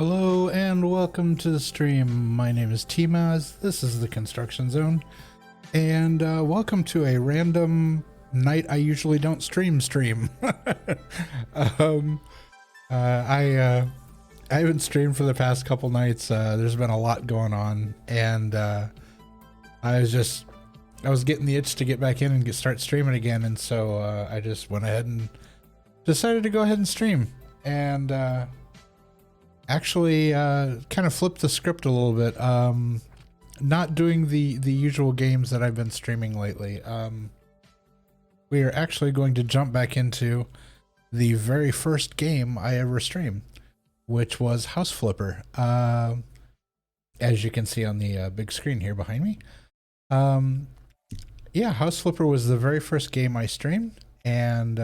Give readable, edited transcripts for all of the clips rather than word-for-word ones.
Hello and welcome to the stream. My name is T-Maz. This is the Construction Zone, and welcome to a random night I usually don't stream. I haven't streamed for the past couple nights. There's been a lot going on, and I was getting the itch to get back in and start streaming again, and so I just went ahead and decided to go ahead and stream, and actually kind of flipped the script a little bit. Not doing the usual games that I've been streaming lately. We are actually going to jump back into the very first game I ever streamed, which was House Flipper. As you can see on the big screen here behind me. Yeah, House Flipper was the very first game I streamed, and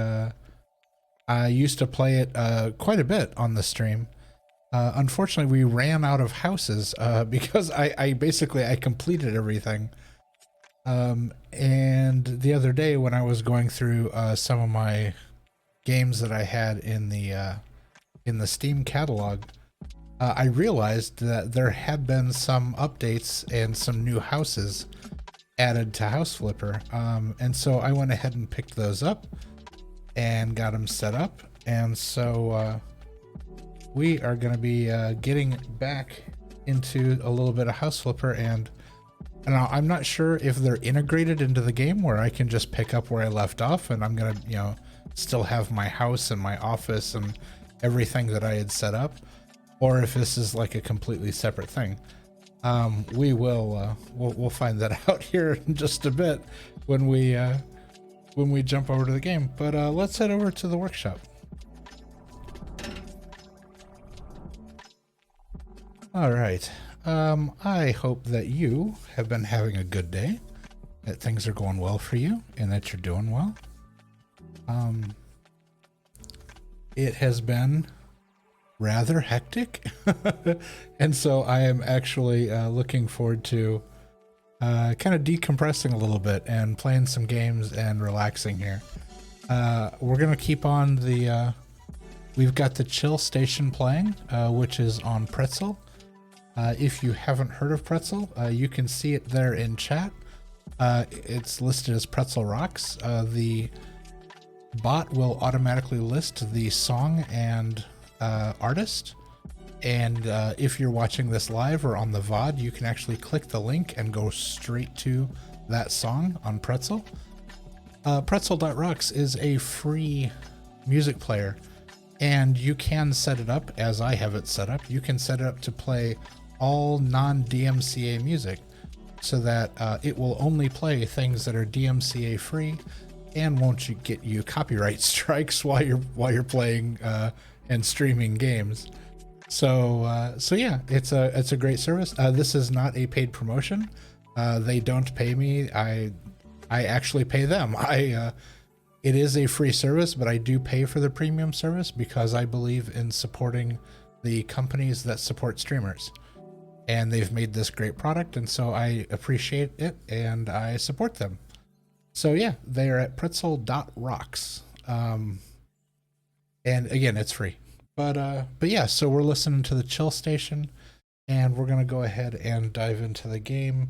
I used to play it quite a bit on the stream. Unfortunately, we ran out of houses because I basically completed everything. And the other day when I was going through some of my games that I had in the Steam catalog, I realized that there had been some updates and some new houses added to House Flipper. And so I went ahead and picked those up and got them set up. And so we are going to be getting back into a little bit of House Flipper, and I'm not sure if they're integrated into the game where I can just pick up where I left off, and I'm going to, still have my house and my office and everything that I had set up, or if this is like a completely separate thing. We'll find that out here in just a bit when we jump over to the game. But let's head over to the workshop. All right. I hope that you have been having a good day, that things are going well for you, and that you're doing well. It has been rather hectic, and so I am actually looking forward to kind of decompressing a little bit and playing some games and relaxing here. We're going to keep on the... we've got the Chill Station playing, which is on Pretzel. If you haven't heard of Pretzel, you can see it there in chat. It's listed as Pretzel Rocks. The bot will automatically list the song and artist. And if you're watching this live or on the VOD, you can actually click the link and go straight to that song on Pretzel. Pretzel.rocks is a free music player, and you can set it up as I have it set up. You can set it up to play all non-DMCA music, so that it will only play things that are DMCA free and won't get you copyright strikes while you're playing and streaming games. So yeah, it's a great service. This is not a paid promotion. They don't pay me. I actually pay them. It is a free service, but I do pay for the premium service because I believe in supporting the companies that support streamers. And they've made this great product, and so I appreciate it, and I support them. So yeah, they are at pretzel.rocks. And again, it's free. But yeah, so we're listening to the Chill Station, and we're going to go ahead and dive into the game.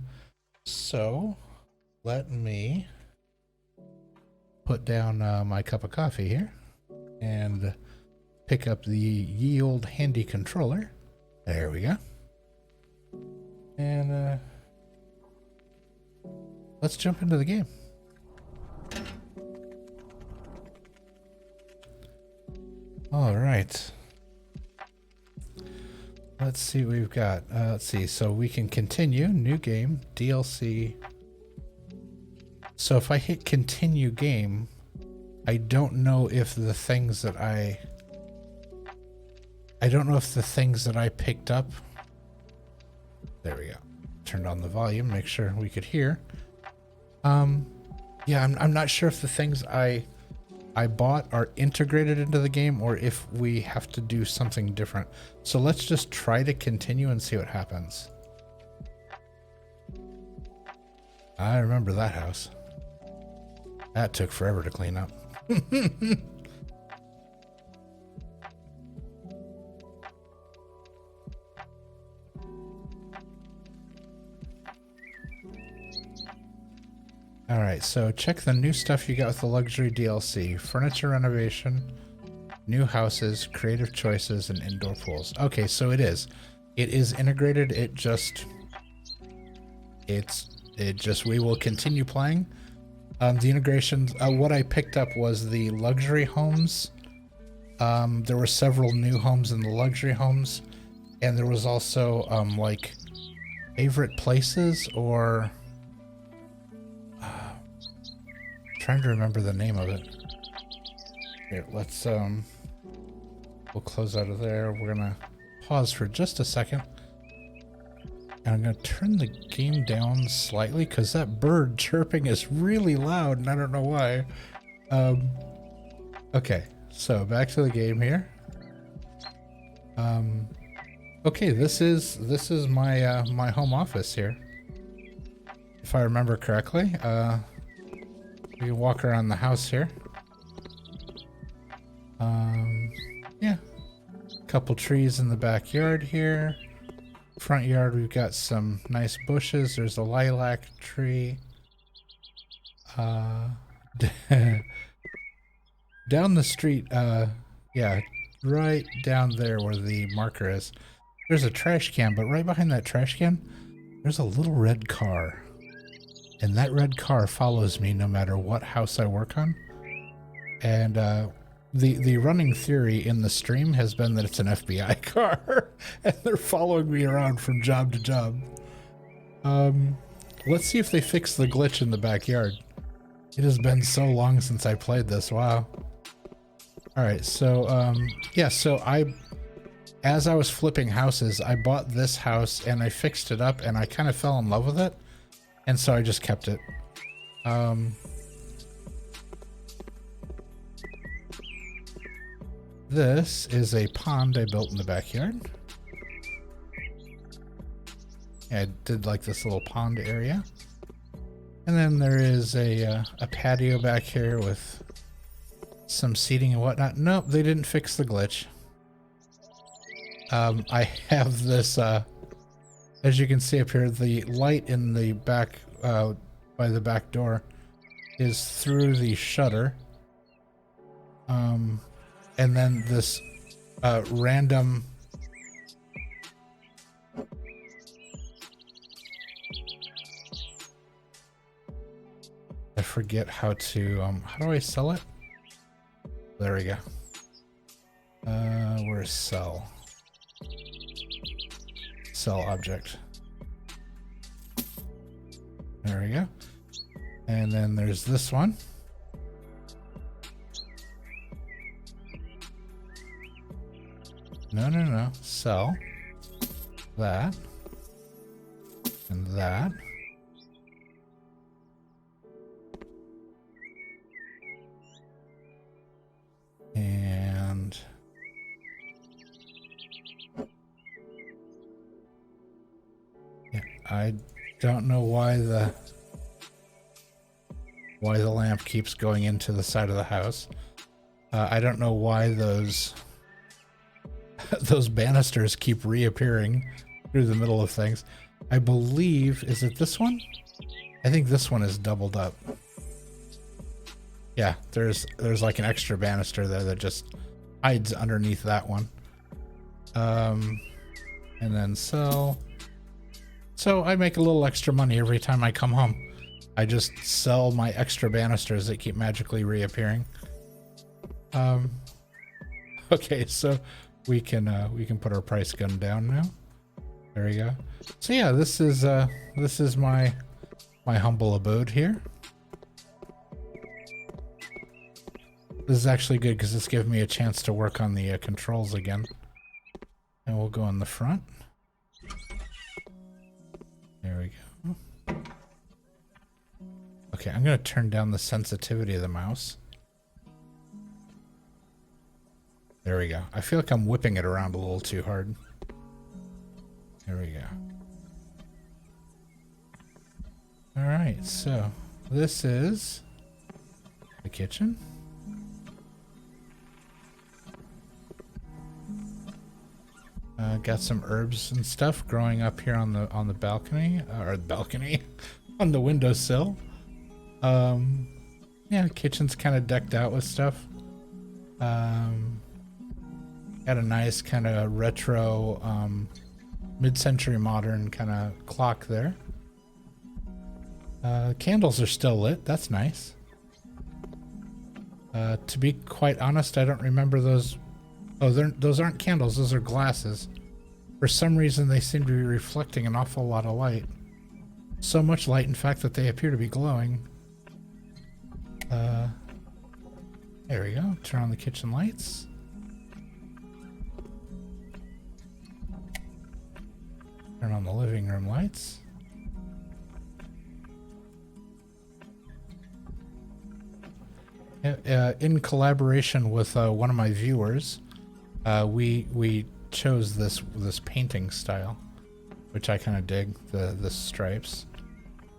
So let me put down my cup of coffee here and pick up the ye old handy controller. There we go. And let's jump into the game. All right. Let's see what we've got. Let's see. So we can continue. New game. DLC. So if I hit continue game, I don't know if the things that I don't know if the things that I picked up... There we go. Turned on the volume, make sure we could hear. Yeah, I'm not sure if the things I bought are integrated into the game or if we have to do something different. So let's just try to continue and see what happens. I remember that house. That took forever to clean up. All right, so check the new stuff you got with the luxury DLC. Furniture renovation, new houses, creative choices, and indoor pools. Okay, so it is. It is integrated. We will continue playing. The integrations, what I picked up was the luxury homes. There were several new homes in the luxury homes, and there was also, like, favorite places, or trying to remember the name of it. Here, let's we'll close out of there. We're gonna pause for just a second, and I'm gonna turn the game down slightly because that bird chirping is really loud and I don't know why. Okay, so back to the game here. Okay, this is my my home office here, if I remember correctly. We can walk around the house here. Yeah, couple trees in the backyard here. Front yard, we've got some nice bushes. There's a lilac tree. Down the street, yeah, right down there where the marker is, there's a trash can, but right behind that trash can, there's a little red car. And that red car follows me no matter what house I work on. And the running theory in the stream has been that it's an FBI car, and they're following me around from job to job. Let's see if they fix the glitch in the backyard. It has been so long since I played this. Wow. All right, so yeah, so as I was flipping houses, I bought this house and I fixed it up, and I kind of fell in love with it. And so I just kept it. This is a pond I built in the backyard. Yeah, I did like this little pond area. And then there is a patio back here with some seating and whatnot. Nope, they didn't fix the glitch. I have this, as you can see up here, the light in the back, by the back door is through the shutter. And then this, random, I forget how to, how do I sell it? There we go. Where's sell? Sell object. There we go. And then there's this one. No. Sell that and that. And yeah, I don't know why the lamp keeps going into the side of the house. I don't know why those banisters keep reappearing through the middle of things. I believe, is it this one? I think this one is doubled up. Yeah, there's like an extra banister there that just hides underneath that one. And then sell. So I make a little extra money every time I come home. I just sell my extra banisters that keep magically reappearing. Okay, so we can put our price gun down now. There we go. So yeah, this is my humble abode here. This is actually good because this gives me a chance to work on the controls again. And we'll go in the front. There we go. Okay, I'm going to turn down the sensitivity of the mouse. There we go. I feel like I'm whipping it around a little too hard. There we go. All right, so this is the kitchen. Got some herbs and stuff growing up here on the balcony, or the balcony, on the windowsill. Yeah, kitchen's kind of decked out with stuff. Got a nice kind of retro, mid-century modern kind of clock there. Candles are still lit. That's nice. To be quite honest, I don't remember those. Oh, those aren't candles. Those are glasses. For some reason, they seem to be reflecting an awful lot of light. So much light, in fact, that they appear to be glowing. There we go. Turn on the kitchen lights. Turn on the living room lights. In collaboration with one of my viewers, we chose this painting style, which I kind of dig, the stripes.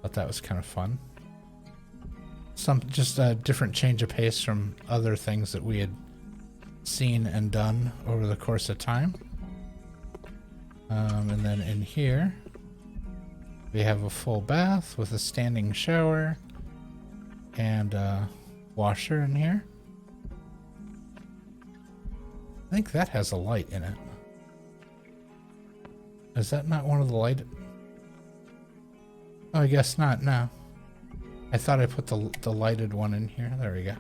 Thought that was kind of fun. Just a different change of pace from other things that we had seen and done over the course of time. And then in here, we have a full bath with a standing shower and a washer in here. I think that has a light in it. Is that not one of the light? Oh, I guess not. No. I thought I put the lighted one in here. There we go.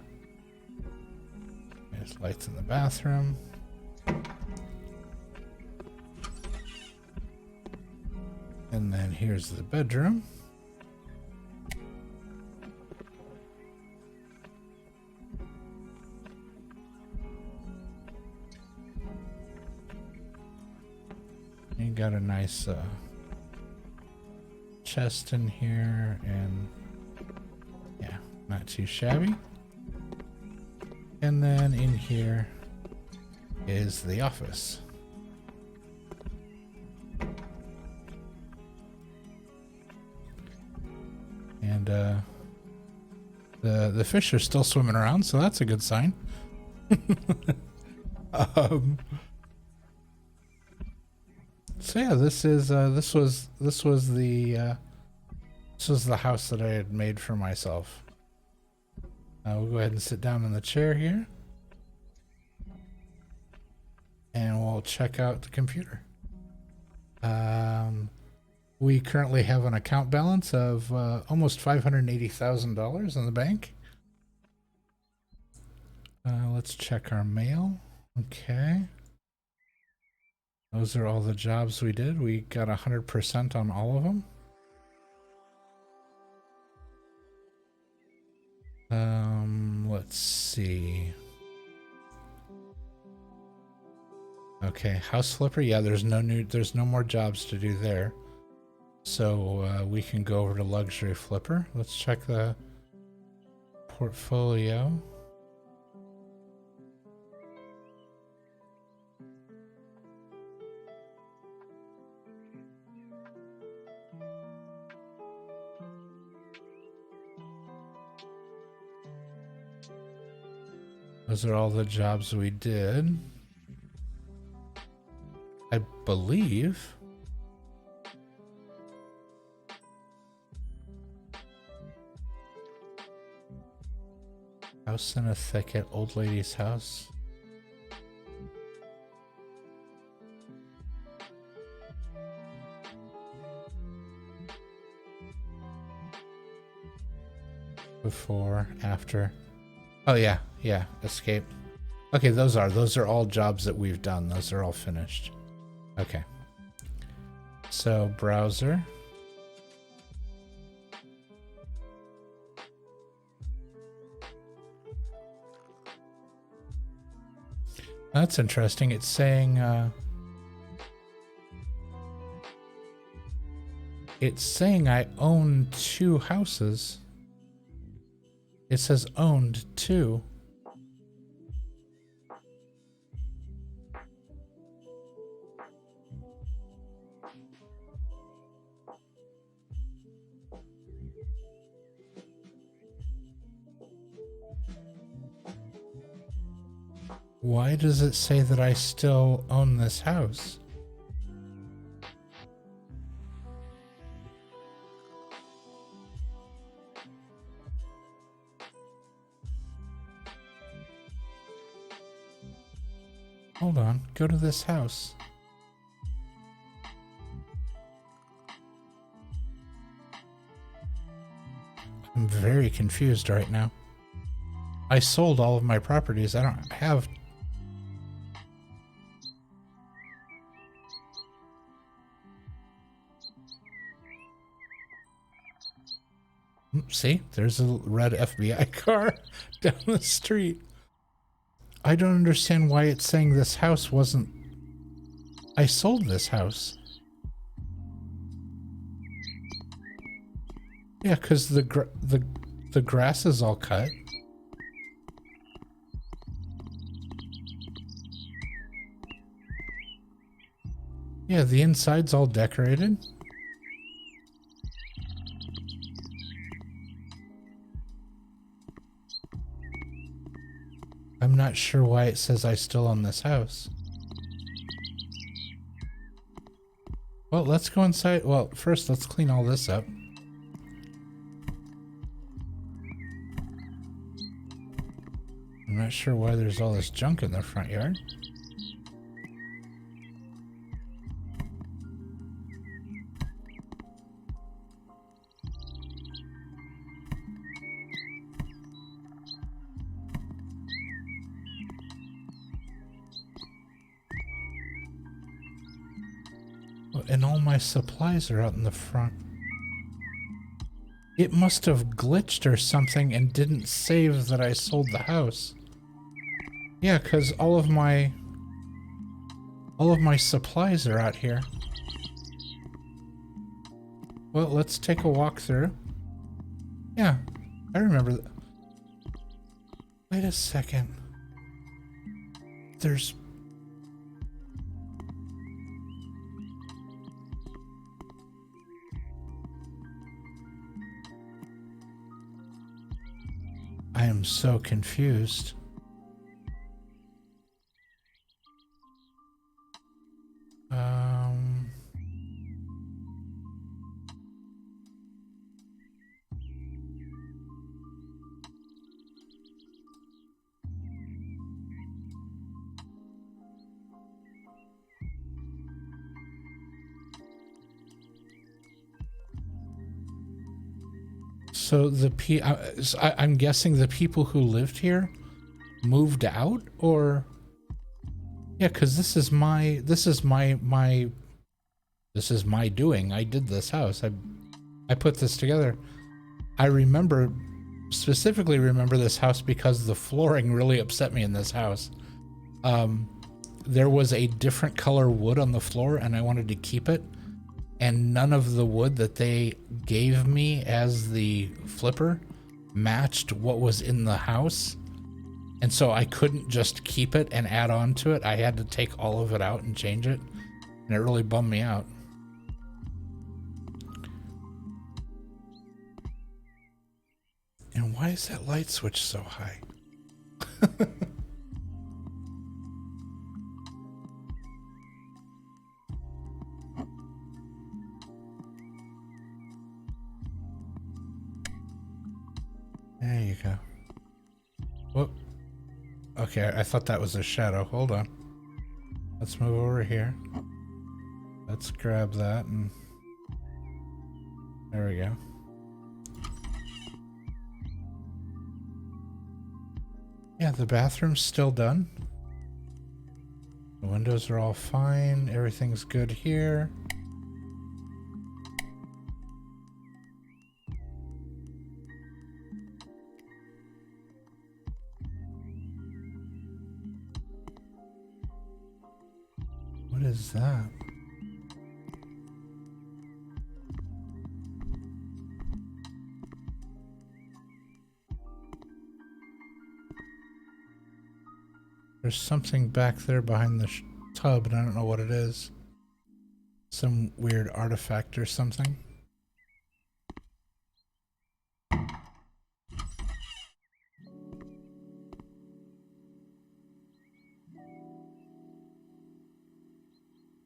There's lights in the bathroom. And then here's the bedroom. You got a nice chest in here, and yeah, not too shabby. And then in here is the office. And the fish are still swimming around, so that's a good sign. So yeah, this was the house that I had made for myself. We'll go ahead and sit down in the chair here, and we'll check out the computer. We currently have an account balance of almost $580,000 in the bank. Let's check our mail. Okay. Those are all the jobs we did. We got 100% on all of them. Let's see. Okay, house flipper. Yeah, there's no more jobs to do there. So we can go over to luxury flipper. Let's check the portfolio. Those are all the jobs we did, I believe. House in a thicket, old lady's house. Before, after. Oh yeah, yeah, escape. Okay, those are all jobs that we've done. Those are all finished. Okay. So, browser. That's interesting. It's saying I own 2 houses. It says owned 2. Why does it say that I still own this house? Hold on. Go to this house. I'm very confused right now. I sold all of my properties. I don't have... See? There's a red FBI car down the street. I don't understand why it's saying this house wasn't... I sold this house. Yeah, because the grass is all cut. Yeah, the inside's all decorated. I'm not sure why it says I still own this house. Well, let's go inside. Well, first let's clean all this up. I'm not sure why there's all this junk in the front yard. And all my supplies are out in the front. It must have glitched or something and didn't save that I sold the house. Yeah, because all of my supplies are out here. Well, let's take a walk through. Yeah, I remember that. Wait a second. There's... I am so confused. So I'm guessing the people who lived here moved out, or yeah, because this is my doing. I did this house. I put this together. I specifically remember this house because the flooring really upset me in this house. There was a different color wood on the floor and I wanted to keep it, and none of the wood that they gave me as the flipper matched what was in the house. And so I couldn't just keep it and add on to it. I had to take all of it out and change it. And it really bummed me out. And why is that light switch so high? There you go. Whoop. Okay, I thought that was a shadow. Hold on. Let's move over here. Let's grab that and... There we go. Yeah, the bathroom's still done. The windows are all fine. Everything's good here. What is that? There's something back there behind the tub, and I don't know what it is. Some weird artifact or something.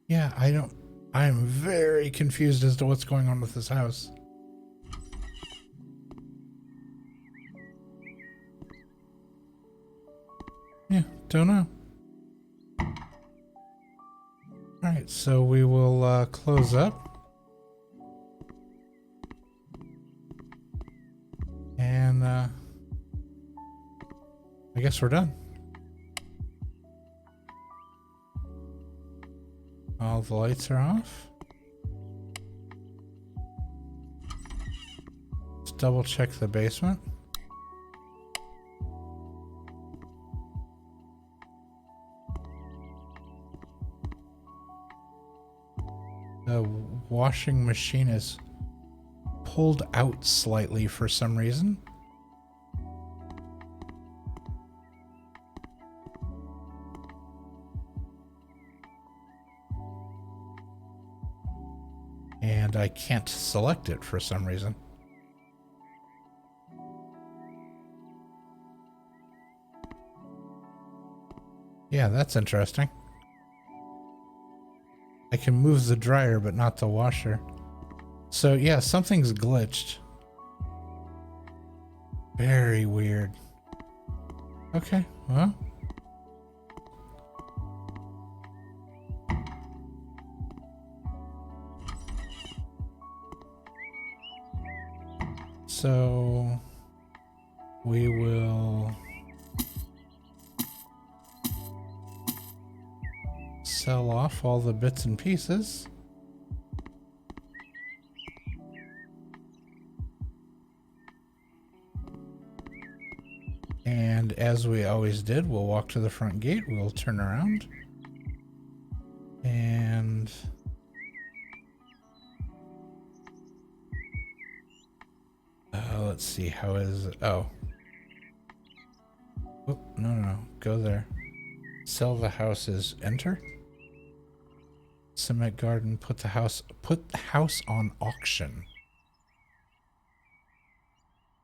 Yeah, I am very confused as to what's going on with this house. Yeah, don't know. right, so we will close up. And I guess we're done. All the lights are off. Let's double check the basement. The washing machine is pulled out slightly for some reason. And I can't select it for some reason. Yeah, that's interesting. I can move the dryer, but not the washer. So yeah, something's glitched. Very weird. Okay, well. So we will sell off all the bits and pieces. And as we always did, we'll walk to the front gate, we'll turn around, and let's see, how is it? Oh, no, go there. Sell the houses, enter. Cement garden, put the house on auction.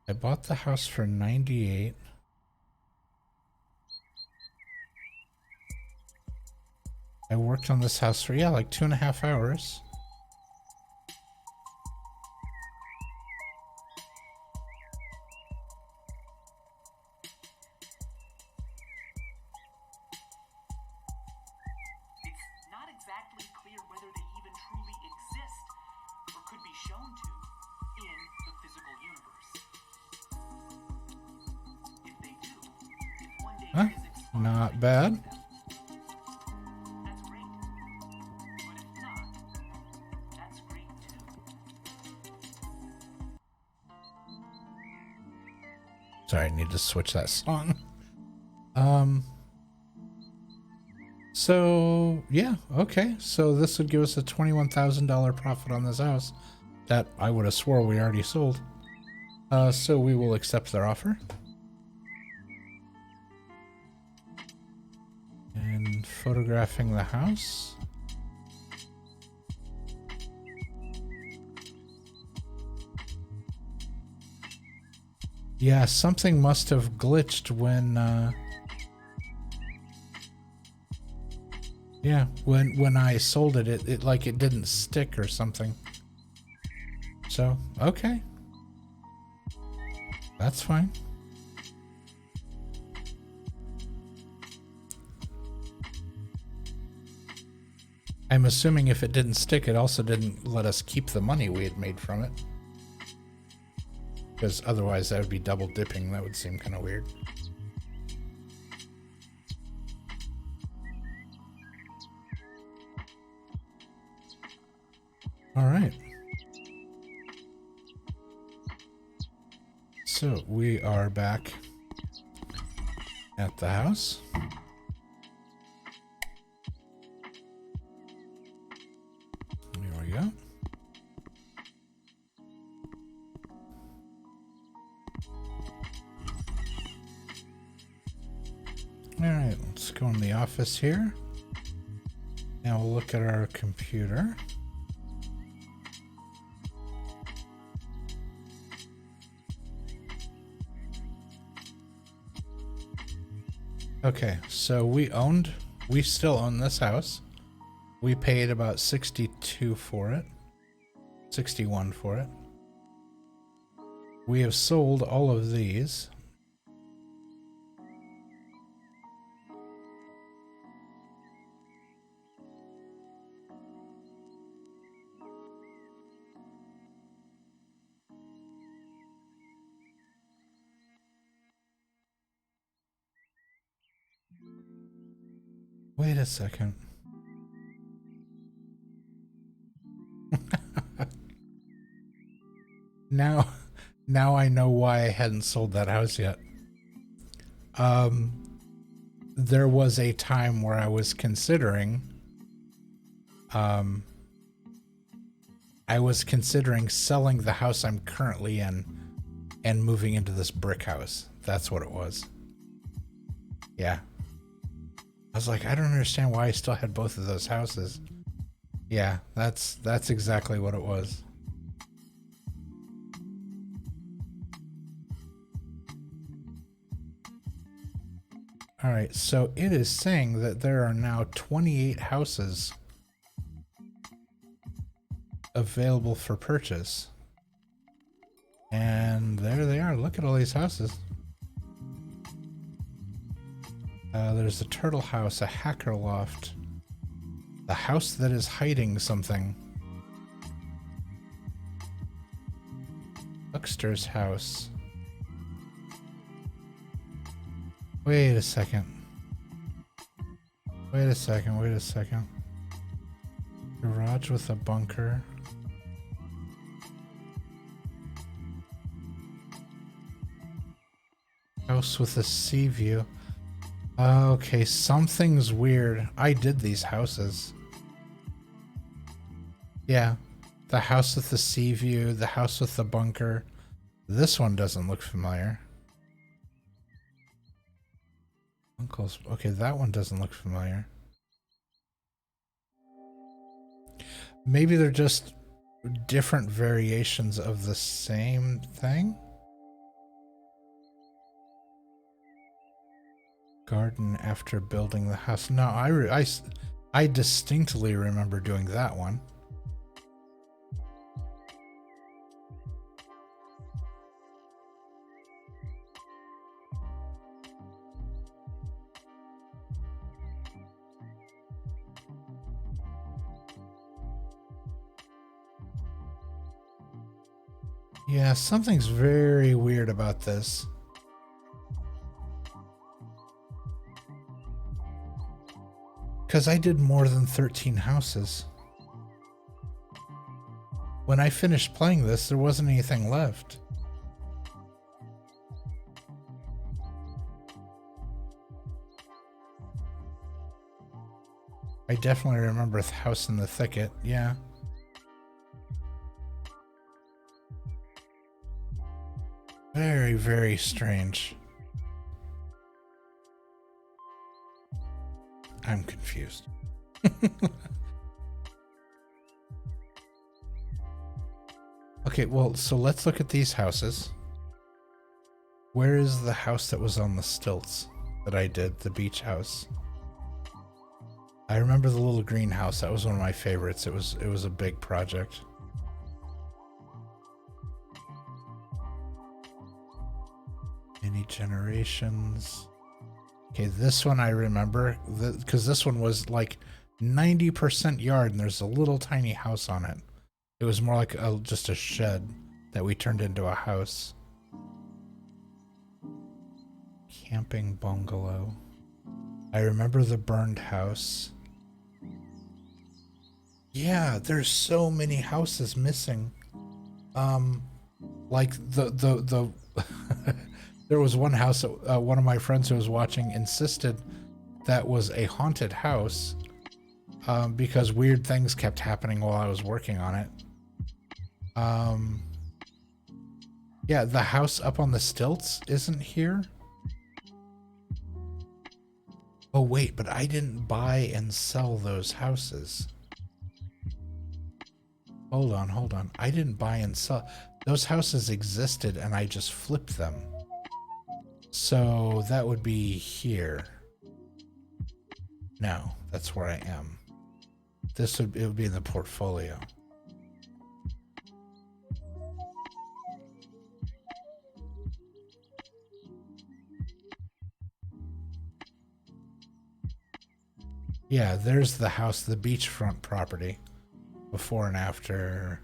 I bought the house for 98. I worked on this house for, yeah, like 2.5 hours. It's not exactly clear whether they even truly exist or could be shown to in the physical universe. If they do, if one day physics Not bad. Sorry, I need to switch that song. So yeah, okay. So this would give us a $21,000 profit on this house that I would have swore we already sold. So we will accept their offer. And photographing the house. Yeah, something must have glitched when yeah, when I sold it, it like it didn't stick or something. So, okay. That's fine. I'm assuming if it didn't stick, it also didn't let us keep the money we had made from it. Because otherwise that would be double dipping. That would seem kind of weird. All right. So we are back at the house. Here we go. All right, let's go in the office here. Now we'll look at our computer. Okay, so we still own this house. We paid about 62 for it. 61 for it. We have sold all of these. Wait a second. Now, now I know why I hadn't sold that house yet. There was a time where I was considering, selling the house I'm currently in and moving into this brick house. That's what it was. Yeah. I was like, I don't understand why I still had both of those houses. Yeah, that's exactly what it was. All right, so it is saying that there are now 28 houses available for purchase. And there they are. Look at all these houses. There's a turtle house, a hacker loft, the house that is hiding something, Huckster's house. Wait a second. Wait a second. Wait a second. Garage with a bunker. House with a sea view. Okay, something's weird. I did these houses. Yeah. The house with the sea view, the house with the bunker. This one doesn't look familiar. Uncle's. Okay, that one doesn't look familiar. Maybe they're just different variations of the same thing? Garden after building the house. No, I distinctly remember doing that one. Yeah, something's very weird about this. Because I did more than 13 houses. When I finished playing this, there wasn't anything left. I definitely remember the house in the thicket, yeah. Very, very strange. I'm confused. Okay, well, so let's look at these houses. Where is the house that was on the stilts that I did, the beach house? I remember the little greenhouse. That was one of my favorites. It was a big project. Any generations? Okay, this one I remember because this one was like 90% yard and there's a little tiny house on it. It was more like just a shed that we turned into a house. Camping bungalow. I remember the burned house. Yeah, there's so many houses missing. Like the there was one house that one of my friends who was watching insisted that was a haunted house because weird things kept happening while I was working on it. Yeah, the house up on the stilts isn't here. Oh wait, but I didn't buy and sell those houses. Hold on. I didn't buy and sell. Those houses existed and I just flipped them. So that would be here. No, that's where I am. It would be in the portfolio. Yeah, there's the house, the beachfront property. Before and after.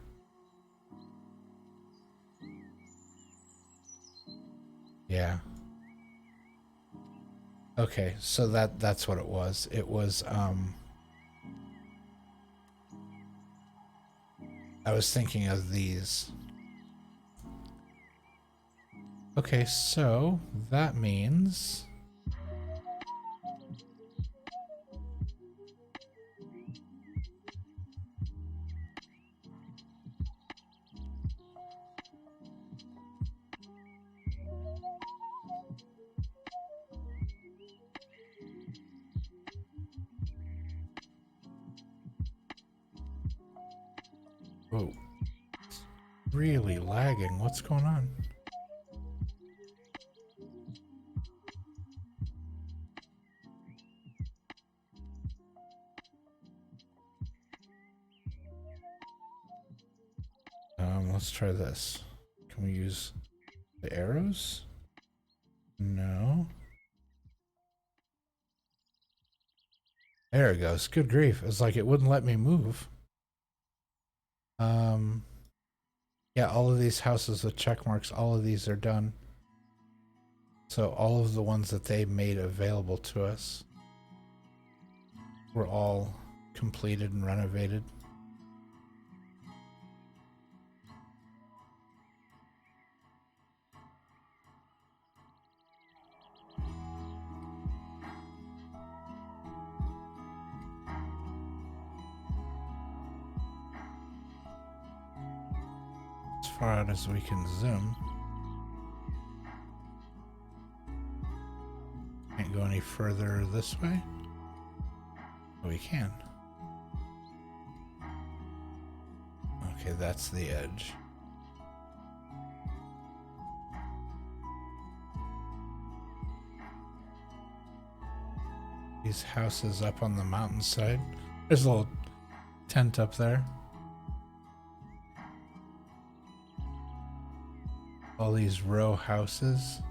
Yeah. Okay, so that's what it was. It was I was thinking of these. Okay, so that means whoa, really lagging. What's going on? Let's try this. Can we use the arrows? No. There it goes. Good grief. It's like it wouldn't let me move. Yeah, all of these houses with check marks, all of these are done. So all of the ones that they made available to us were all completed and renovated. As far out as we can zoom. Can't go any further this way. Oh, we can. Okay, that's the edge. These houses up on the mountainside. There's a little tent up there. All these row houses.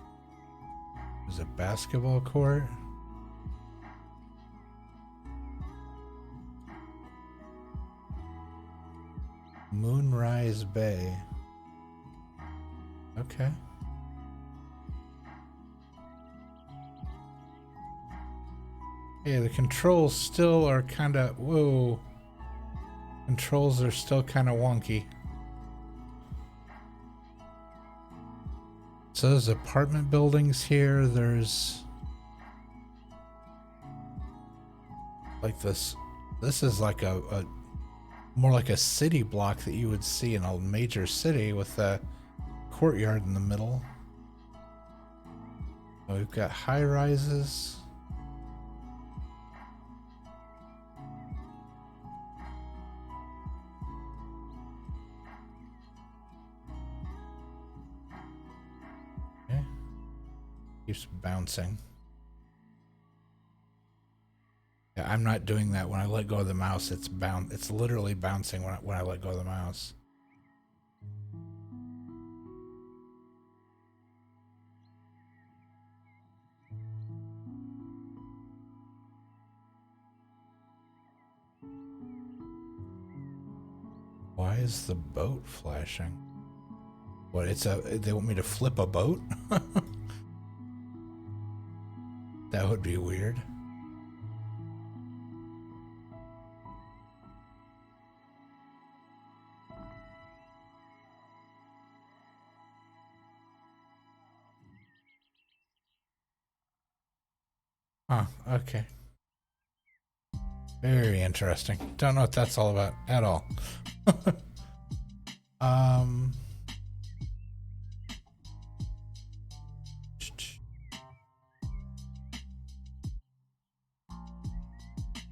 There's a basketball court. Moonrise Bay. Okay. Yeah, the controls still are kind of... Whoa. Controls are still kind of wonky. So there's apartment buildings here. There's... like this. This is like a more like a city block that you would see in a major city with a courtyard in the middle. We've got high rises. Okay. Keeps bouncing. Yeah, I'm not doing that. When I let go of the mouse, it's literally bouncing when I let go of the mouse. Why is the boat flashing? What, they want me to flip a boat? That would be weird. Huh, okay. Very interesting. Don't know what that's all about at all.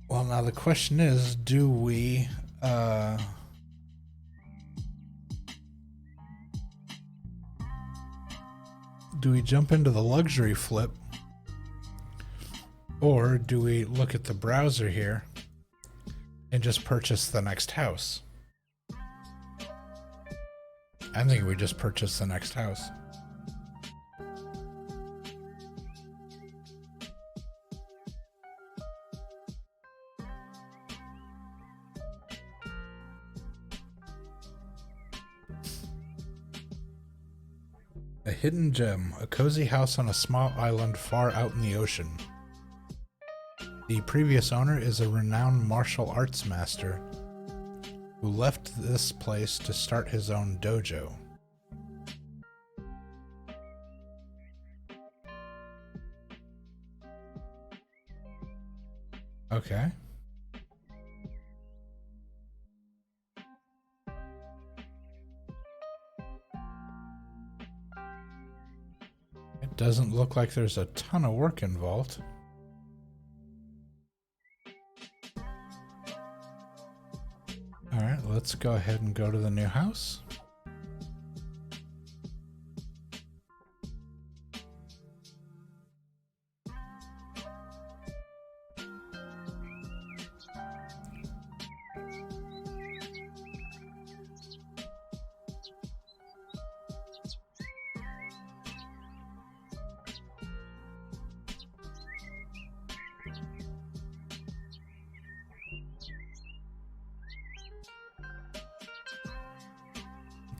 Well, now the question is, do we jump into the luxury flip, or do we look at the browser here and just purchase the next house? I'm thinking we just purchase the next house. A hidden gem, a cozy house on a small island far out in the ocean. The previous owner is a renowned martial arts master who left this place to start his own dojo. Okay. It doesn't look like there's a ton of work involved. Alright, let's go ahead and go to the new house.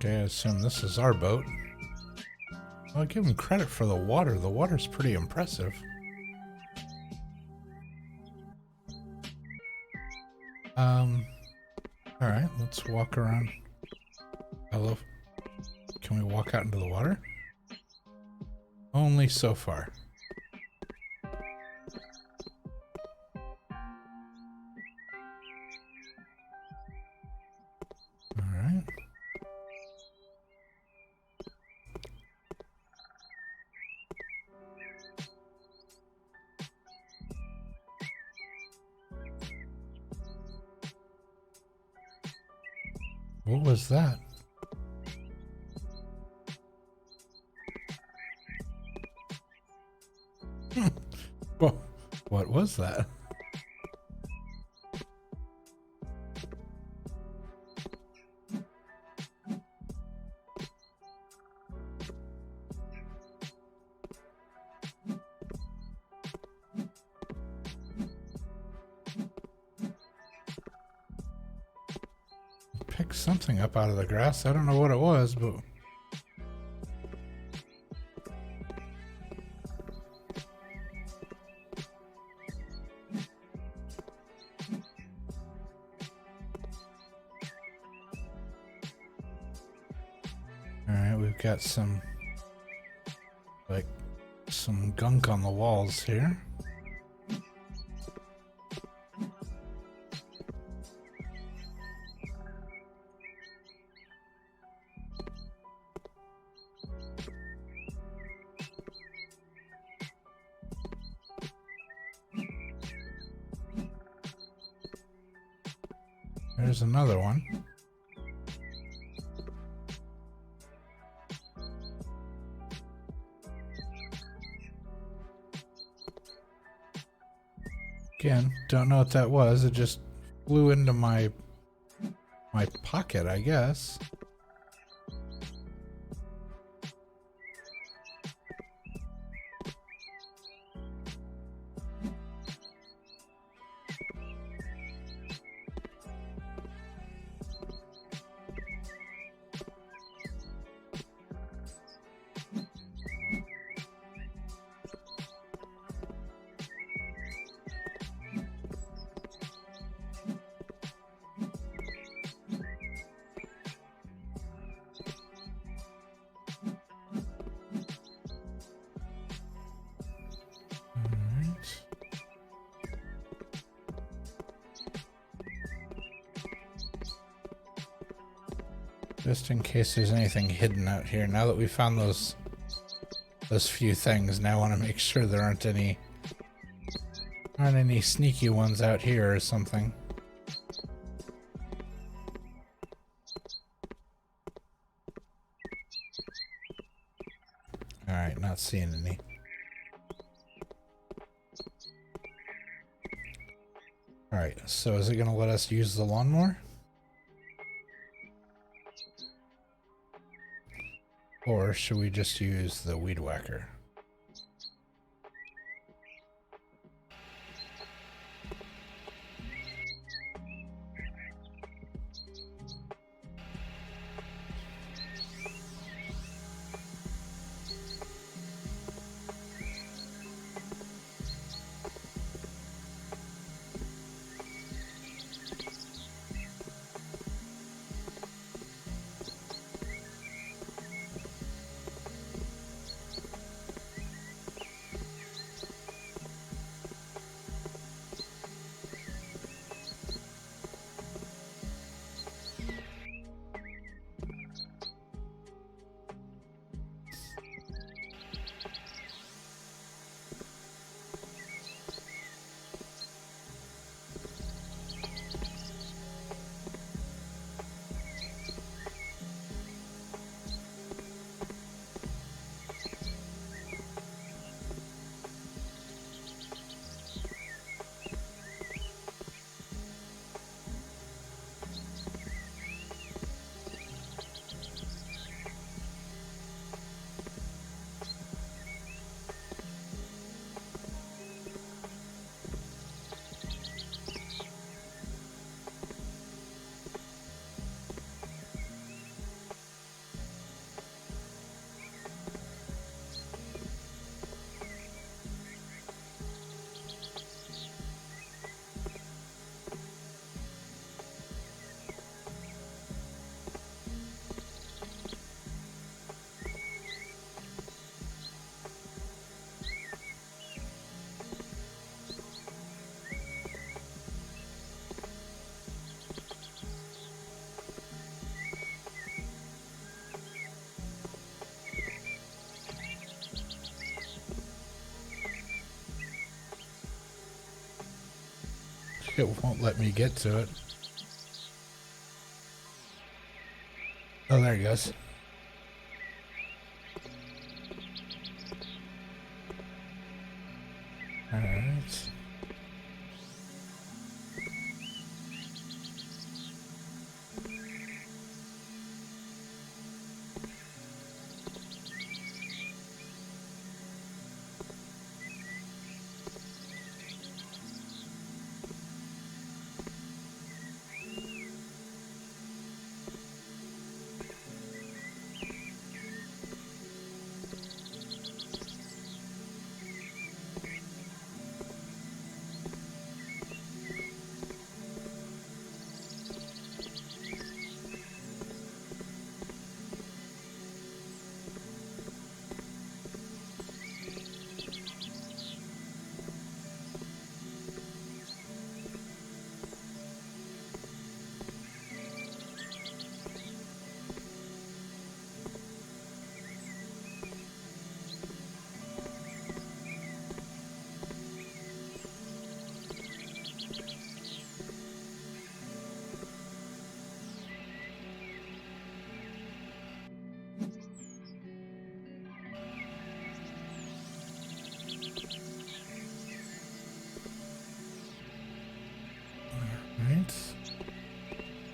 Okay, I assume this is our boat. I'll give him credit for the water. The water's pretty impressive. Alright, let's walk around. Hello? Can we walk out into the water? Only so far. Alright. What was that? Well, what was that? Picked something up out of the grass. I don't know what it was, but alright, we've got some gunk on the walls here. There's another one. Again, don't know what that was. It just flew into my pocket, I guess. Just in case there's anything hidden out here. Now that we found those few things, now I want to make sure there aren't any sneaky ones out here or something. Alright, not seeing any. Alright, so is it going to let us use the lawnmower? Or should we just use the weed whacker? It won't let me get to it. Oh, there he goes. All right. Right.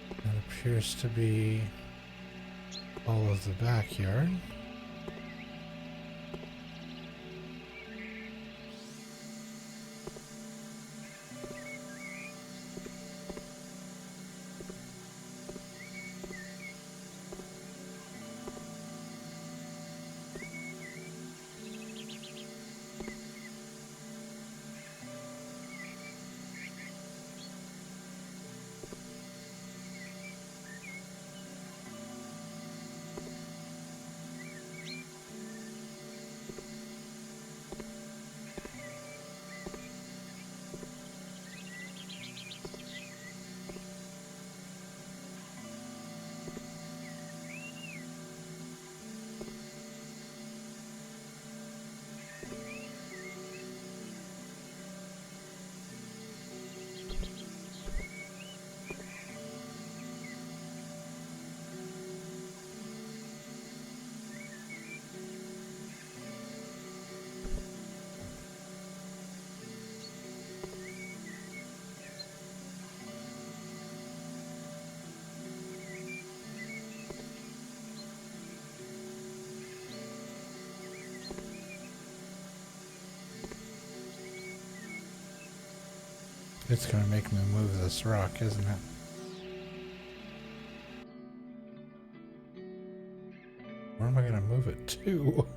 That appears to be all of the backyard. It's going to make me move this rock, isn't it? Where am I going to move it to?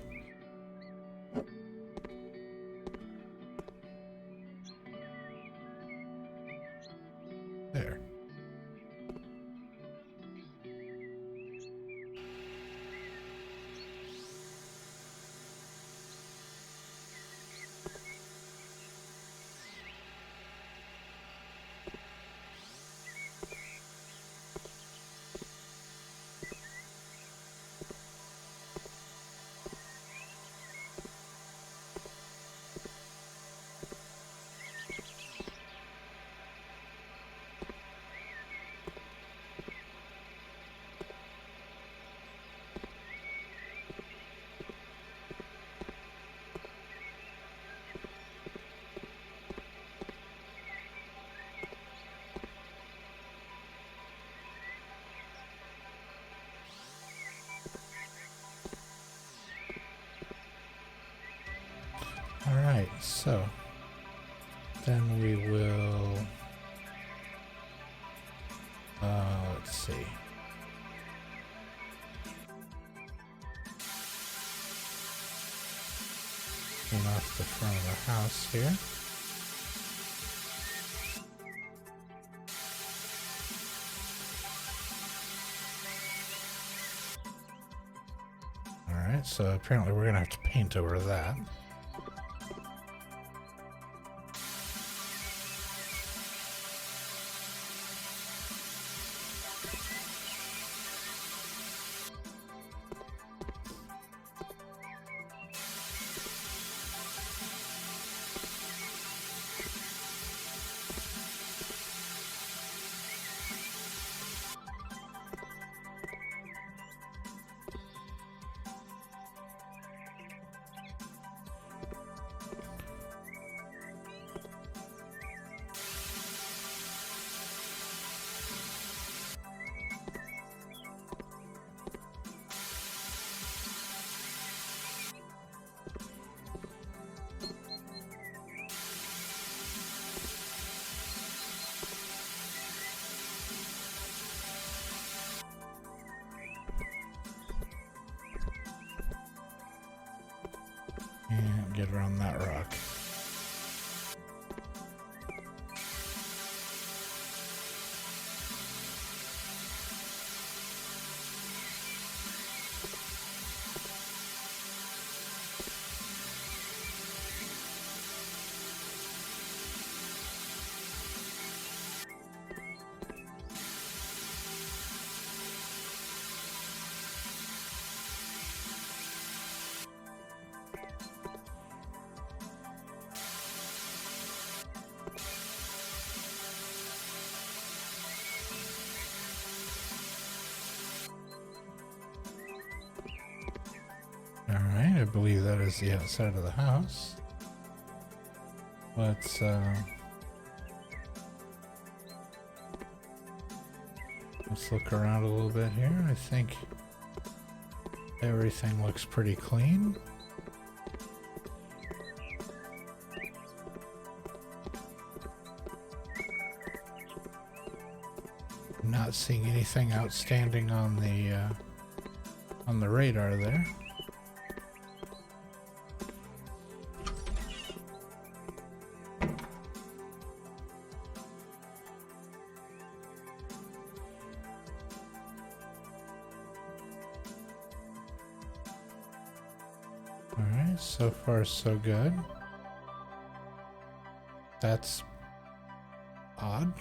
There. Alright, so then we will let's see. Clean off the front of the house here. Alright, so apparently we're gonna have to paint over that. head around that rock. Alright, I believe that is the outside of the house. Let's look around a little bit here. I think everything looks pretty clean. I'm not seeing anything outstanding on the radar there. Alright, so far so good. That's odd.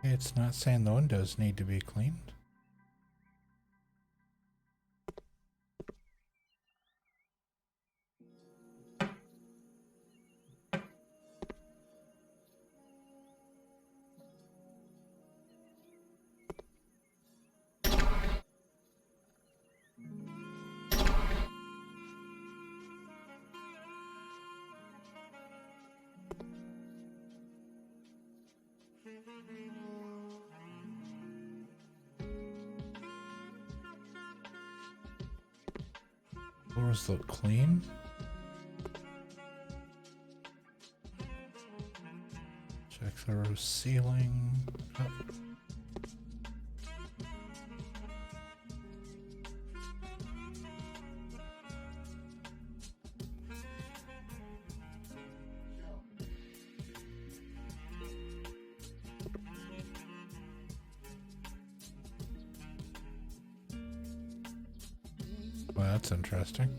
It's not saying the windows need to be cleaned. Floors look clean. Check the roof ceiling. Oh. Well, that's interesting.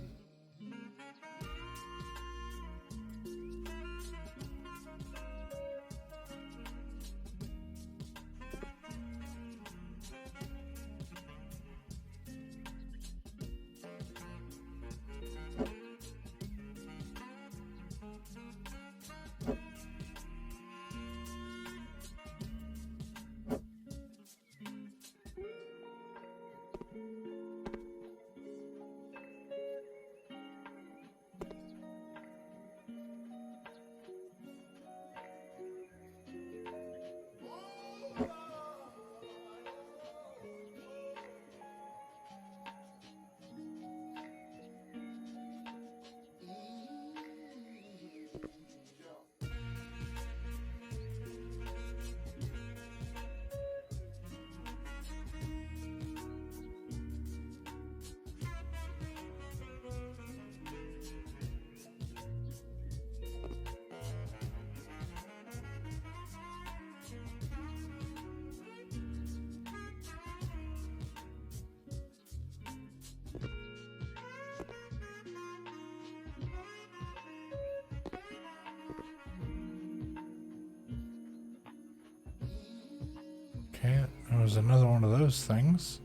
Okay, there was another one of those things.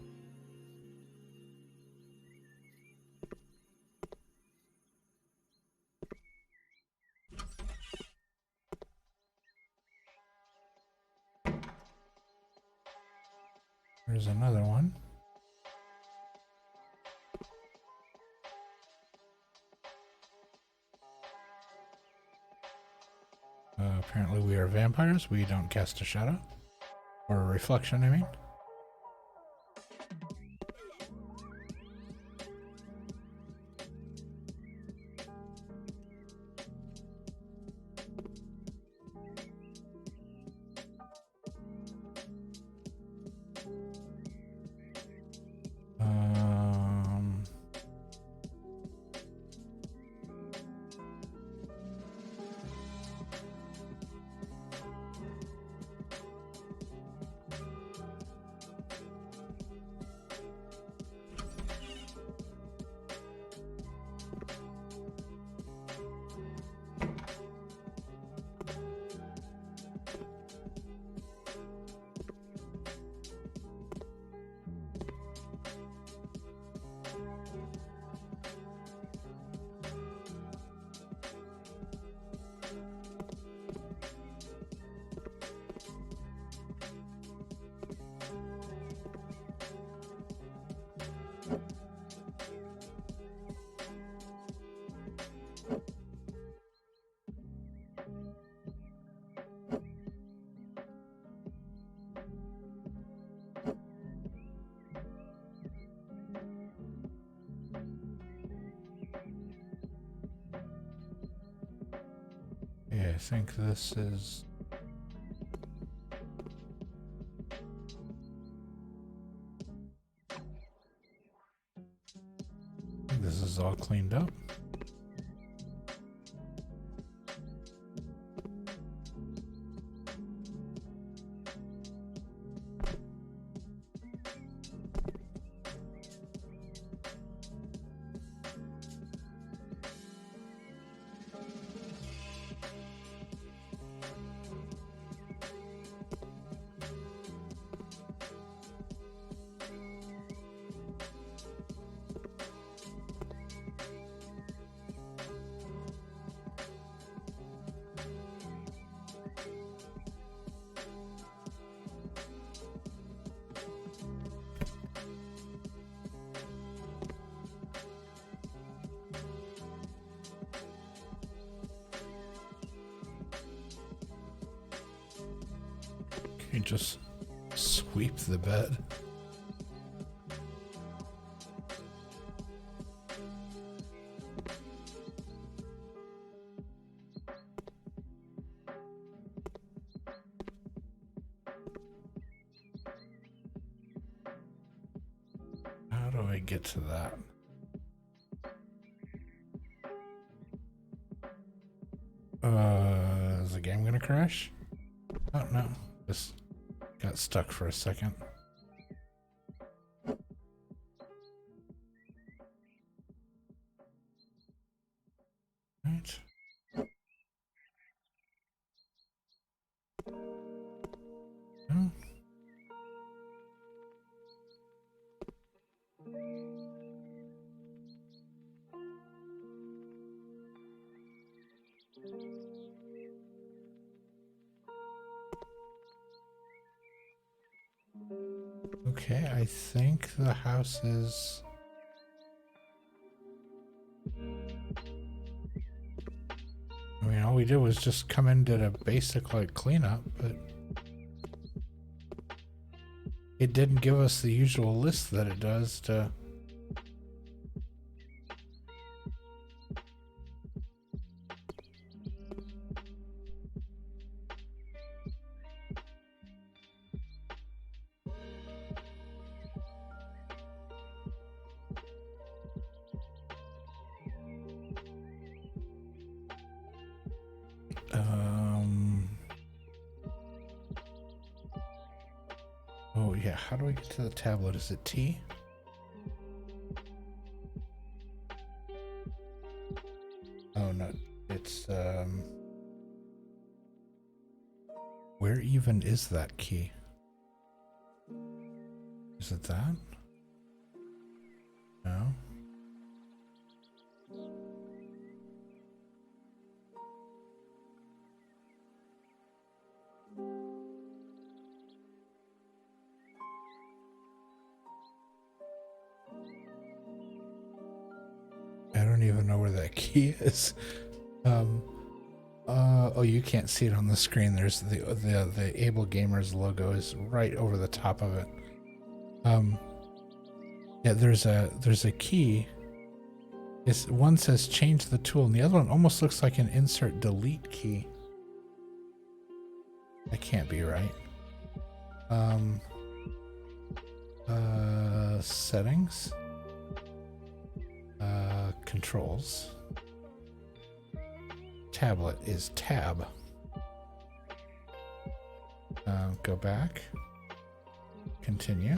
There's another one. Apparently we are vampires. We don't cast a shadow. Or a reflection, I mean. Yeah, I think this is... This is all cleaned up. Can you just sweep the bed? How do I get to that? Is the game gonna crash? Oh no, just got stuck for a second. Right. Oh. Okay, I think the house is... I mean, all we did was just come in, did a basic, like, cleanup, but... It didn't give us the usual list that it does to... Oh yeah, how do I get to the tablet? Is it T? Oh no, it's where even is that key? Is it that? No. I don't even know where that key is. Oh, you can't see it on the screen. There's the Able Gamers logo is right over the top of it. Yeah, there's a key. One says change the tool, and the other one almost looks like an insert delete key. That can't be right. Settings. Controls. Tablet is tab. Go back. Continue.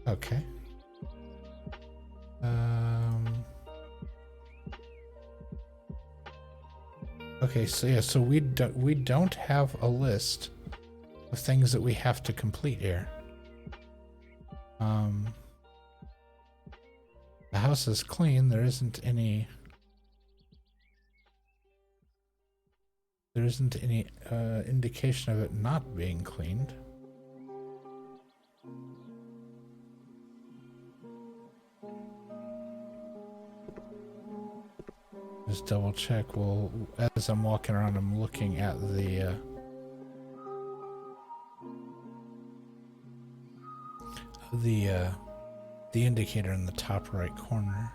Okay. Okay, so yeah, so we don't have a list of things that we have to complete here. The house is clean. There isn't any indication of it not being cleaned. Just double check. Well, as I'm walking around, I'm looking at the indicator in the top right corner.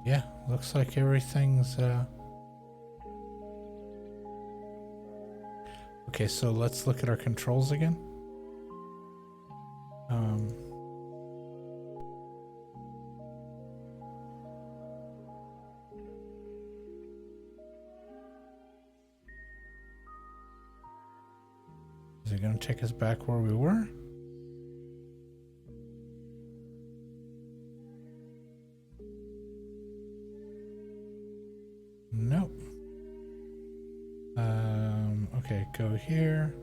Yeah, looks like everything's okay, so let's look at our controls again. Is it going to take us back where we were? Nope. Okay, go here.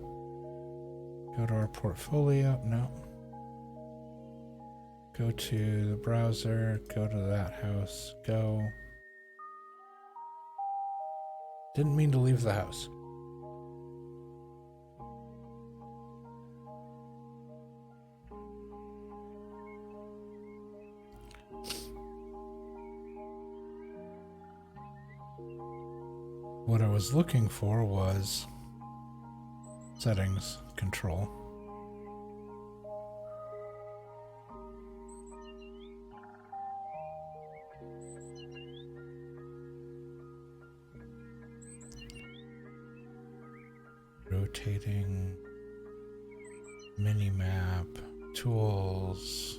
Go to our portfolio. No. Go to the browser. Go to that house. Go. Didn't mean to leave the house. What I was looking for was settings, control. Rotating, mini-map, tools.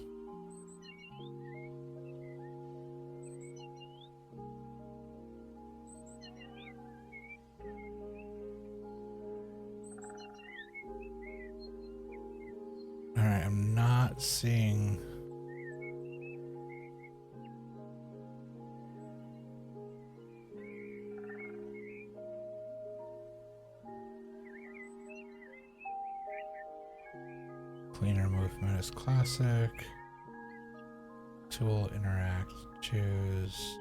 Alright, I'm not seeing... Cleaner movement is classic. Tool, interact, choose.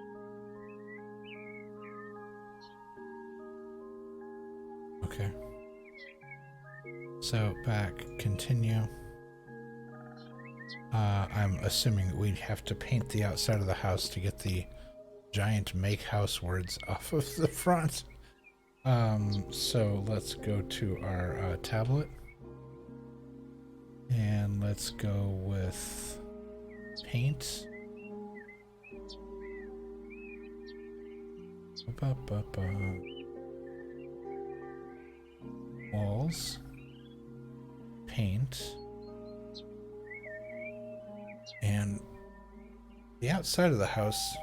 Okay. So back, continue. I'm assuming that we'd have to paint the outside of the house to get the giant make house words off of the front. So let's go to our tablet. And let's go with paint. Walls. Paint. And the outside of the house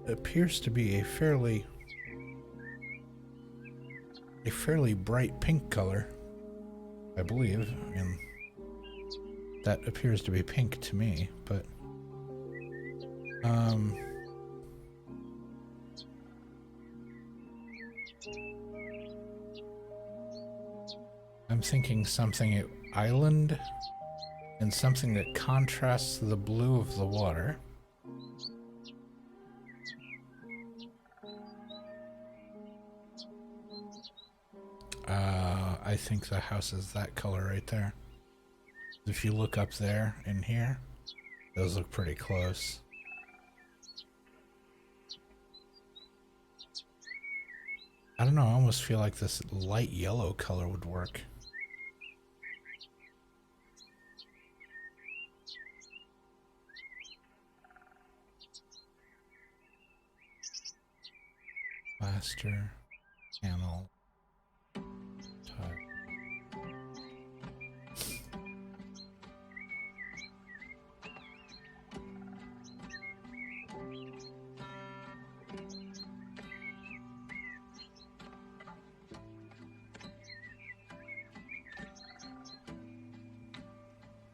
appears to be a fairly bright pink color, I believe. I mean, that appears to be pink to me, but I'm thinking something island and something that contrasts the blue of the water. I think the house is that color right there. If you look up there and here, those look pretty close. I don't know, I almost feel like this light yellow color would work. Plaster, panel, tile.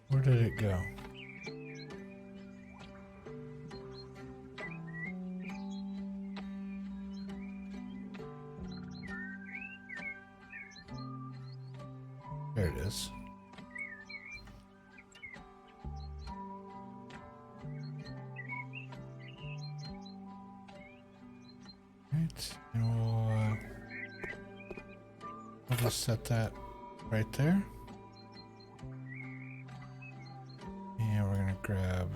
Where did it go? There it is. Right, and we'll just set that right there. And we're gonna grab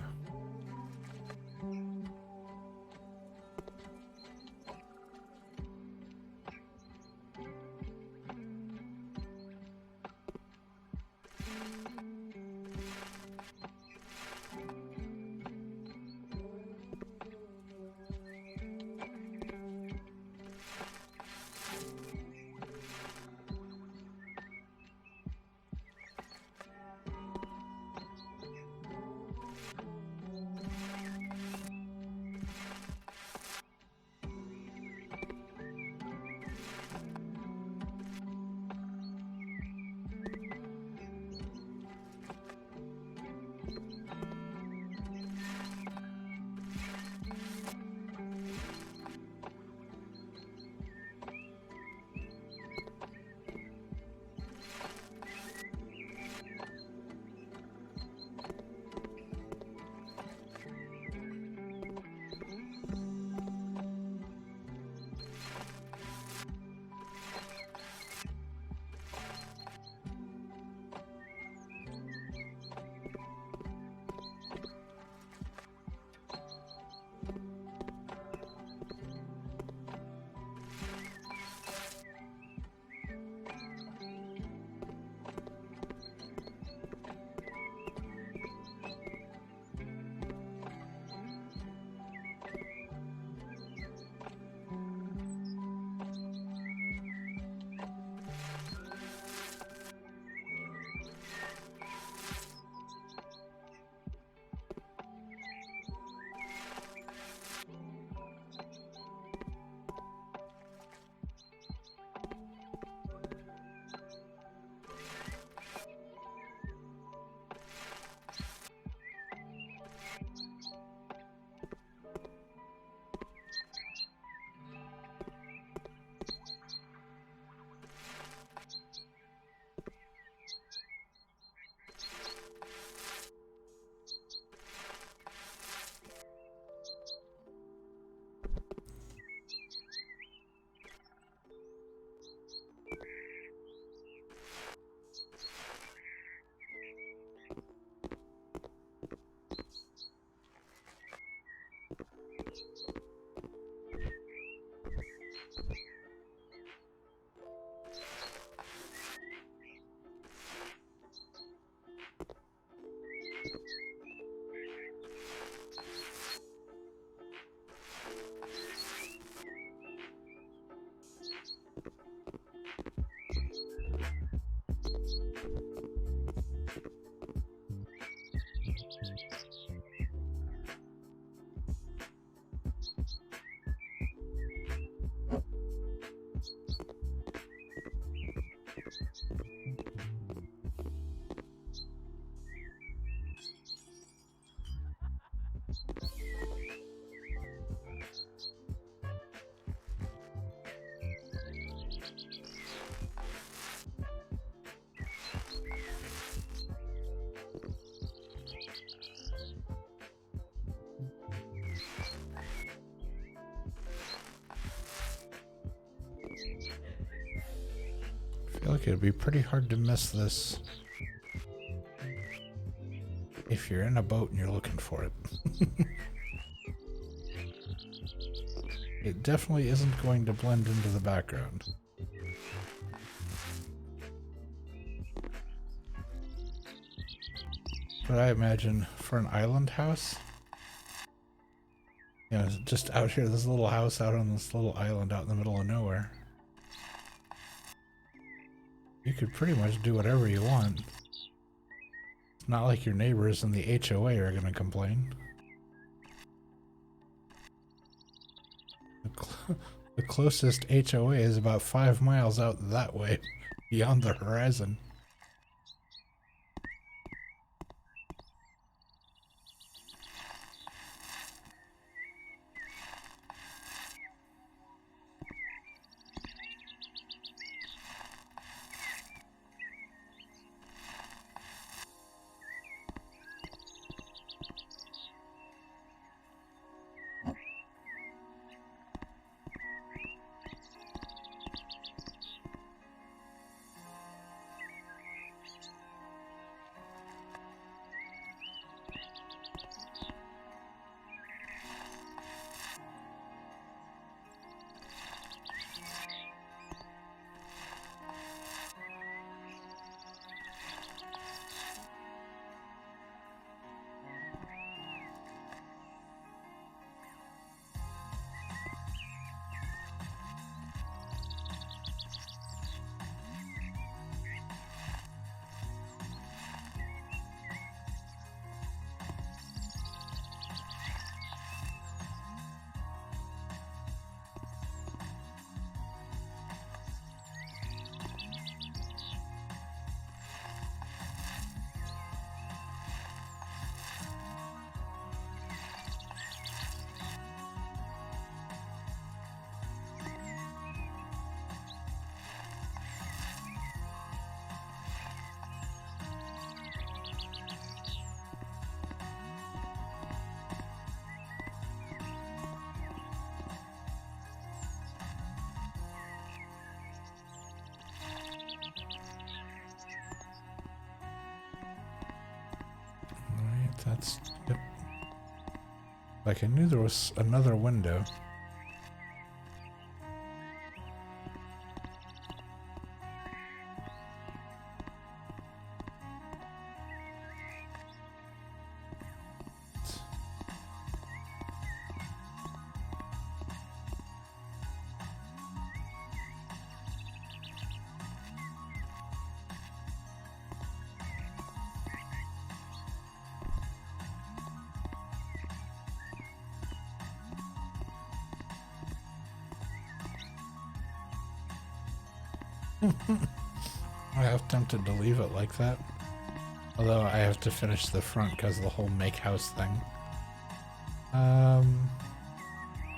I feel like it'd be pretty hard to miss this. if you're in a boat and you're looking for it. It definitely isn't going to blend into the background. But I imagine for an island house, you know, just out here, this little house out on this little island out in the middle of nowhere, you could pretty much do whatever you want. It's not like your neighbors in the HOA are going to complain. The closest HOA is about 5 miles out that way, beyond the horizon. That's... Yep. Like, I knew there was another window. I have tempted to leave it like that. Although I have to finish the front because of the whole make house thing. I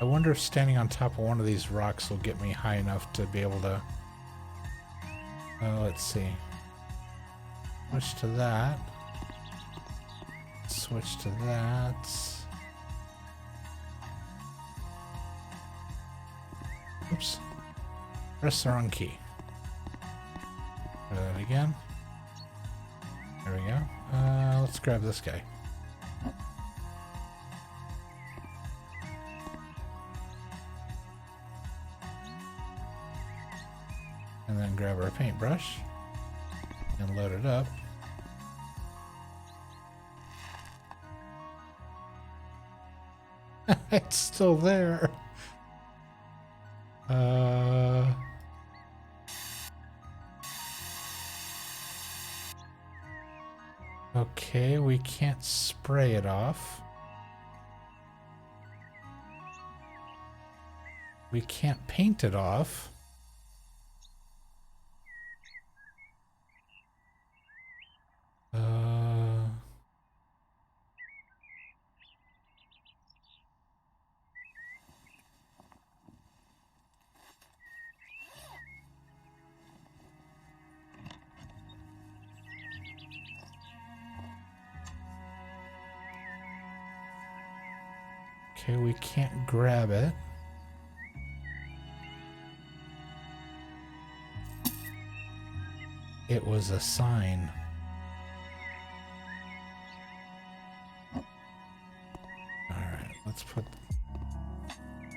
wonder if standing on top of one of these rocks will get me high enough to be able to... let's see. Switch to that. Switch to that. Oops. Press the wrong key. Try that again. There we go. Let's grab this guy. And then grab our paintbrush and load it up. It's still there. Okay, we can't spray it off. We can't paint it off. Okay, we can't grab it. It was a sign.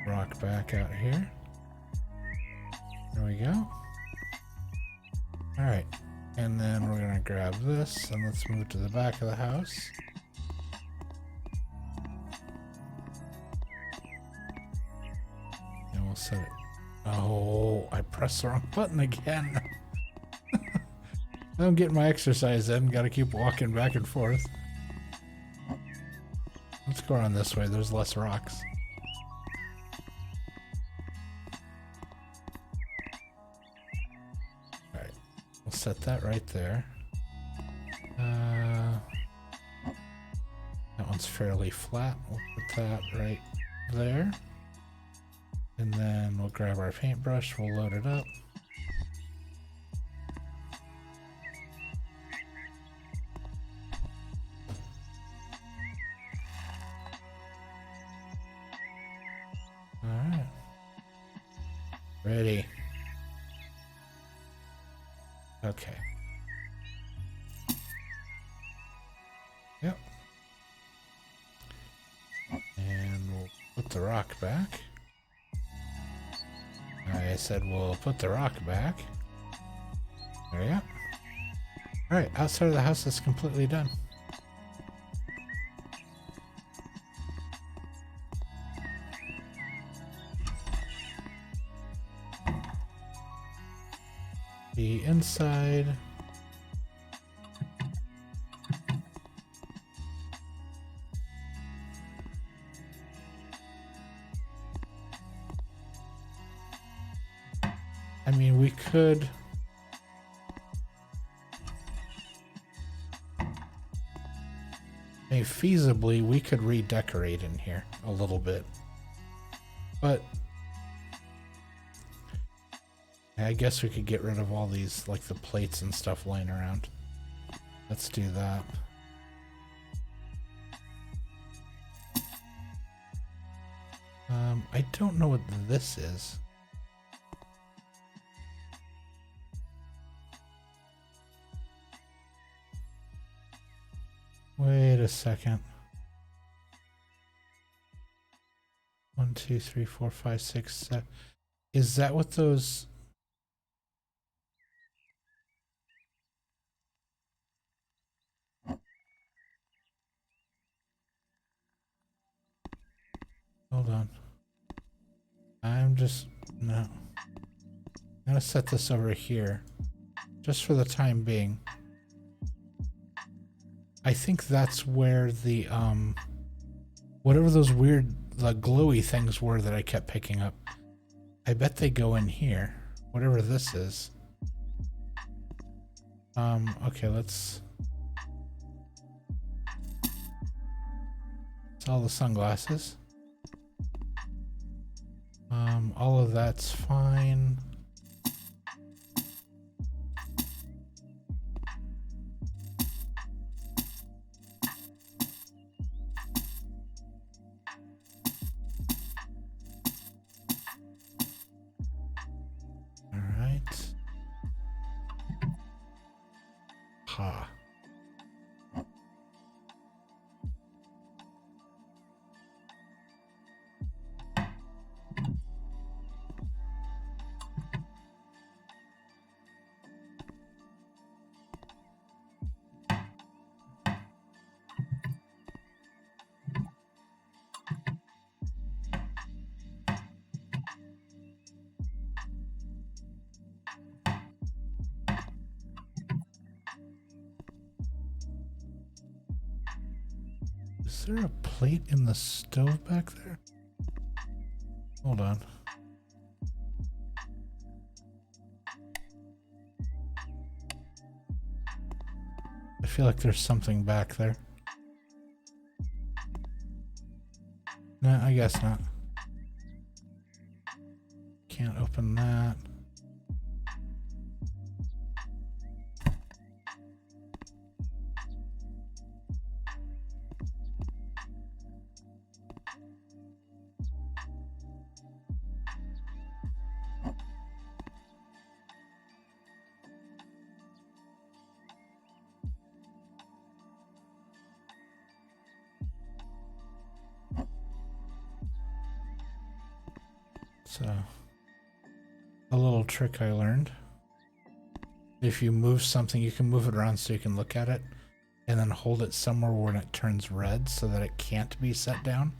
rock back out here. There we go. Alright. And then we're going to grab this and let's move to the back of the house. And we'll set it. Oh, I pressed the wrong button again. I'm getting my exercise in. Got to keep walking back and forth. Let's go around this way. There's less rocks. Alright. We'll set that right there. That one's fairly flat. We'll put that right there. And then we'll grab our paintbrush. We'll load it up. Alright. Ready. Okay. Yep. And we'll put the rock back. I said we'll put the rock back. There we go. Alright, outside of the house is completely done. The inside. I mean, we could. I mean, feasibly, we could redecorate in here a little bit. But I guess we could get rid of all these, like the plates and stuff laying around. Let's do that. I don't know what this is. Wait a second. 1, 2, 3, 4, 5, 6, 7. Is that what those? Hold on. No. I'm gonna set this over here, just for the time being. I think that's where the whatever those weird glowy things were that I kept picking up. I bet they go in here. Whatever this is. Okay, let's. It's all the sunglasses. All of that's fine. All right. Ha. Is there a plate in the stove back there? Hold on. I feel like there's something back there. No, I guess not. Can't open that. It's a little trick I learned. If you move something, you can move it around so you can look at it, and then hold it somewhere when it turns red so that it can't be set down,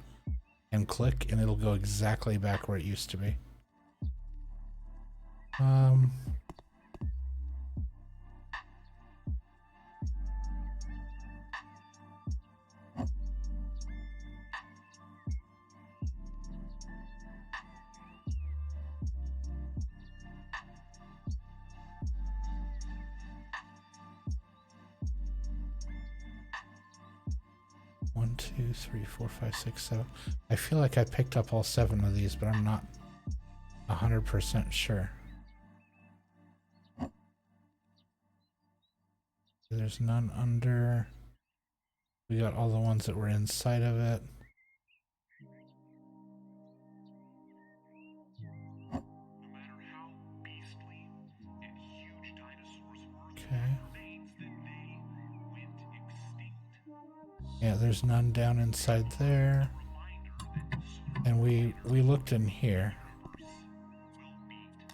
and click, and it'll go exactly back where it used to be. One, two, three, four, five, six, seven. I feel like I picked up all 7 of these, but I'm not 100% sure. There's none under. We got all the ones that were inside of it. Okay. Yeah, there's none down inside there. And we looked in here.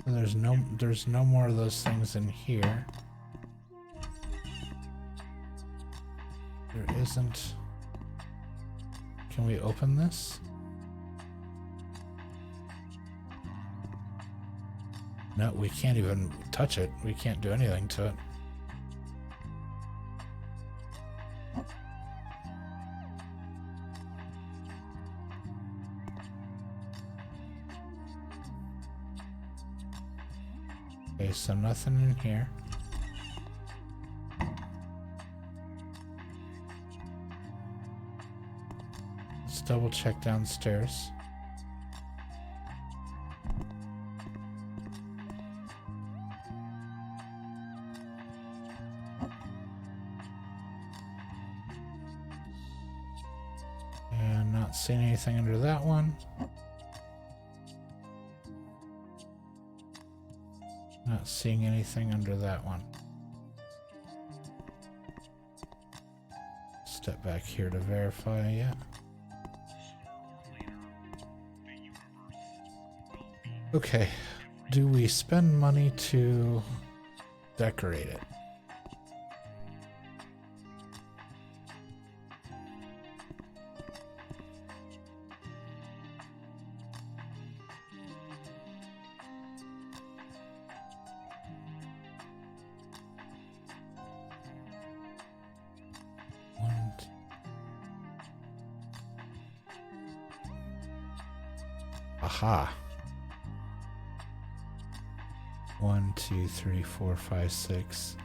So there's no more of those things in here. There isn't. Can we open this? No, we can't even touch it. We can't do anything to it. Okay, so nothing in here. Let's double check downstairs. And not seeing anything under that one. Not seeing anything under that one. Step back here to verify, yeah. Okay, do we spend money to decorate it? Aha. 1, 2, 3, 4, 5, 6.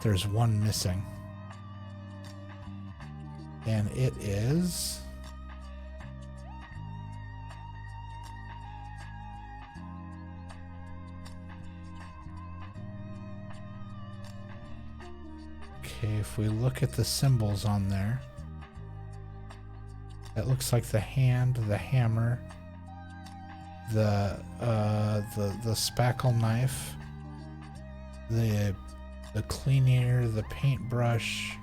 There's one missing. And it is... Okay, if we look at the symbols on there, that looks like the hand, the hammer, the spackle knife, the cleaner, the paintbrush.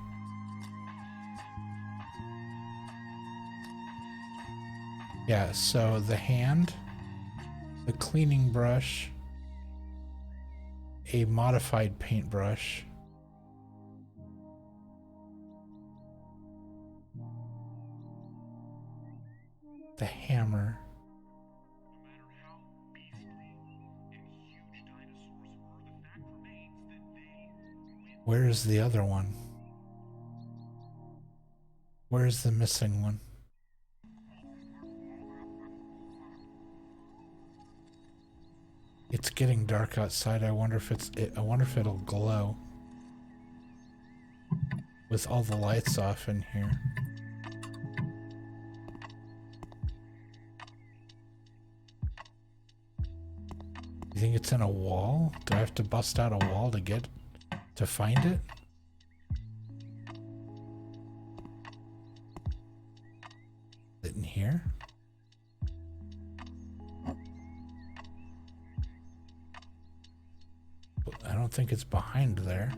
Yeah, so the hand, the cleaning brush, a modified paintbrush, the hammer. Where's the other one? Where's the missing one? It's getting dark outside. I wonder if I wonder if it'll glow with all the lights off in here. You think it's in a wall? Do I have to bust out a wall to find it? Is it in here? I don't think it's behind there.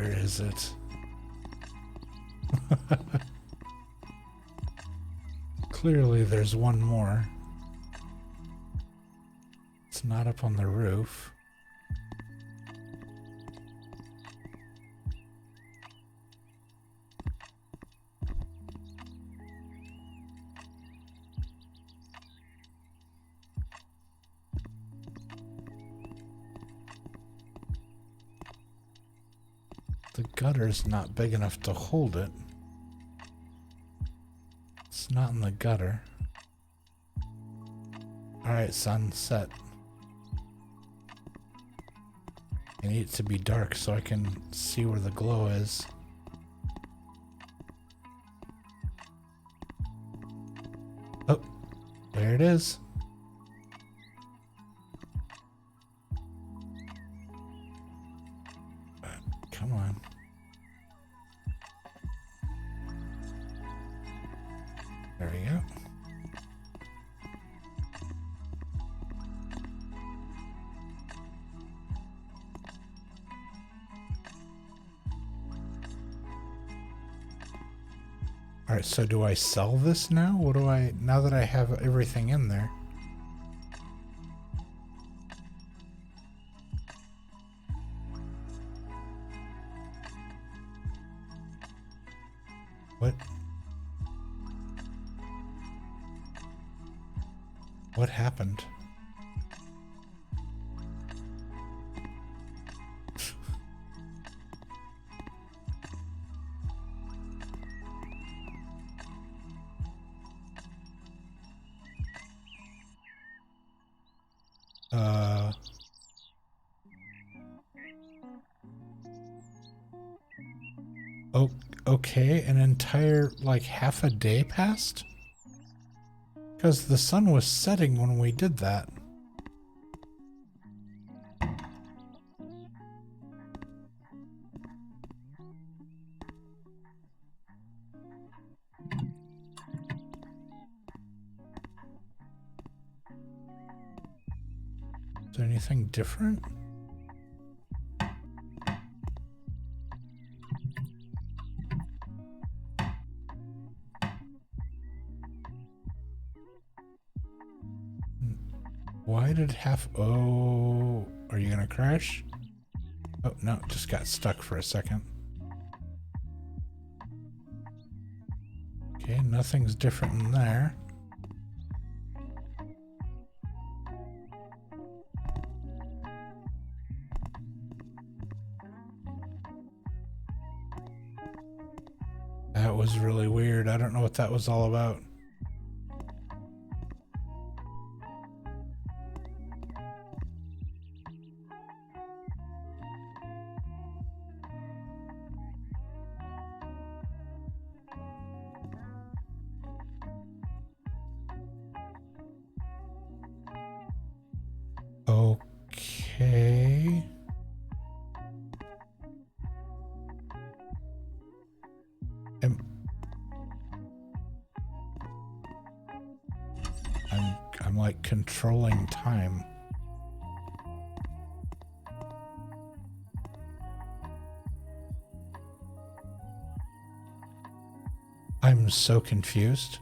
Where is it? Clearly there's one more. It's not up on the roof. The gutter's not big enough to hold it. It's not in the gutter. Alright, sun, set. I need it to be dark so I can see where the glow is. Oh, there it is. Come on. There we go. All right, so do I sell this now? What do I, now that I have everything in there? What? What happened? Oh, okay, an entire, like, half a day passed? Because the sun was setting when we did that. Is there anything different? Why did half... Oh, are you gonna crash? Oh, no, it just got stuck for a second. Okay, nothing's different in there. That was really weird. I don't know what that was all about. Okay. I'm like controlling time. I'm so confused.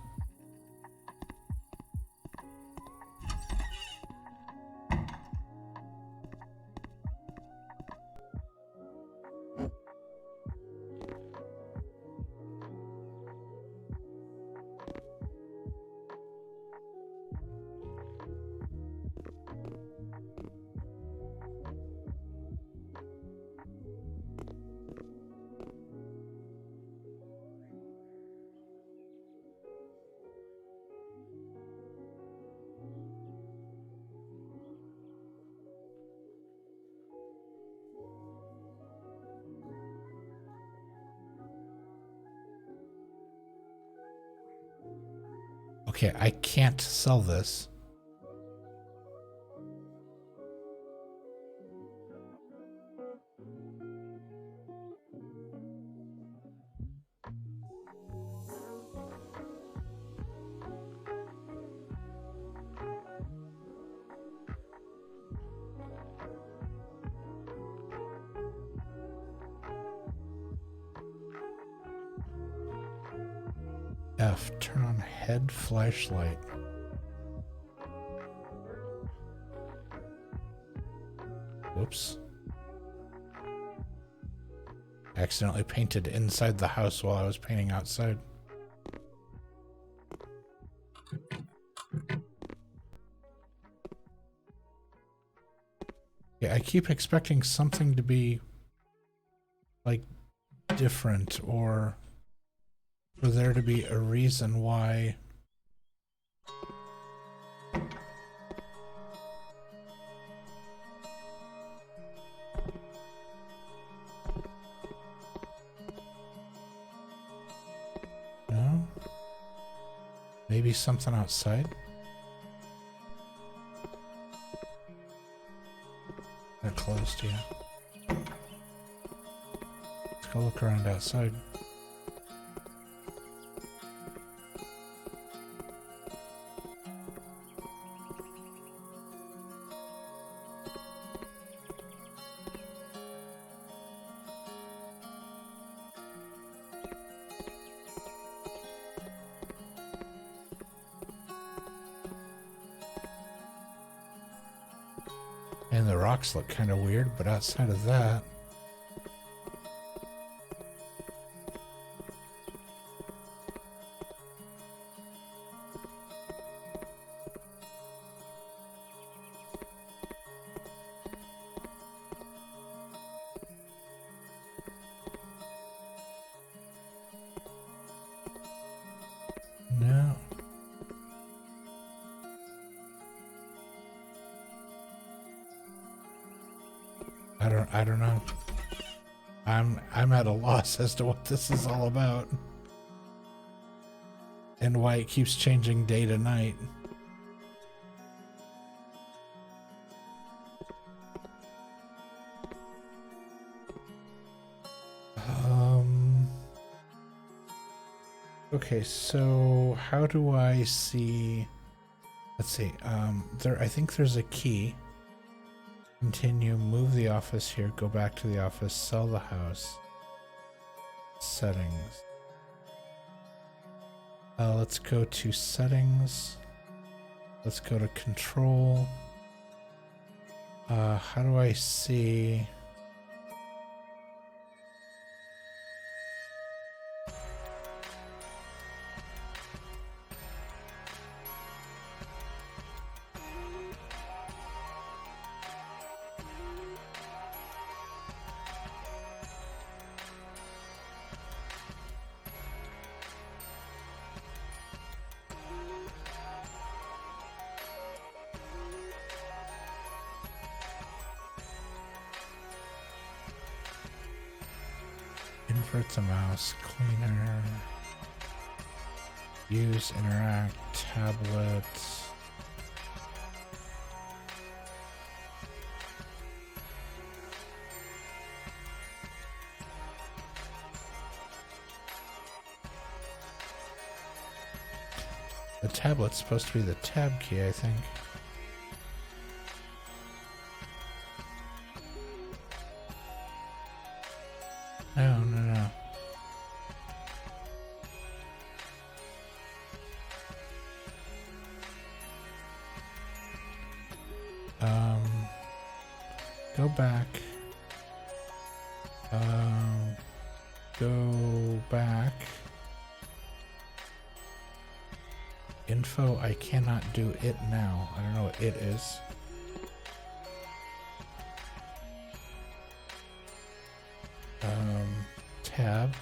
Okay, I can't sell this. F, turn on head flashlight. Whoops. Accidentally painted inside the house while I was painting outside. Yeah, I keep expecting something to be like different, or for there to be a reason why. No? Maybe something outside? They're closed, yeah. Let's go look around outside. And the rocks look kind of weird, but outside of that... No. I don't know. I'm at a loss as to what this is all about. And why it keeps changing day to night. Okay, so how do I see... Let's see. I think there's a key. Continue, move the office here, go back to the office, sell the house. Settings. Let's go to settings. Let's go to control. How do I see... Invert the mouse, cleaner, use, interact, tablet. The tablet's supposed to be the tab key, I think. No, no, no. Go back. Go back. Info, I cannot do it now. I don't know what it is. Tab.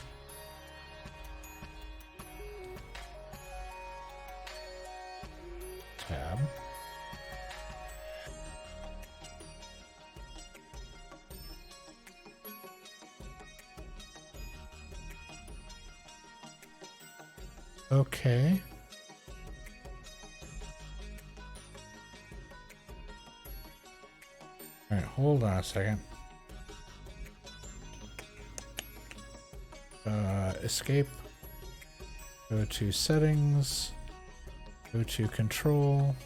Tab. Okay. All right, hold on a second. Escape. Go to settings. Go to control.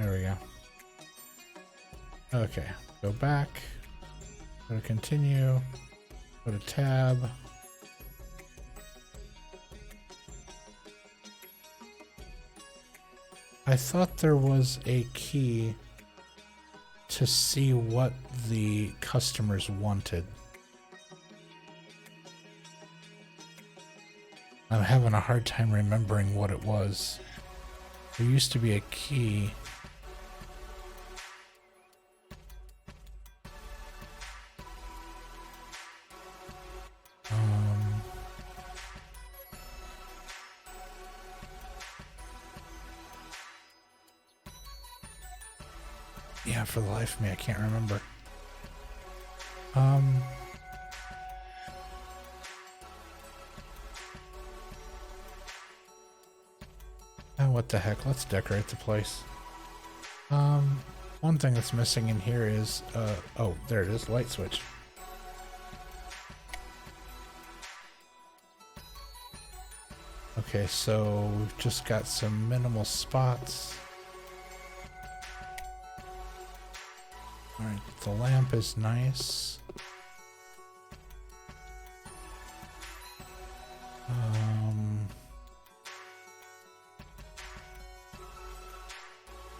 There we go. Okay, go back. Go to continue. Go to tab. I thought there was a key to see what the customers wanted. I'm having a hard time remembering what it was. There used to be a key. Yeah, for the life of me, I can't remember. Oh, what the heck? Let's decorate the place. One thing that's missing in here is, oh, there it is, light switch. Okay, so we've just got some minimal spots. Alright, the lamp is nice.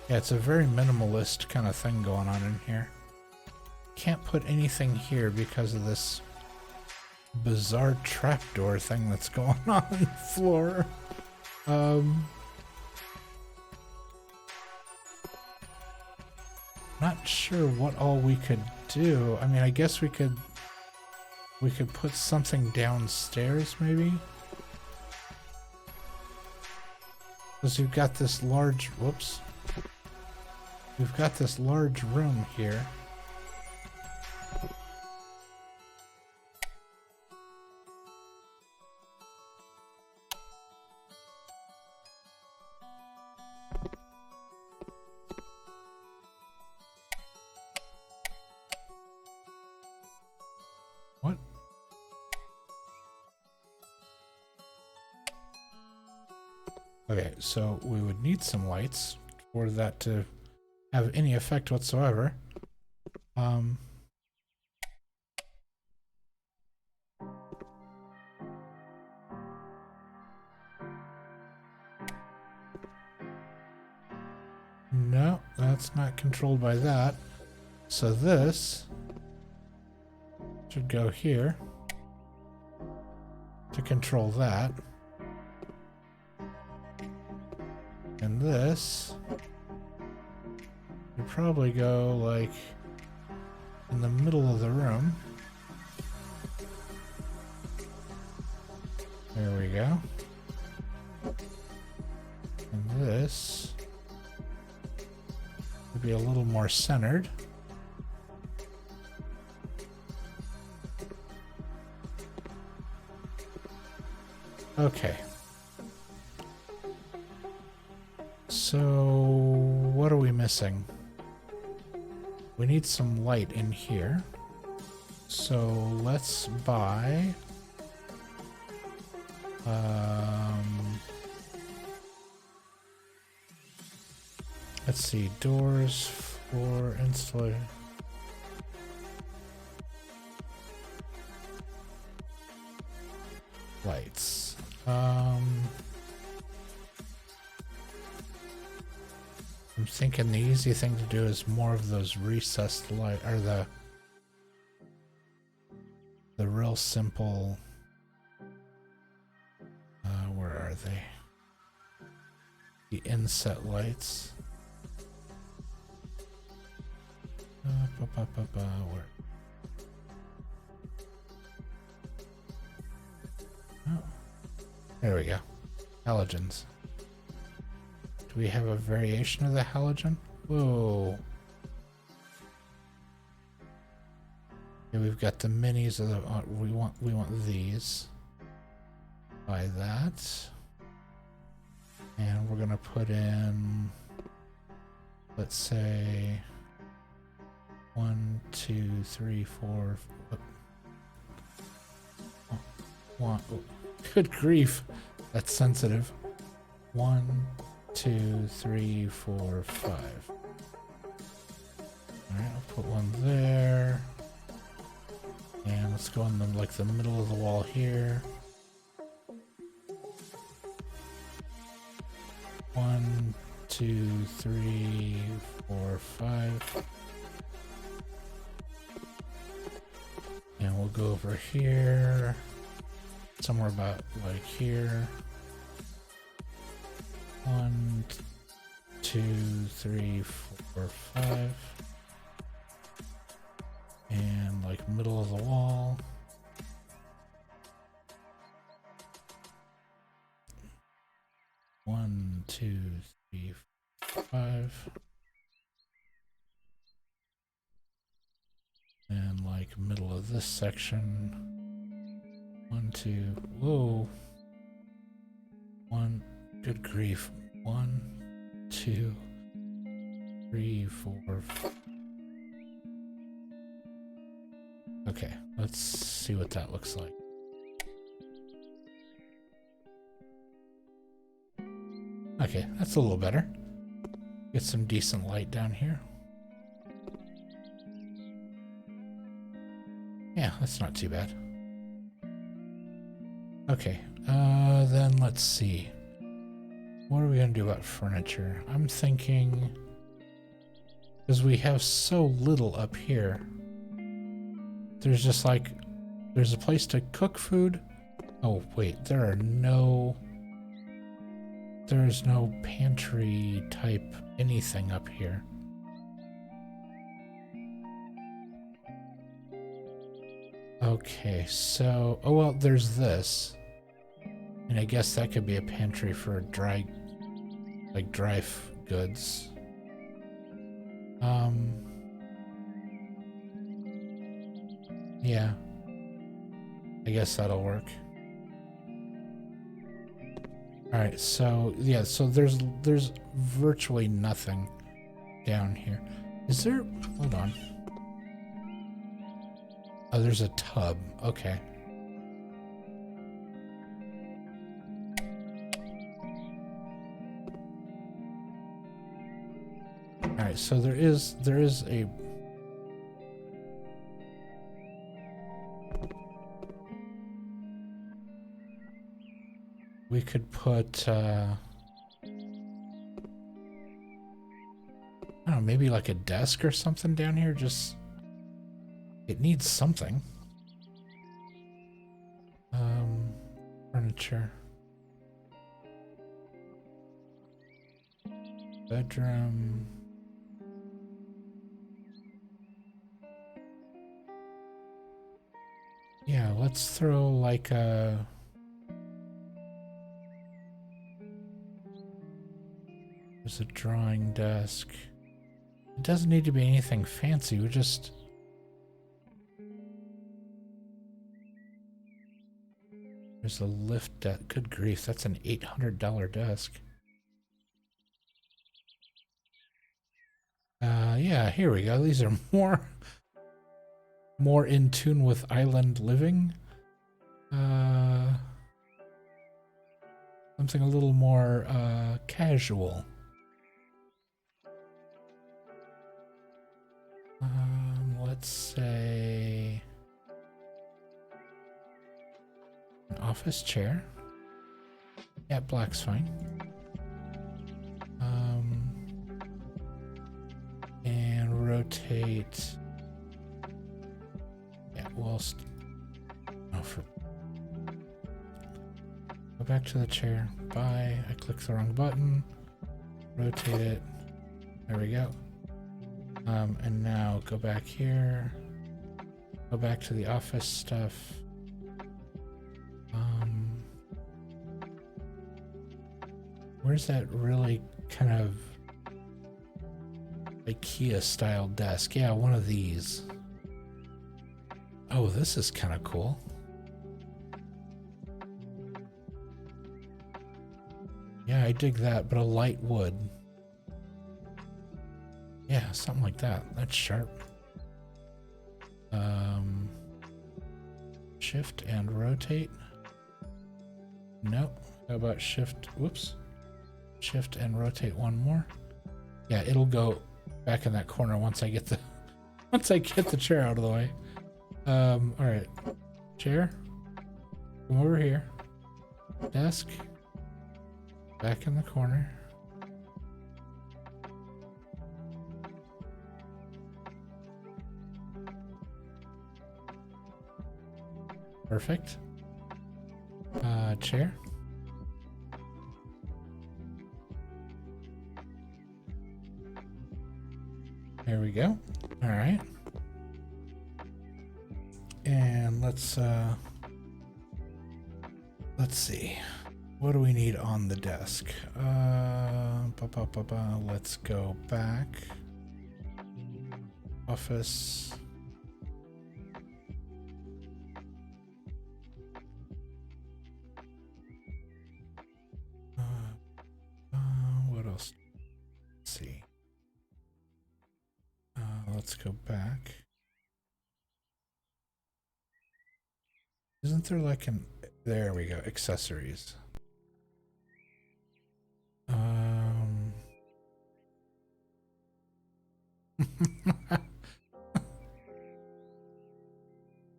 Yeah, it's a very minimalist kind of thing going on in here. Can't put anything here because of this bizarre trapdoor thing that's going on the floor. Not sure what all we could do. I mean, I guess we could put something downstairs maybe. Because we've got this large, whoops. We've got this large room here. What? Okay, so we would need some lights for that to have any effect whatsoever. No, that's not controlled by that. So this should go here to control that. And this would probably go like in the middle of the room. There we go. And this would be a little more centered. Okay. So, what are we missing? We need some light in here. So, let's buy... let's see, doors for installation. Lights. I'm thinking the easy thing to do is more of those recessed light, or the real simple. Where are they? The inset lights. Where? Oh, there we go. Halogens. Do we have a variation of the halogen? Whoa. Yeah, we've got the minis of the we want these. Buy that. And we're gonna put in, let's say 1, 2, 3, 4. One. Oh, good grief. That's sensitive. 1, 2, 3, 4, 5. Alright, I'll put one there. And let's go in the, like, the middle of the wall here. 1, 2, 3, 4, 5. And we'll go over here. Somewhere about like here. 1, 2, 3, 4, 5. And like middle of the wall. One, 2, 3, 4, 5. And like middle of this section. 1, 2, whoa. 1, good grief. 1, 2, 3, 4, 5. Okay, let's see what that looks like. Okay, that's a little better. Get some decent light down here. Yeah, that's not too bad. Okay, then let's see. What are we gonna do about furniture? I'm thinking, because we have so little up here, there's just like, there's a place to cook food. Oh wait, there's no pantry type anything up here. Okay, so, oh well, there's this. And I guess that could be a pantry for dry, like dry goods. Yeah. I guess that'll work. Alright, so, yeah, so there's virtually nothing down here. Is there, hold on. Oh, there's a tub. Okay. All right, so there is a we could put I don't know, maybe like a desk or something down here. Just it needs something. Furniture. Bedroom. Yeah, let's throw like a... There's a drawing desk. It doesn't need to be anything fancy. We just... There's a lift desk. Good grief, that's an $800 desk. Yeah, here we go. These are more in tune with island living. Something a little more casual. Let's say an office chair. Yeah, black's fine. And rotate. Yeah, whilst. Oh, for. Go back to the chair. Bye. I clicked the wrong button. Rotate it. There we go. And now go back here. Go back to the office stuff. Where's that really kind of IKEA style desk? Yeah, one of these. Oh, this is kind of cool. Yeah, I dig that, but a light wood. Yeah, something like that. That's sharp. Shift and rotate. Nope. How about shift? Whoops. Shift and rotate one more. Yeah, it'll go back in that corner once I get the chair out of the way. All right, chair, come over here. Desk, back in the corner. Perfect. Chair. There we go. All right. And let's see. What do we need on the desk? Let's go back. Office. What else? Let's see. Let's go back. Isn't there like an... There we go. Accessories. All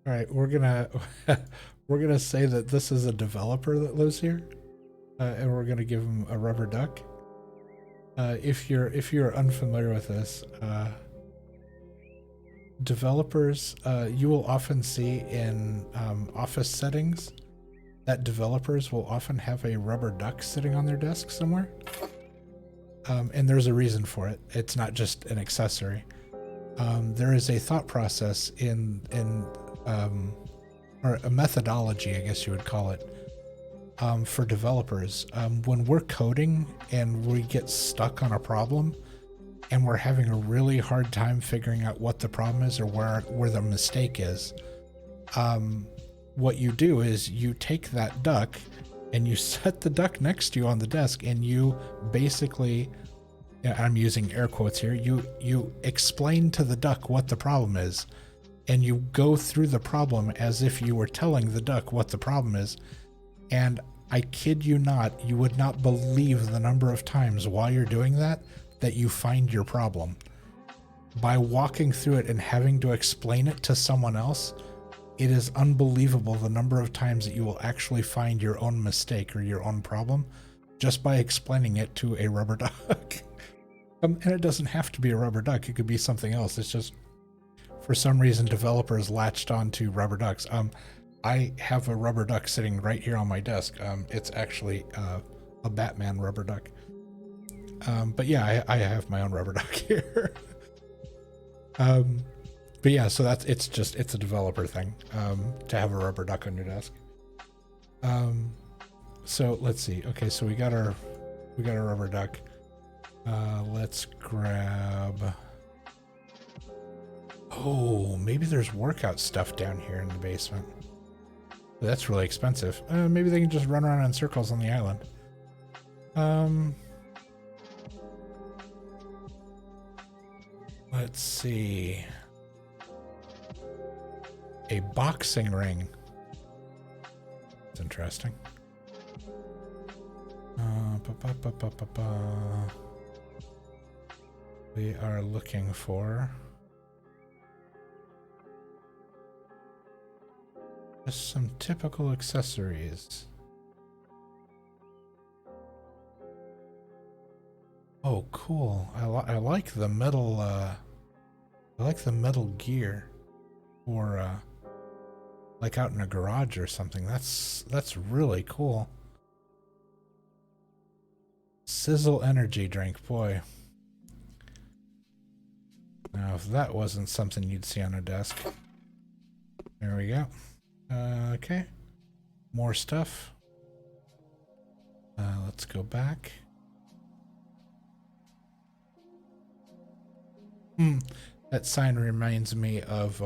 right, we're gonna say that this is a developer that lives here, and we're gonna give him a rubber duck. If you're unfamiliar with this, developers, you will often see in office settings that developers will often have a rubber duck sitting on their desk somewhere, and there's a reason for it. It's not just an accessory. There is a thought process or a methodology, I guess you would call it, for developers. When we're coding and we get stuck on a problem and we're having a really hard time figuring out what the problem is or where the mistake is, what you do is you take that duck and you set the duck next to you on the desk, and you basically, I'm using air quotes here, you explain to the duck what the problem is, and you go through the problem as if you were telling the duck what the problem is. And I kid you not, you would not believe the number of times while you're doing that you find your problem. By walking through it and having to explain it to someone else, it is unbelievable the number of times that you will actually find your own mistake or your own problem just by explaining it to a rubber duck. And it doesn't have to be a rubber duck, it could be something else. It's just, for some reason, developers latched onto rubber ducks. I have a rubber duck sitting right here on my desk. It's actually a Batman rubber duck. But yeah, I have my own rubber duck here. But yeah, so it's a developer thing, to have a rubber duck on your desk. So let's see. Okay, so we got our rubber duck. Let's grab... Oh, maybe there's workout stuff down here in the basement. That's really expensive. Maybe they can just run around in circles on the island. Let's see. A boxing ring. That's interesting. We are looking for... just some typical accessories. Oh, cool. I like the metal, I like the metal gear. Or, like out in a garage or something. That's really cool. Sizzle energy drink, boy. Now, if that wasn't something you'd see on a desk. There we go. Okay. More stuff. Let's go back. That sign reminds me of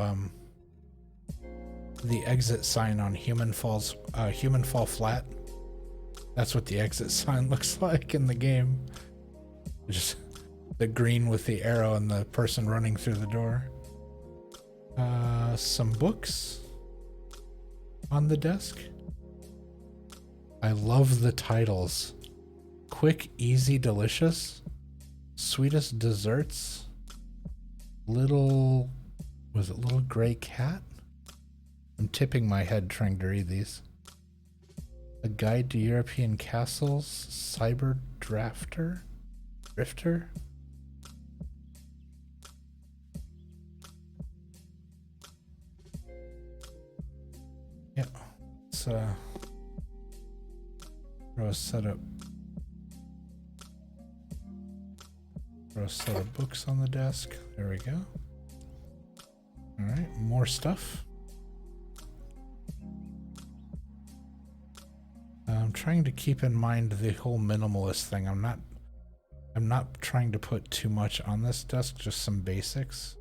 the exit sign on Human Fall Flat. That's what the exit sign looks like in the game. Just the green with the arrow and the person running through the door. Some books on the desk. I love the titles Quick, easy, delicious. Sweetest desserts. Little, was it Little Gray Cat? I'm tipping my head trying to read these. A Guide to European Castles. Cyber Drafter? Drifter? Yeah, it's throw a setup. Throw a set of books on the desk. There we go. All right, more stuff. I'm trying to keep in mind the whole minimalist thing. I'm not trying to put too much on this desk, just some basics.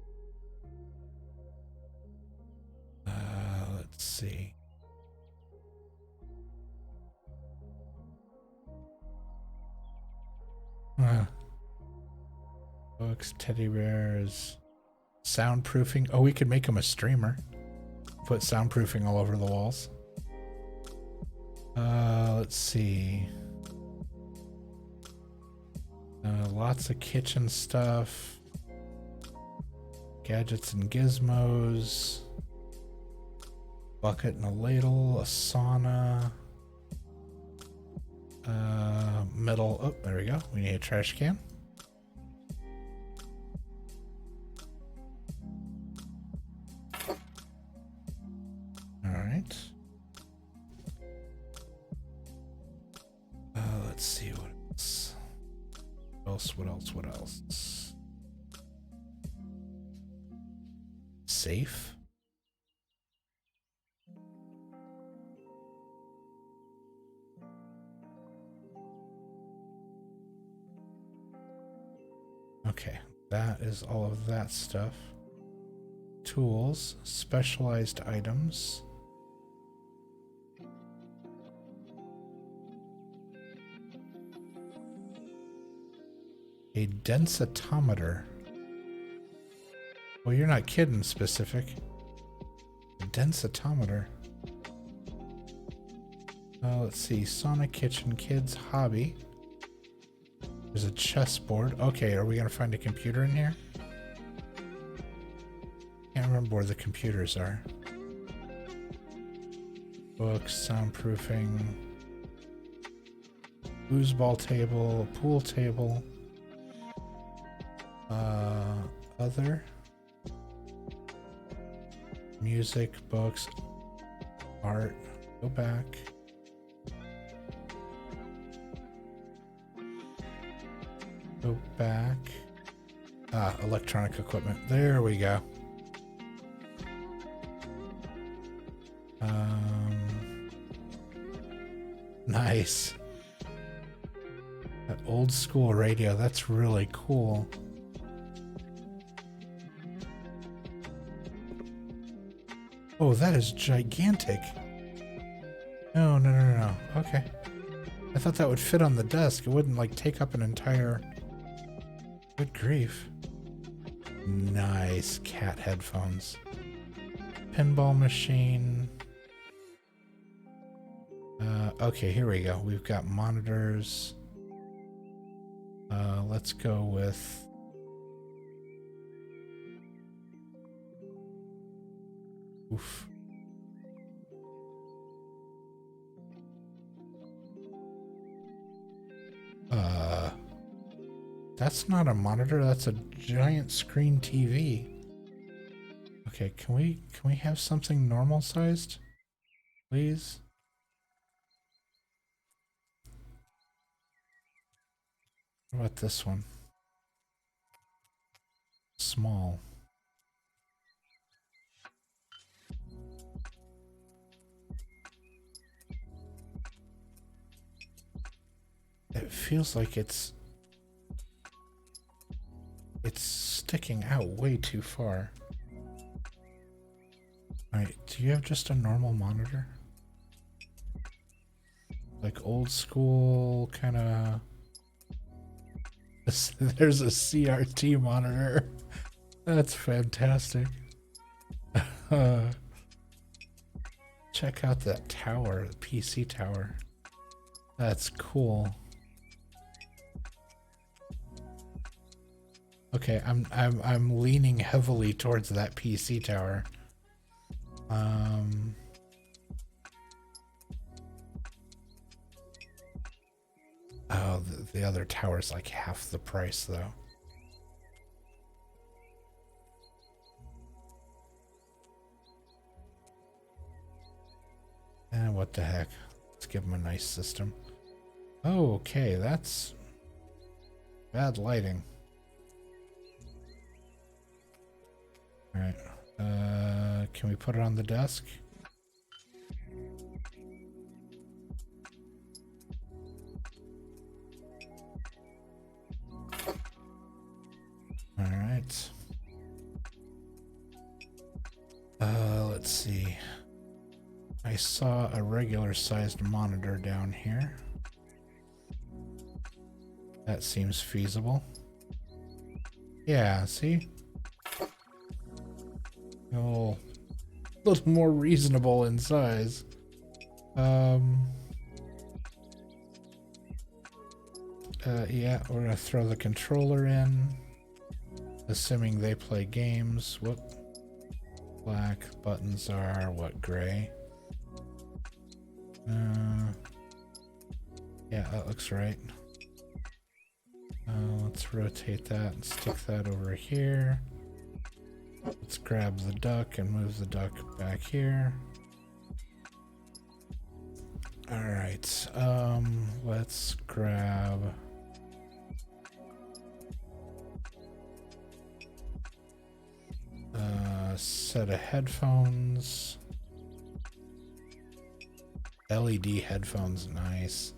Let's see. Books, teddy bears, soundproofing. Oh, we could make him a streamer. Put soundproofing all over the walls. Let's see. Lots of kitchen stuff. Gadgets and gizmos. Bucket and a ladle, a sauna. Metal. Oh, there we go. We need a trash can. All right. Let's see what else. What else? Safe. Okay, that is all of that stuff. Tools, specialized items. A densitometer. Well, you're not kidding, specific. A densitometer. Let's see. Sonic Kitchen Kids Hobby. There's a chessboard. Okay, are we going to find a computer in here? Can't remember where the computers are. Books, soundproofing. Foosball table, pool table. Other. Music, books, art. Go back. Go back. Electronic equipment. There we go. Nice. That old school radio. That's really cool. Oh, that is gigantic. No. Okay. I thought that would fit on the desk. It wouldn't like take up an entire... Good grief. Nice cat headphones. Pinball machine. Okay, here we go. We've got monitors. Let's go with... Oof. That's not a monitor, that's a giant screen TV. Okay, can we have something normal sized? Please? What about this one? Small. It feels like it's sticking out way too far. Alright, do you have just a normal monitor? Like old school kind of... There's a CRT monitor. That's fantastic. Check out that tower, the PC tower. That's cool. Okay, I'm leaning heavily towards that PC tower. Oh, the other tower's like half the price though. And what the heck? Let's give them a nice system. Oh, okay, that's bad lighting. All right. Can we put it on the desk? All right. Let's see. I saw a regular sized monitor down here. That seems feasible. Yeah, see? A little more reasonable in size. Yeah, we're gonna throw the controller in. Assuming they play games. Whoop. Black buttons are what, gray? Yeah, that looks right. Let's rotate that and stick that over here. Let's grab the duck and move the duck back here. All right. Let's grab a set of headphones. LED headphones, nice.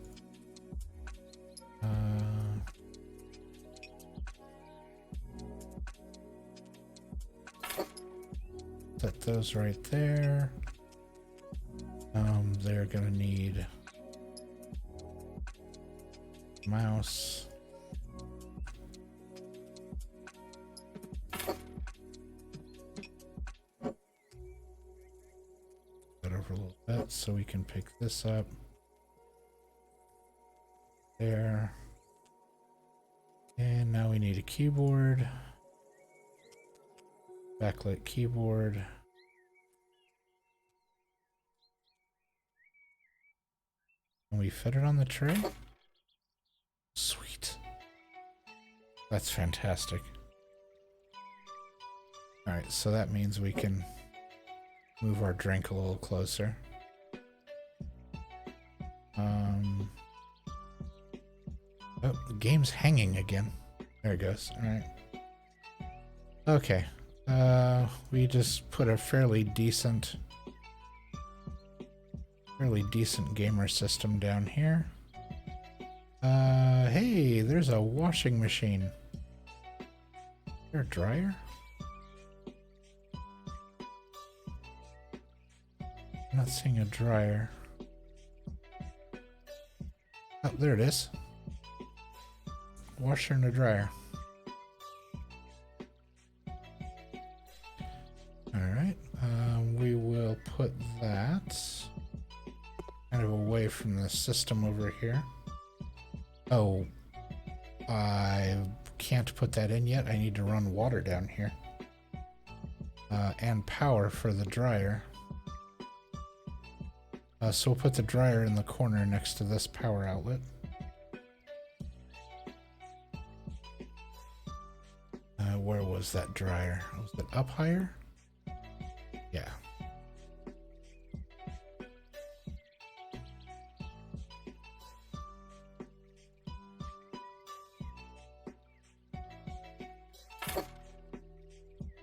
Set those right there. They're gonna need mouse. That over a little bit so we can pick this up. There. And now we need a keyboard. Backlit keyboard. Can we fit it on the tray? Sweet. That's fantastic. Alright, so that means we can move our drink a little closer. Oh, the game's hanging again. There it goes. Alright. Okay. We just put a fairly decent gamer system down here. Hey, there's a washing machine. Is there a dryer? I'm not seeing a dryer. Oh, there it is. Washer and a dryer. Alright, we will put that kind of away from the system over here. Oh, I can't put that in yet. I need to run water down here. And power for the dryer. So we'll put the dryer in the corner next to this power outlet. Where was that dryer? Was it up higher? Yeah.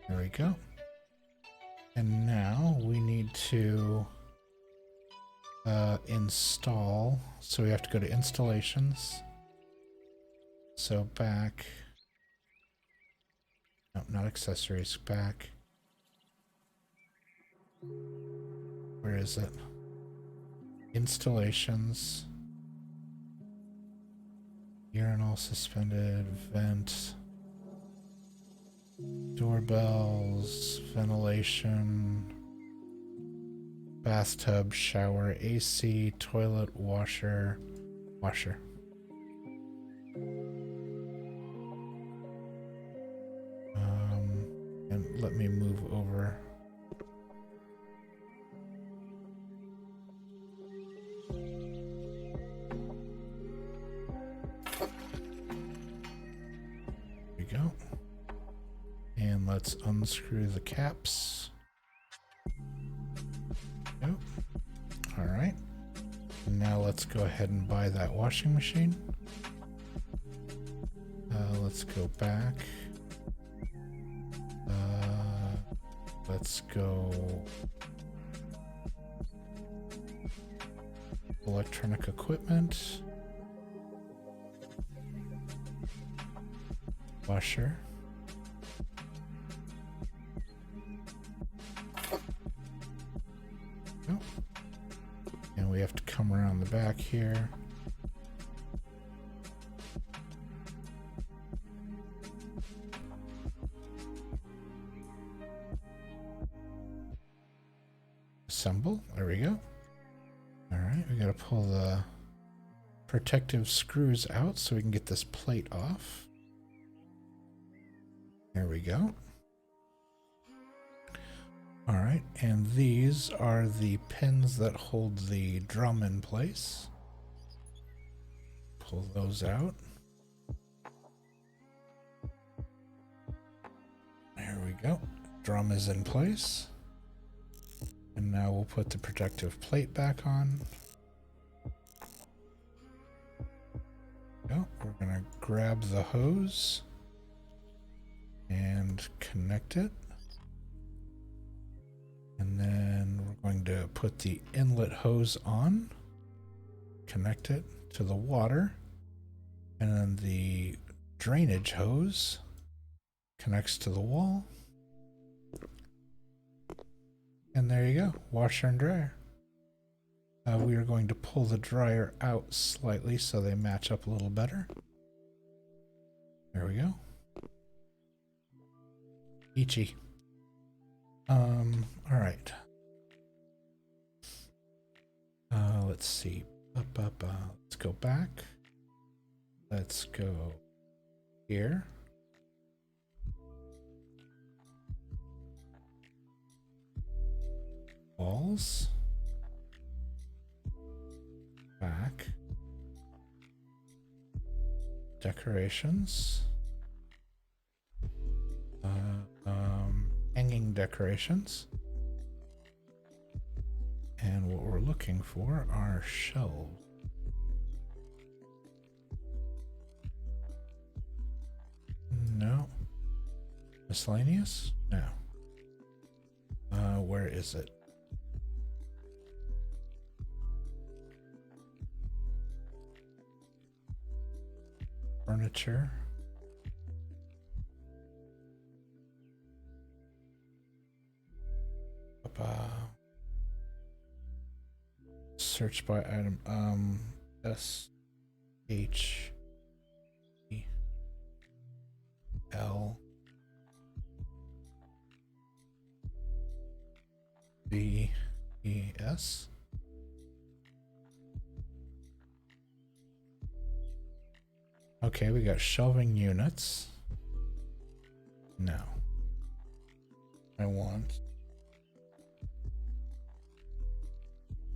There we go. And now we need to install. So we have to go to installations. So back. No, not accessories. Back. Where is it? Installations. Urinal suspended, vent. Doorbells, ventilation. Bathtub, shower, AC, toilet, washer. let me move over. There we go. And let's unscrew the caps. Yep. All right. And now let's go ahead and buy that washing machine. Let's go back. Let's go electronic equipment. Washer. Oh. And we have to come around the back here. Assemble. There we go. All right, we got to pull the protective screws out so we can get this plate off. There we go. All right, and these are the pins that hold the drum in place. Pull those out. There we go. Drum is in place. And now we'll put the protective plate back on. Oh, we're going to grab the hose and connect it. And then we're going to put the inlet hose on, connect it to the water, and then the drainage hose connects to the wall. And there you go, washer and dryer. We are going to pull the dryer out slightly so they match up a little better. There we go. Ichi. All right. Let's see. Let's go back. Let's go here. Walls. Back. Decorations. Hanging decorations. And what we're looking for are shelves. No. Miscellaneous? No. Where is it? Furniture. Search by item. S H E L B E S. Okay, we got shelving units. No. I want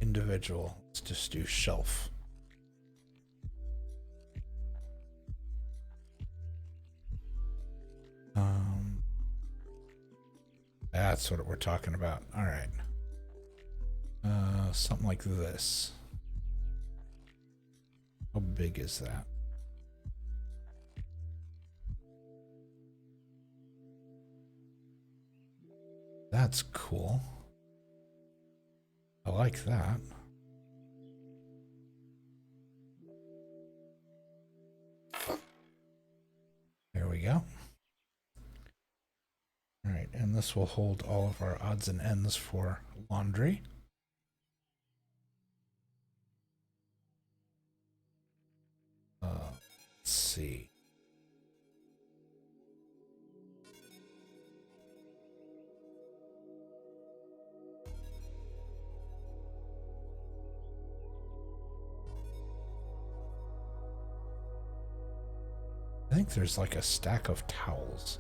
individual. Let's just do shelf. That's what we're talking about. All right. Something like this. How big is that? That's cool. I like that. There we go. All right, and this will hold all of our odds and ends for laundry. Let's see. I think there's like a stack of towels.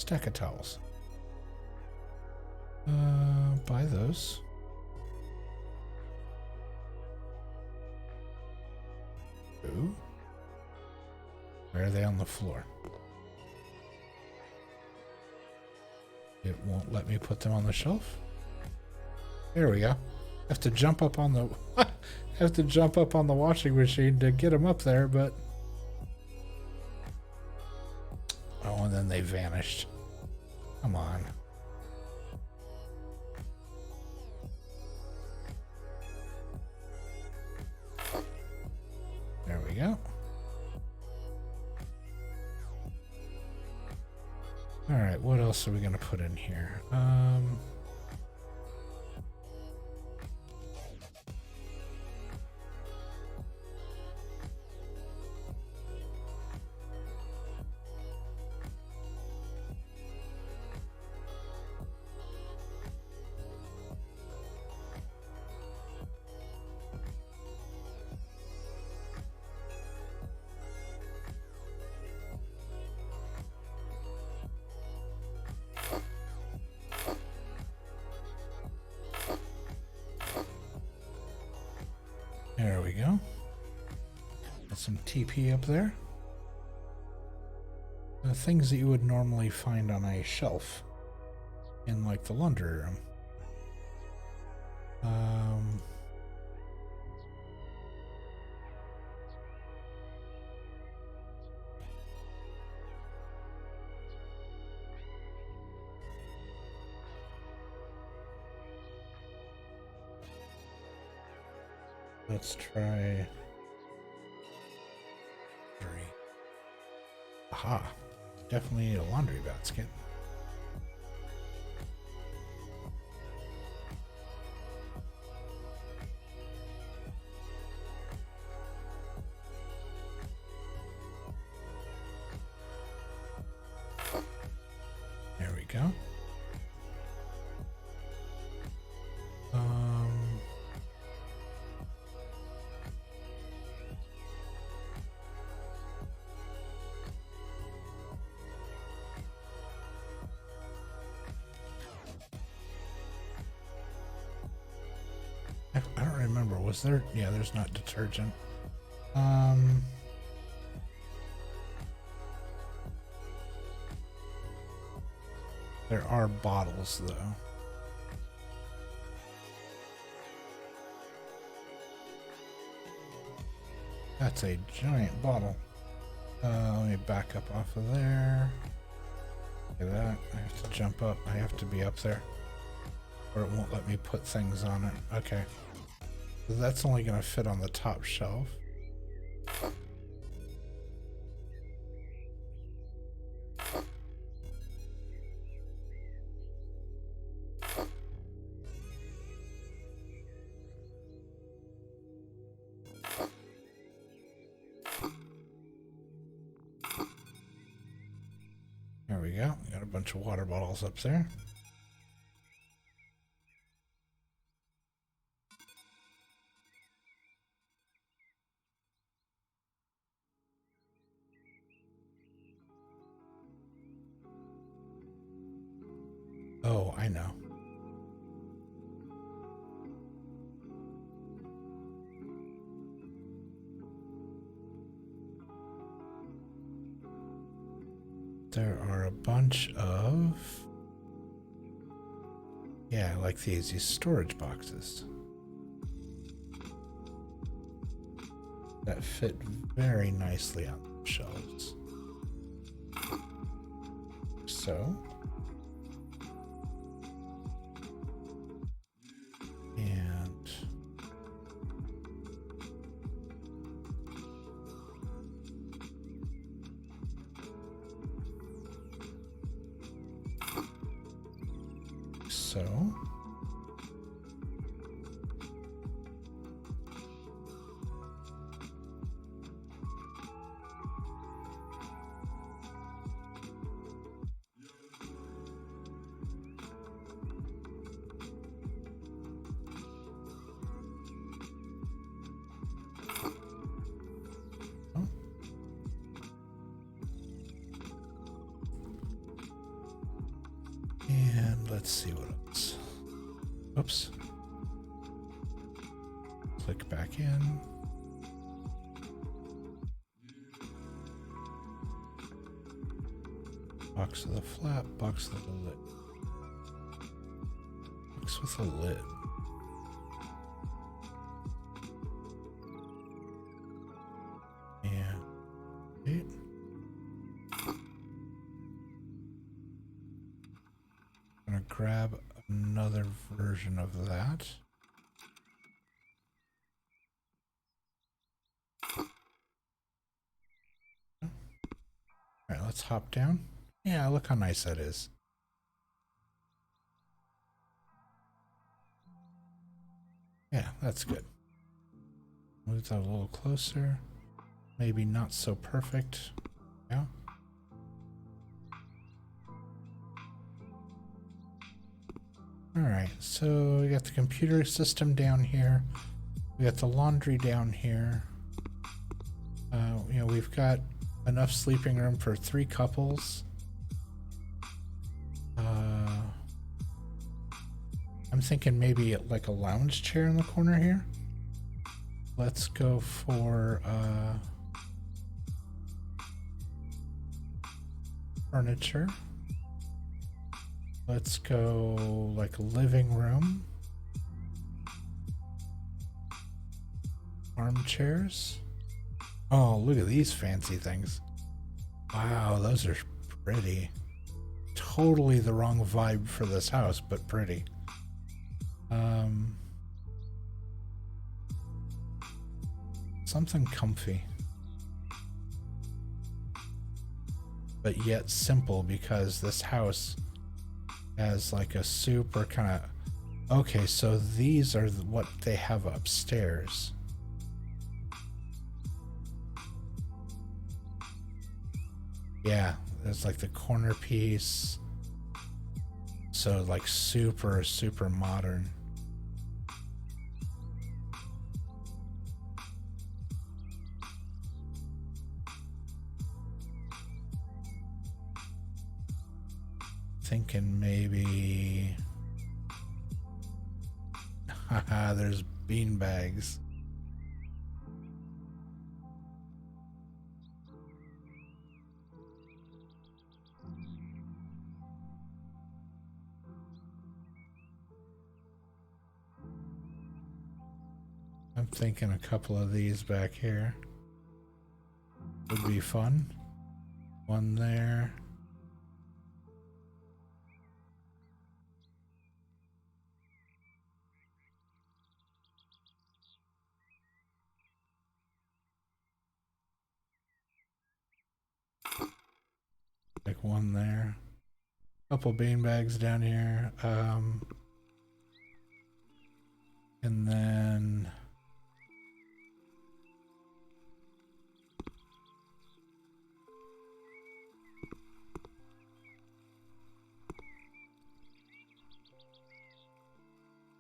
Stack of towels. Buy those. Ooh. Where are they on the floor? It won't let me put them on the shelf. There we go. Have to jump up on the have to jump up on the washing machine to get them up there, but oh, and then they vanished. Come on. There we go. All right, what else are we gonna put in here? There we go. Got some TP up there. The things that you would normally find on a shelf in like the laundry room. Let's try 3. Aha. Definitely need a laundry basket. There we go. I don't remember. Was there? Yeah, there's not detergent. There are bottles though. That's a giant bottle. Let me back up off of there. Look at that. I have to jump up. I have to be up there, or it won't let me put things on it. Okay. So that's only going to fit on the top shelf. There we go. Got a bunch of water bottles up there. Oh, I know. There are a bunch of, yeah, like these storage boxes that fit very nicely on the shelves. So, and so. let's see what else. Oops. Click back in. Box with a flap, box with a lid. Box with a lid. And wait. I'm gonna grab another version of that. All right, let's hop down. Yeah, look how nice that is. Yeah, that's good. Move that a little closer. Maybe not so perfect. Yeah. Alright, so we got the computer system down here. We got the laundry down here. You know, we've got enough sleeping room for 3 couples. I'm thinking maybe like a lounge chair in the corner here. Let's go for furniture. Let's go like living room. Armchairs. Oh, look at these fancy things. Wow, those are pretty. Totally the wrong vibe for this house, but pretty. Something comfy. But yet simple, because this house has like a super kind of... Okay, so these are what they have upstairs. Yeah, there's like the corner piece. So like super, super modern. Thinking maybe... Haha, there's bean bags. I'm thinking a couple of these back here would be fun. One there. Like one there. Couple bean bags down here. And then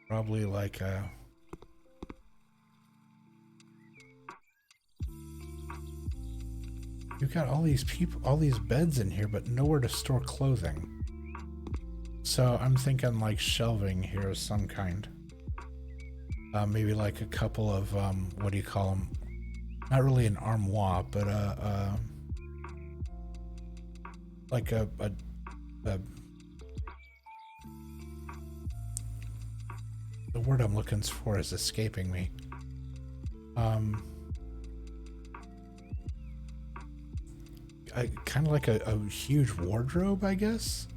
probably like a... You've got all these people, all these beds in here, but nowhere to store clothing. So I'm thinking like shelving here of some kind. Maybe like a couple of, what do you call them? Not really an armoire, but like a the word I'm looking for is escaping me. Kind of like a huge wardrobe, I guess.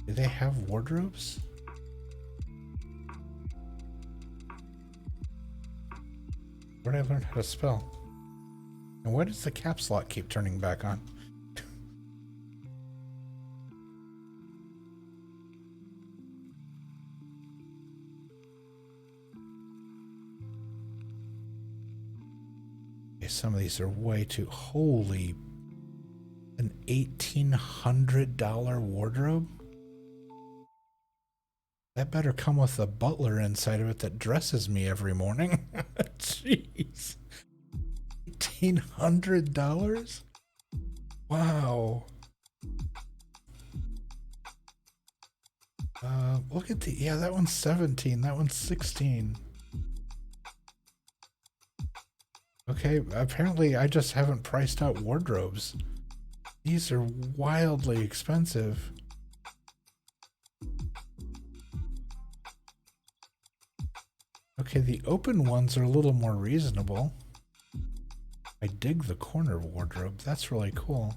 Do they have wardrobes? Where did I learn how to spell? And why does the caps lock keep turning back on? Okay, some of these are way too... Holy... An $1,800 wardrobe? That better come with a butler inside of it that dresses me every morning. Jeez. $1,800? Wow. look at the, yeah, that one's 17, that one's 16. Okay, apparently I just haven't priced out wardrobes. These are wildly expensive. Okay, the open ones are a little more reasonable. I dig the corner wardrobe. That's really cool.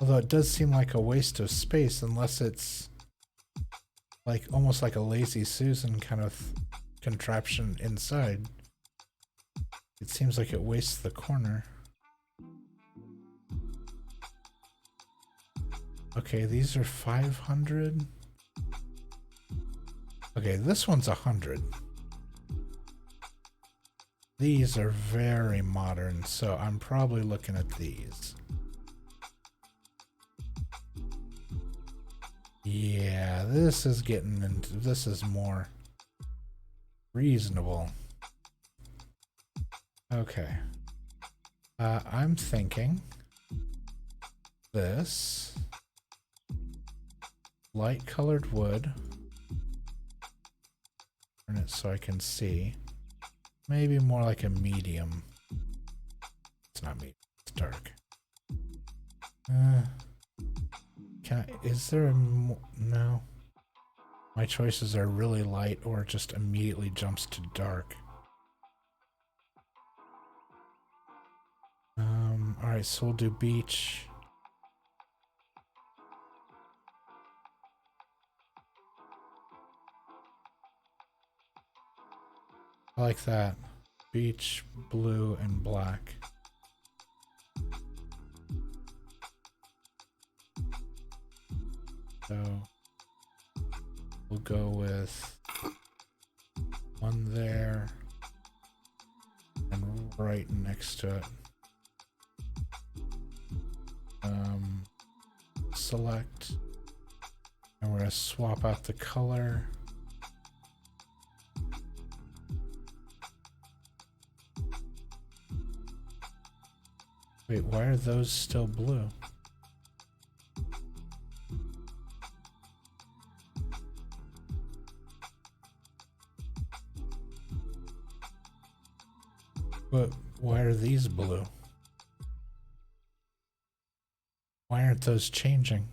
Although it does seem like a waste of space unless it's like almost like a Lazy Susan kind of contraption inside. It seems like it wastes the corner. Okay, these are 500. Okay, this one's 100. These are very modern, so I'm probably looking at these. Yeah, this is getting into, this is more reasonable. Okay. I'm thinking this light colored wood. Turn it so I can see. Maybe more like a medium. It's not medium, it's dark. Can I, is there a no? My choices are really light or just immediately jumps to dark. Alright, so we'll do beach. I like that. Beach, blue, and black. So we'll go with one there and right next to it. Select, and we're gonna swap out the color. Wait, why are those still blue? But why are these blue? Why aren't those changing?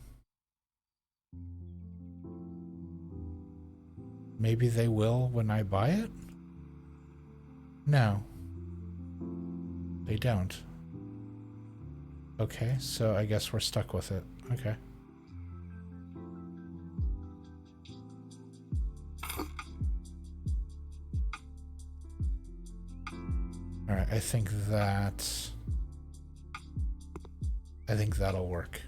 Maybe they will when I buy it? No. They don't. Okay, so I guess we're stuck with it. Okay. Alright, I think that'll work.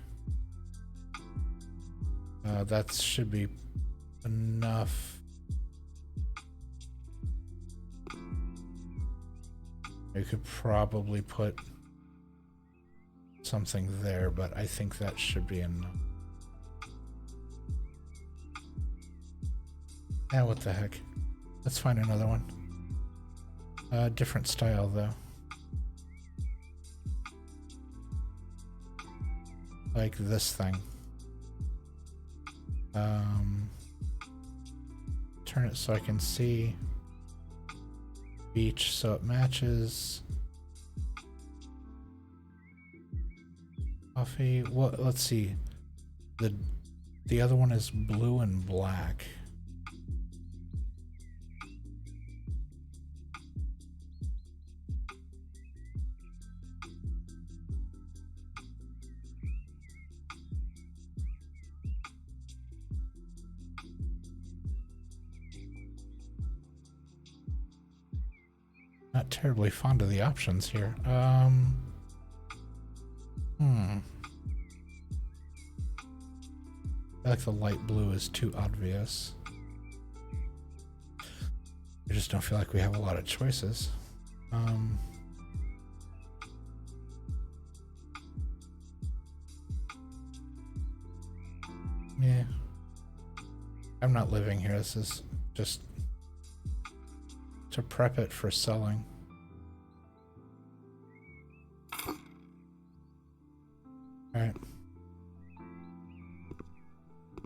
That should be enough. You could probably put something there, but I think that should be enough. Ah, what the heck. Let's find another one. Different style though. Like this thing. Turn it so I can see. Beach so it matches. Coffee. What? Let's see. The other one is blue and black. Not terribly fond of the options here. I feel like the light blue is too obvious. I just don't feel like we have a lot of choices. Yeah. I'm not living here. This is just to prep it for selling. Alright.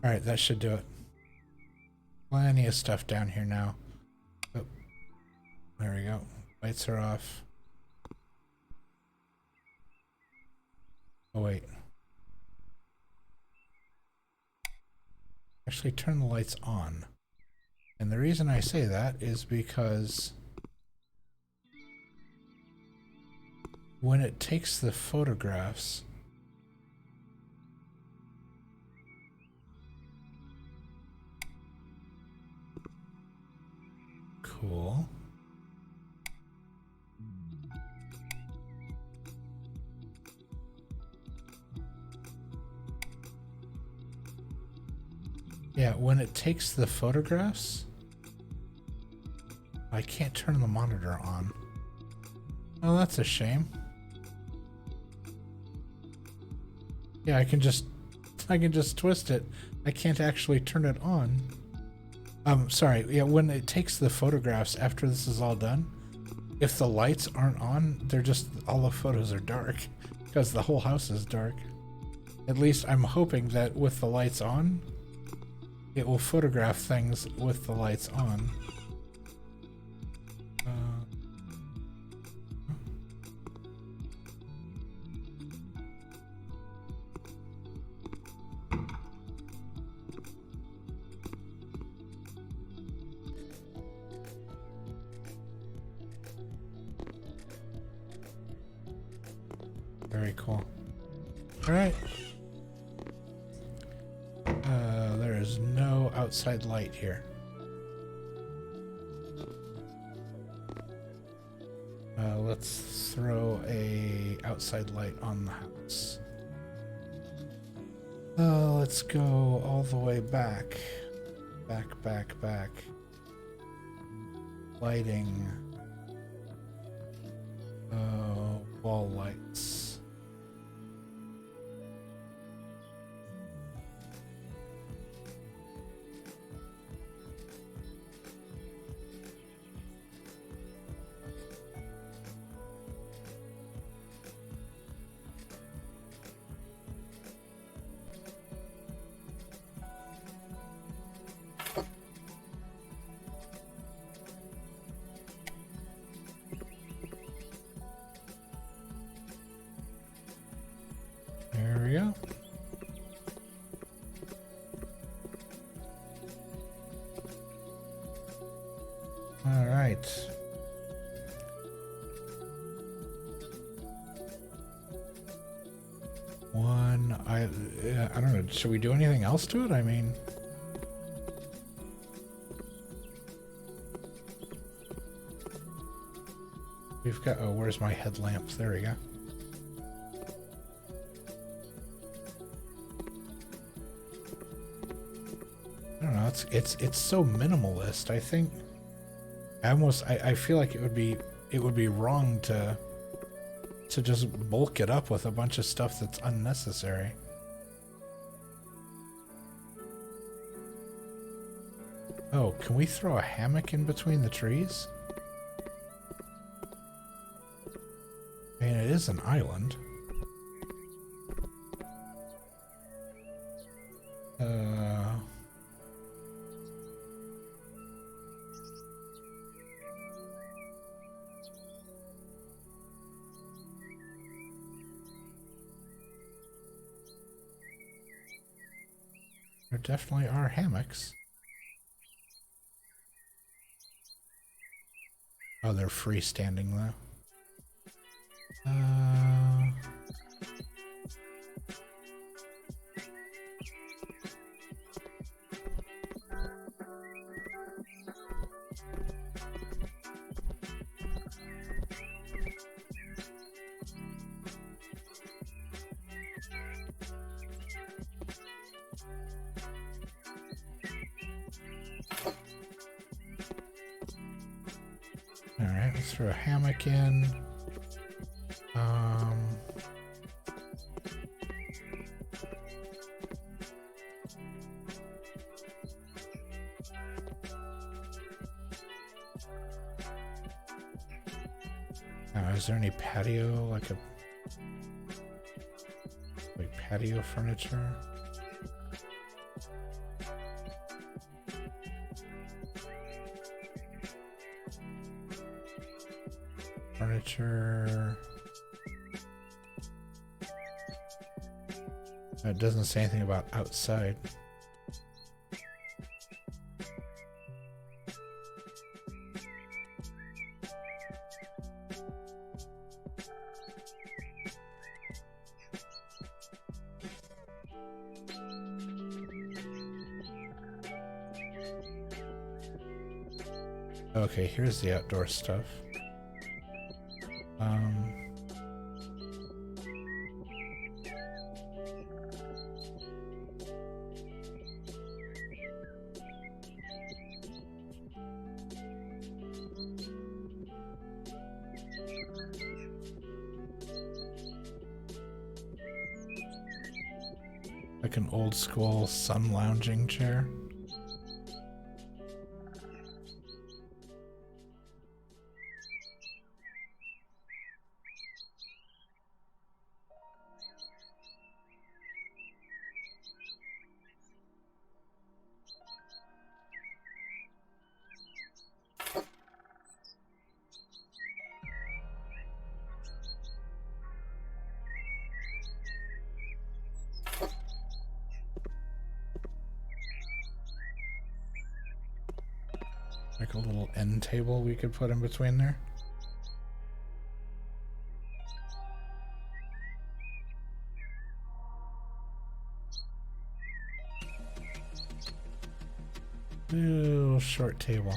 Alright, that should do it. Plenty of stuff down here now. Oh, there we go. Lights are off. Oh, wait. Actually, turn the lights on. And the reason I say that is because when it takes the photographs, cool. Yeah, when it takes the photographs, I can't turn the monitor on. Oh, that's a shame. Yeah, I can just twist it. I can't actually turn it on. Sorry. Yeah, when it takes the photographs after this is all done, if the lights aren't on, they're just, all the photos are dark because the whole house is dark. At least I'm hoping that with the lights on, it will photograph things with the lights on. Very cool. All right. There is no outside light here. Let's throw a outside light on the house. Let's go all the way back. Back. Lighting. Wall lights. There we go. All right. I don't know. Should we do anything else to it? I mean, we've got. Oh, where's my headlamp? There we go. I don't know. It's so minimalist. I think I feel like it would be wrong to just bulk it up with a bunch of stuff that's unnecessary. Oh, can we throw a hammock in between the trees? I mean, it is an island. There definitely are hammocks. Oh, they're freestanding though. All right, let's throw a hammock in. Is there any patio, like patio furniture? Furniture. It doesn't say anything about outside. Okay, here's the outdoor stuff. Like an old school sun lounging chair. Like a little end table we could put in between there. Little short table.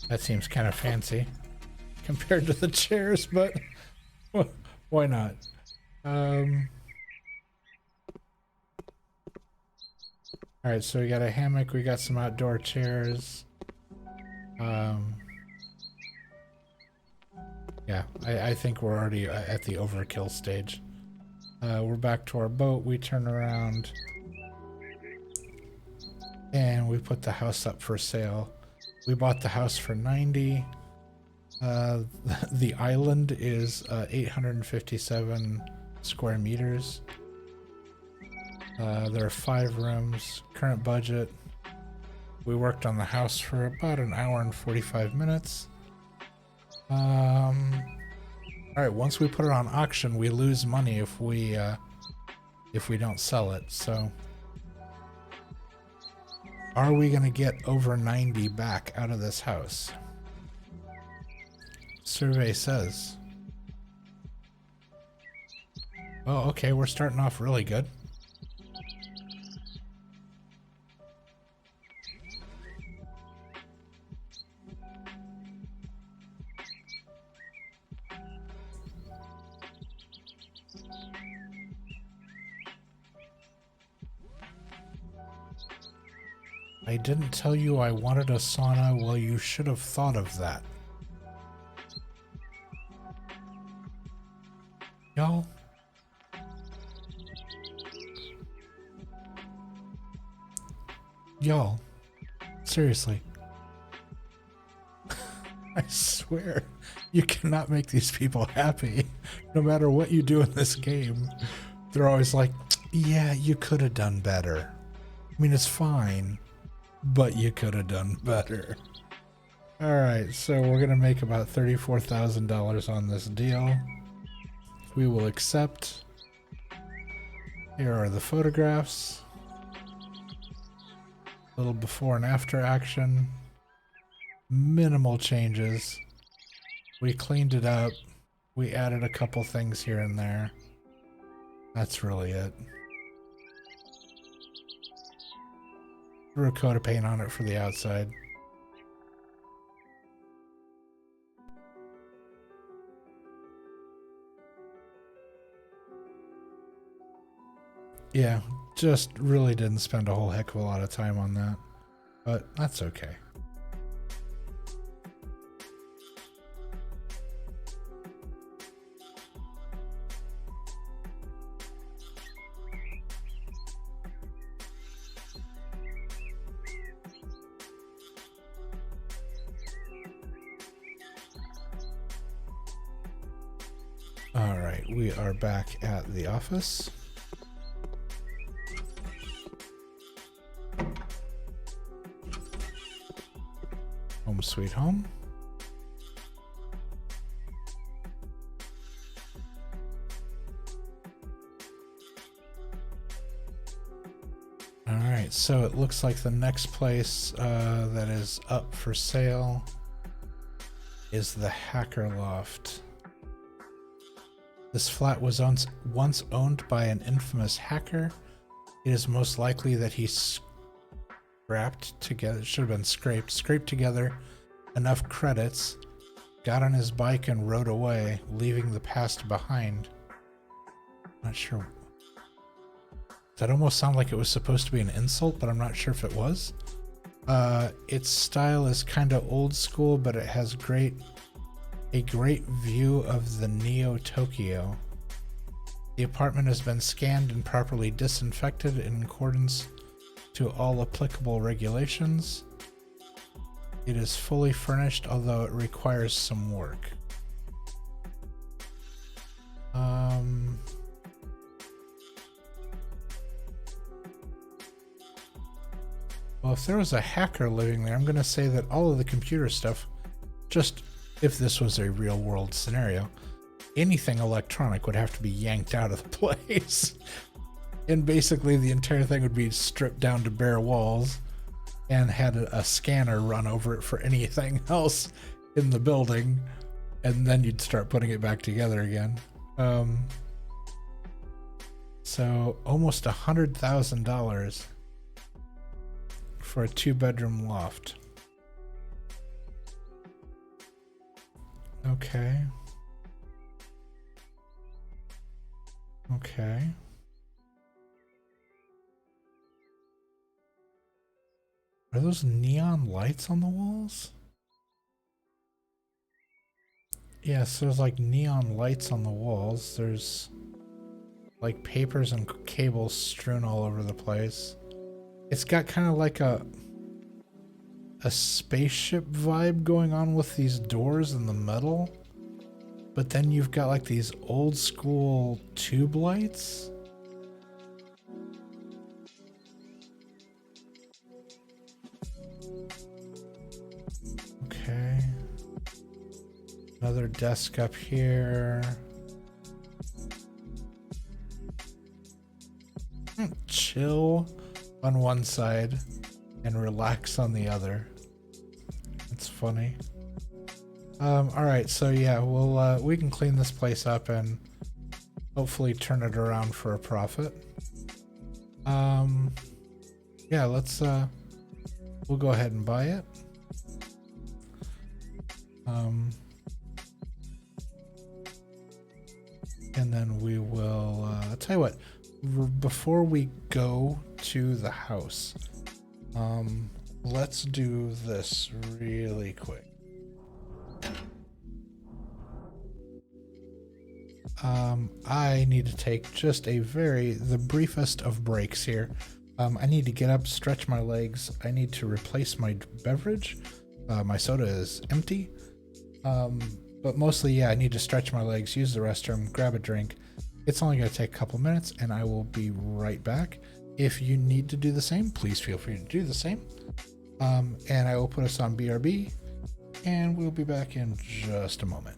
That seems kind of fancy compared to the chairs, but why not? All right, so we got a hammock, we got some outdoor chairs. Yeah, I think we're already at the overkill stage. We're back to our boat, we turn around, and we put the house up for sale. We bought the house for 90. The island is 857 square meters. There are 5 rooms. Current budget. We worked on the house for about an hour and 45 minutes. All right. Once we put it on auction, we lose money if we don't sell it. So, are we gonna get over 90 back out of this house? Survey says. Oh, okay. We're starting off really good. I didn't tell you I wanted a sauna. Well, you should have thought of that. Y'all? Y'all? Seriously. I swear, you cannot make these people happy. No matter what you do in this game, they're always like, yeah, you could have done better. I mean, it's fine, but you could have done better. All right, so we're going to make about $34,000 on this deal. We will accept. Here are the photographs. Little before and after action. Minimal changes. We cleaned it up. We added a couple things here and there. That's really it. Threw a coat of paint on it for the outside. Yeah, just really didn't spend a whole heck of a lot of time on that, but that's okay. All right, we are back at the office. Home sweet home. All right, so it looks like the next place that is up for sale is the Hacker Loft. This flat was once owned by an infamous hacker. It is most likely that he scraped together, should have been scraped together enough credits, got on his bike and rode away, leaving the past behind. Not sure. That almost sounded like it was supposed to be an insult, but I'm not sure if it was. Its style is kind of old school, but it has a great view of the Neo Tokyo. The apartment has been scanned and properly disinfected in accordance to all applicable regulations. It is fully furnished, although it requires some work. Well, if there was a hacker living there, I'm going to say that all of the computer stuff, just if this was a real world scenario, anything electronic would have to be yanked out of the place. And basically the entire thing would be stripped down to bare walls and had a scanner run over it for anything else in the building. And then you'd start putting it back together again. So almost $100,000 for a 2-bedroom loft. Okay. Okay. Are those neon lights on the walls? Yes, there's like neon lights on the walls. There's like papers and cables strewn all over the place. It's got kind of like a spaceship vibe going on with these doors and the metal. But then you've got like these old school tube lights. Okay. Another desk up here. Chill on one side and relax on the other. It's funny. All right, so yeah, we can clean this place up and hopefully turn it around for a profit. Yeah, we'll go ahead and buy it. And then we will, I'll tell you what, before we go to the house, let's do this really quick. I need to take just the briefest of breaks here. I need to get up, stretch my legs. I need to replace my beverage. My soda is empty. But mostly, yeah, I need to stretch my legs, use the restroom, grab a drink. It's only going to take a couple minutes, and I will be right back. If you need to do the same, please feel free to do the same. And I will put us on BRB, and we'll be back in just a moment.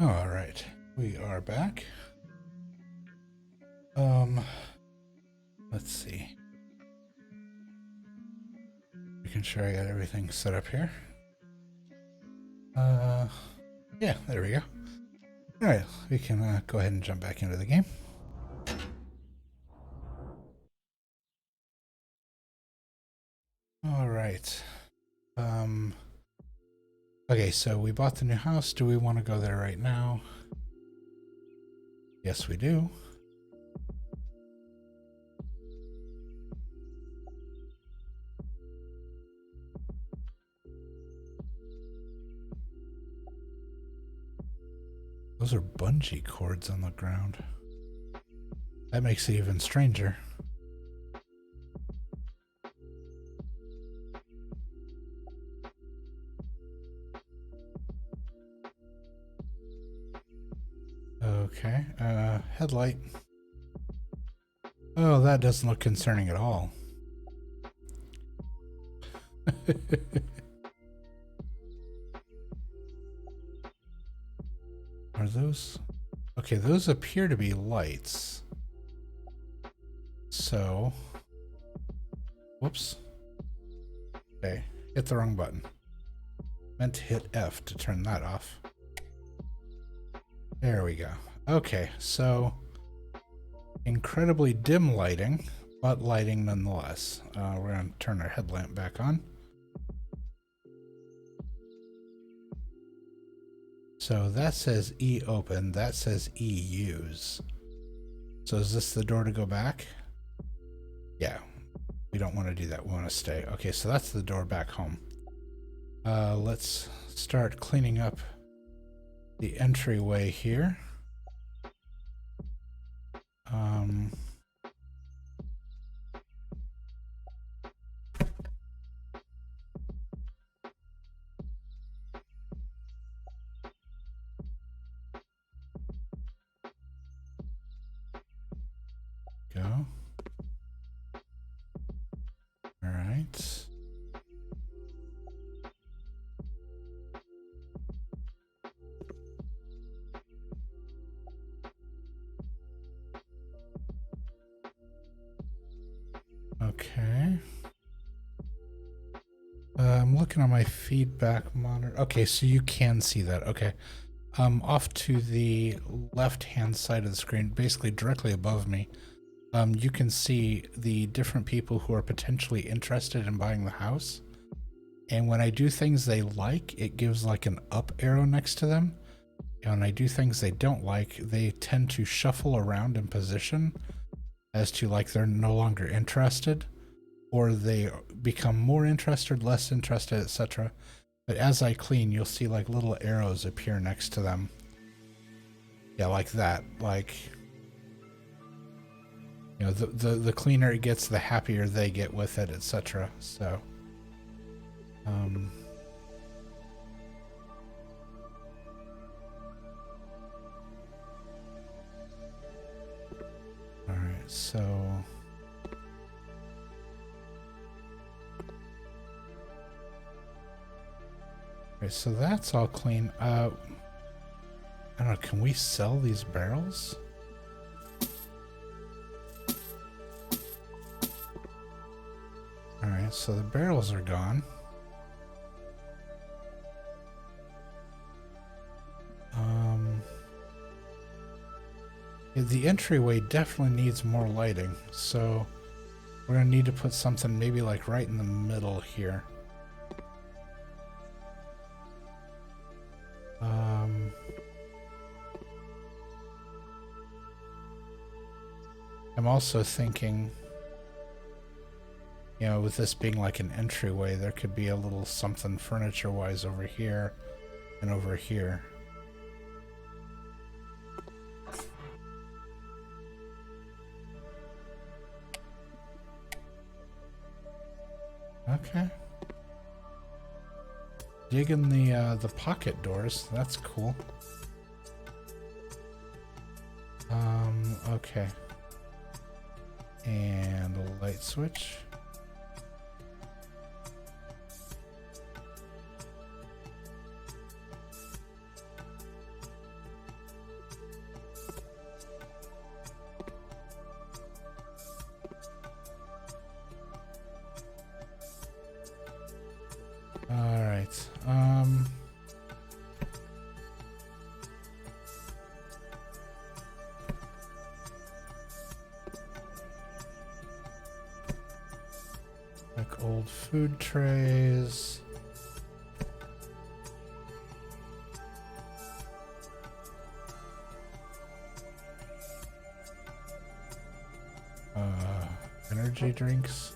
All right, we are back. Let's see. Making sure I got everything set up here. Yeah, there we go. All right, we can go ahead and jump back into the game. All right. Okay, so we bought the new house. Do we want to go there right now? Yes, we do. Those are bungee cords on the ground. That makes it even stranger. Okay, headlight. Oh, that doesn't look concerning at all. Are those? Okay, those appear to be lights. So, whoops. Okay, hit the wrong button. Meant to hit F to turn that off. There we go. Okay, so incredibly dim lighting, but lighting nonetheless. We're going to turn our headlamp back on. So that says E open, that says E use. So is this the door to go back? Yeah, we don't want to do that. We want to stay. Okay, so that's the door back home. Let's start cleaning up the entryway here. Go. All right. Okay. I'm looking on my feedback monitor. Okay, so you can see that. Okay. Off to the left-hand side of the screen, basically directly above me, you can see the different people who are potentially interested in buying the house. And when I do things they like, it gives like an up arrow next to them. And when I do things they don't like, they tend to shuffle around in position as to like they're no longer interested, or they become more interested, less interested, etc. But as I clean, you'll see like little arrows appear next to them. Yeah, like that. Like, you know, the cleaner it gets, the happier they get with it, etc. So, all right, so. Okay, so that's all clean. I don't know, can we sell these barrels? Alright, so the barrels are gone. Yeah, the entryway definitely needs more lighting, so we're gonna need to put something maybe like right in the middle here. I'm also thinking, you know, with this being like an entryway, there could be a little something furniture-wise over here and over here. Okay. Digging the pocket doors. That's cool. Okay. And a light switch. Old food trays. Energy drinks.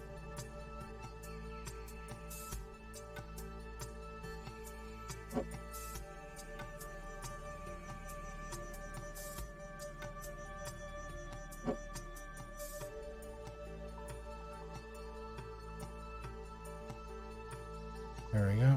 There we go.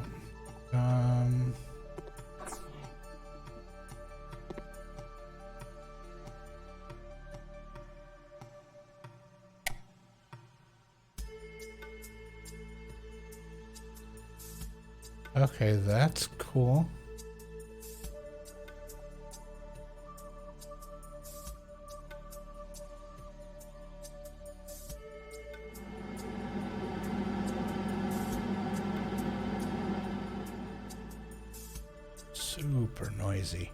Okay, that's cool. Super noisy.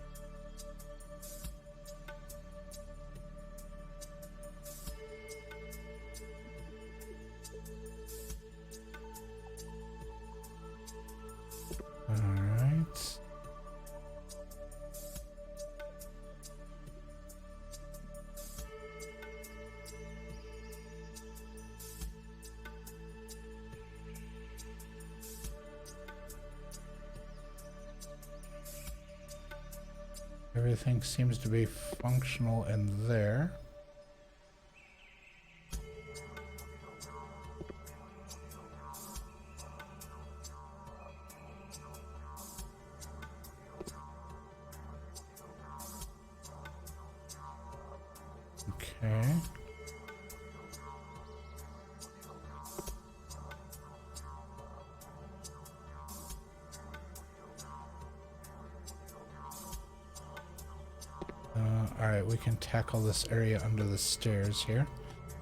All right. Everything seems to be functional in there. Okay. All right, we can tackle this area under the stairs here.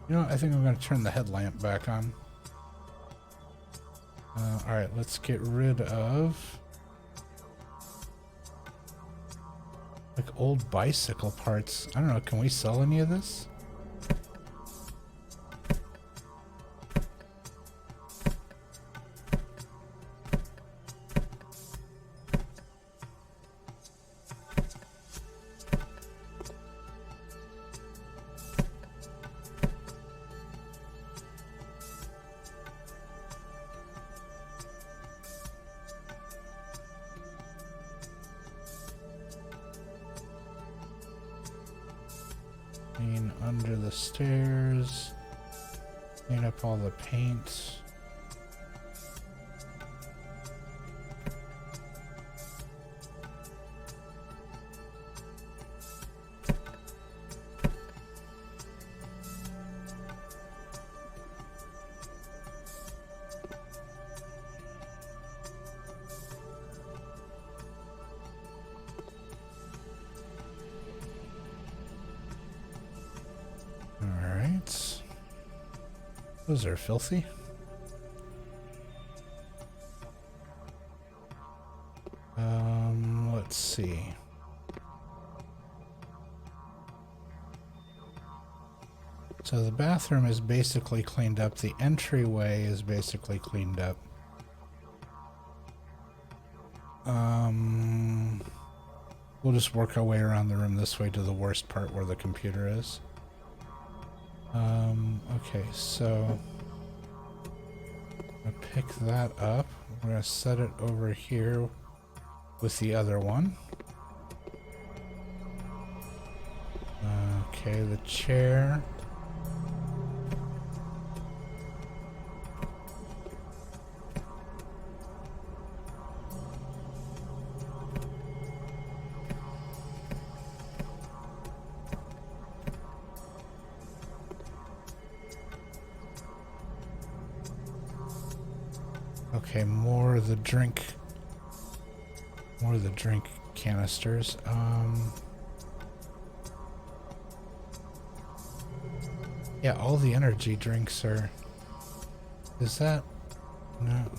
You know what? I think I'm going to turn the headlamp back on. All right, let's get rid of like old bicycle parts. I don't know. Can we sell any of this? Clean under the stairs. Clean up all the paint. Alright. Those are filthy. Let's see. So the bathroom is basically cleaned up. The entryway is basically cleaned up. We'll just work our way around the room this way to the worst part where the computer is. Okay, so I'm gonna pick that up. We're gonna set it over here with the other one. Okay, the chair. Okay, more of the drink canisters. Yeah, all the energy drinks are... Is that... No.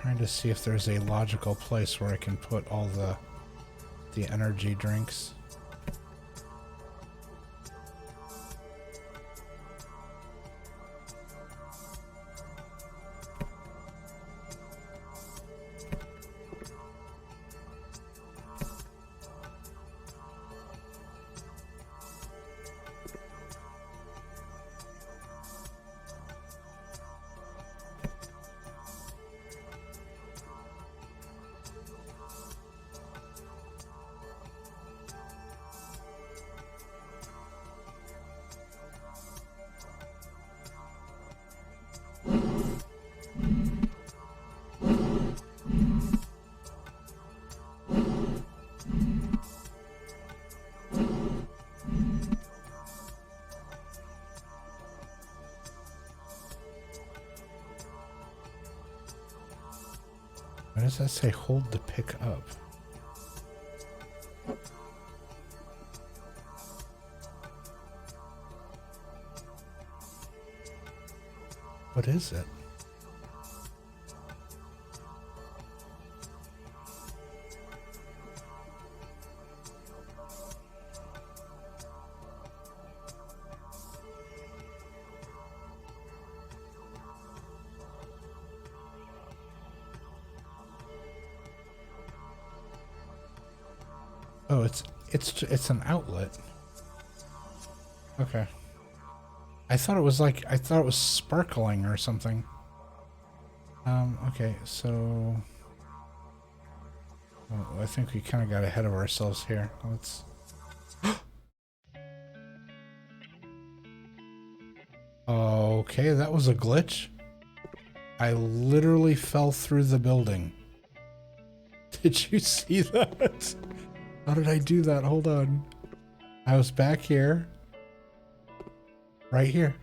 Trying to see if there's a logical place where I can put all the energy drinks. Why does that say hold to pick up? What is it? Oh, it's an outlet. Okay. I thought it was sparkling or something. Okay, so I think we kind of got ahead of ourselves here. Let's Okay, that was a glitch. I literally fell through the building. Did you see that? How did I do that? Hold on. I was back here. Right here.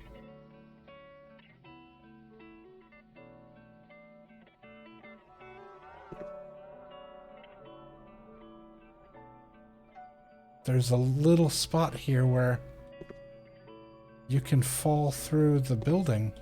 There's a little spot here where you can fall through the building.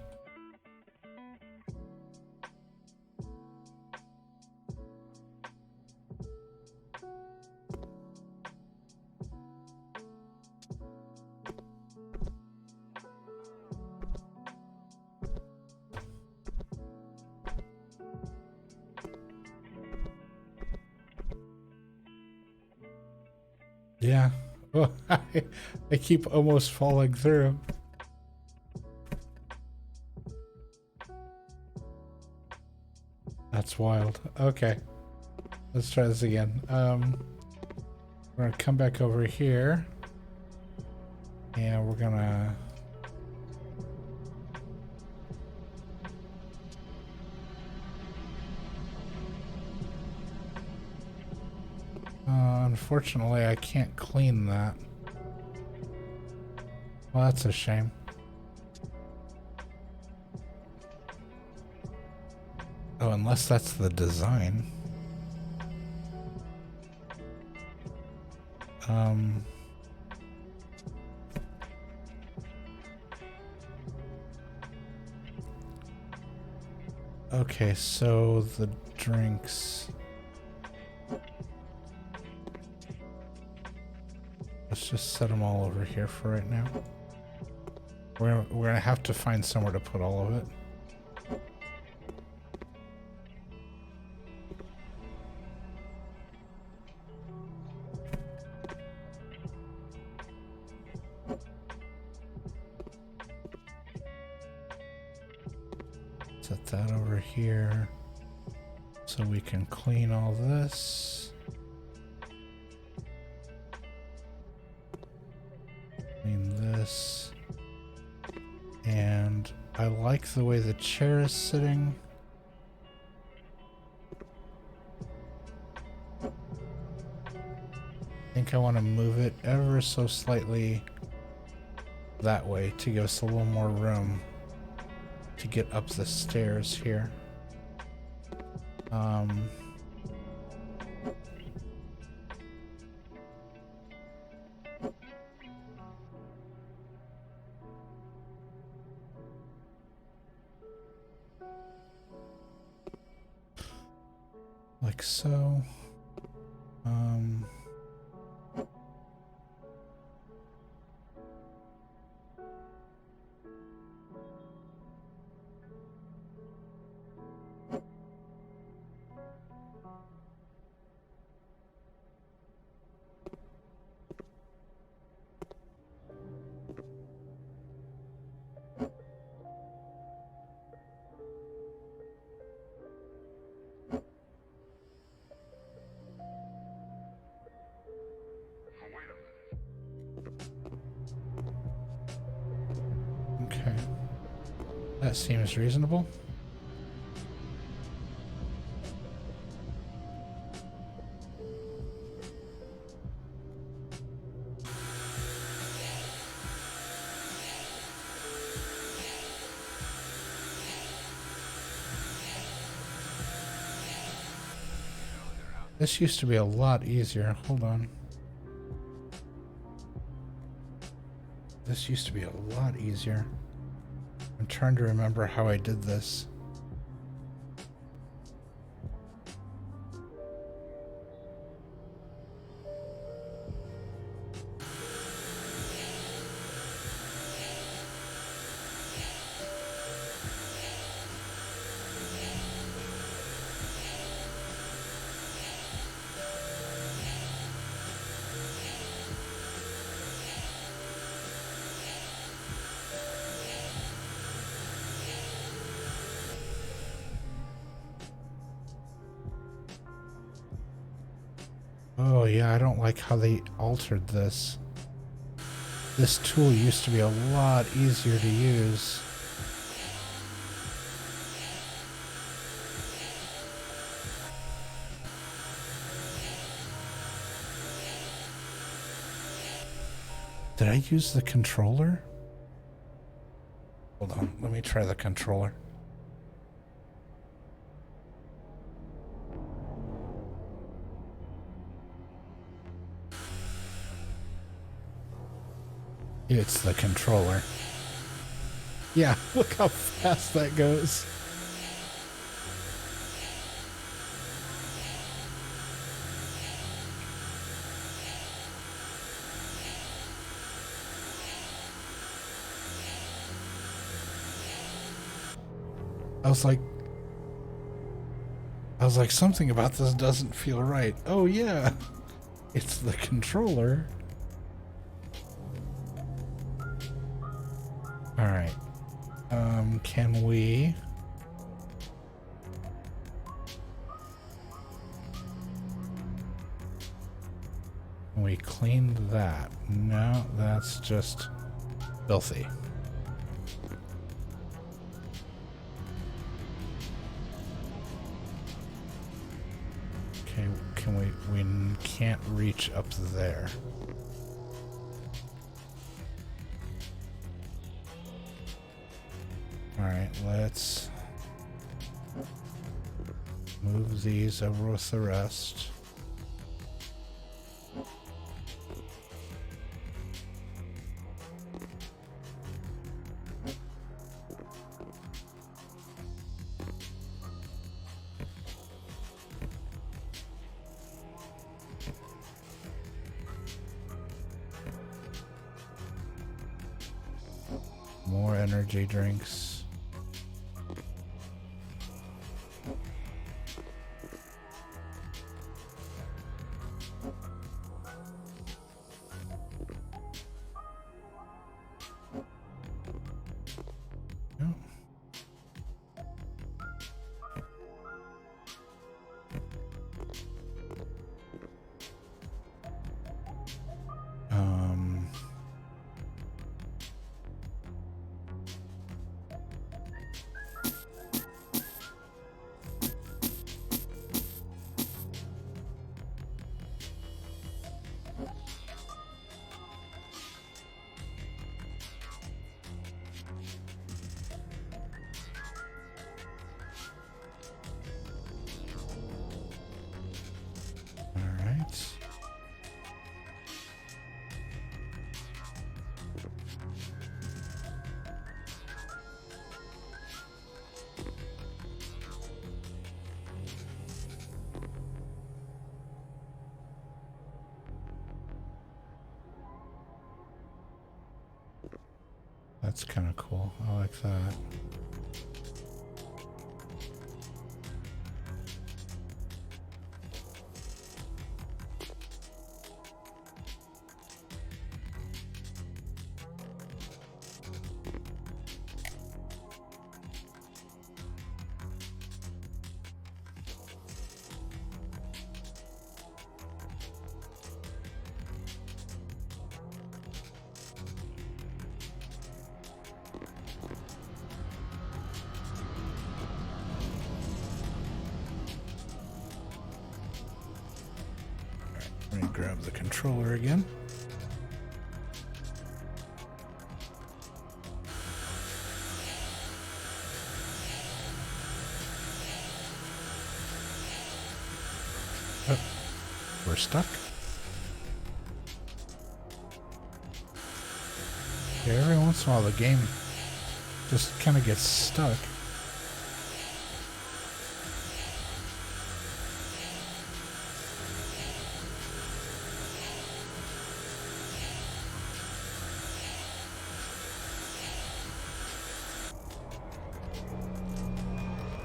Yeah. Oh, I keep almost falling through. That's wild. Okay. Let's try this again. We're gonna come back over here. And we're gonna... unfortunately, I can't clean that. Well, that's a shame. Oh, unless that's the design. Okay, so the drinks... Let's just set them all over here for right now. We're gonna have to find somewhere to put all of it. Set that over here so we can clean all this. Clean this. And I like the way the chair is sitting. I think I want to move it ever so slightly that way to give us a little more room to get up the stairs here. like so. Um, okay. That seems reasonable. This used to be a lot easier. Hold on. This used to be a lot easier. I'm trying to remember how I did this. Oh yeah, I don't like how they altered this. This tool used to be a lot easier to use. Did I use the controller? Hold on, let me try the controller. It's the controller. Yeah, look how fast that goes. I was like, something about this doesn't feel right. Oh yeah, it's the controller. All right. Can we? Can we clean that? No, that's just filthy. Okay, can we can't reach up there. All right, let's move these over with the rest. More energy drinks. No. That's kind of cool. I like that. Let me grab the controller again. Oh, we're stuck. Yeah, every once in a while the game just kind of gets stuck.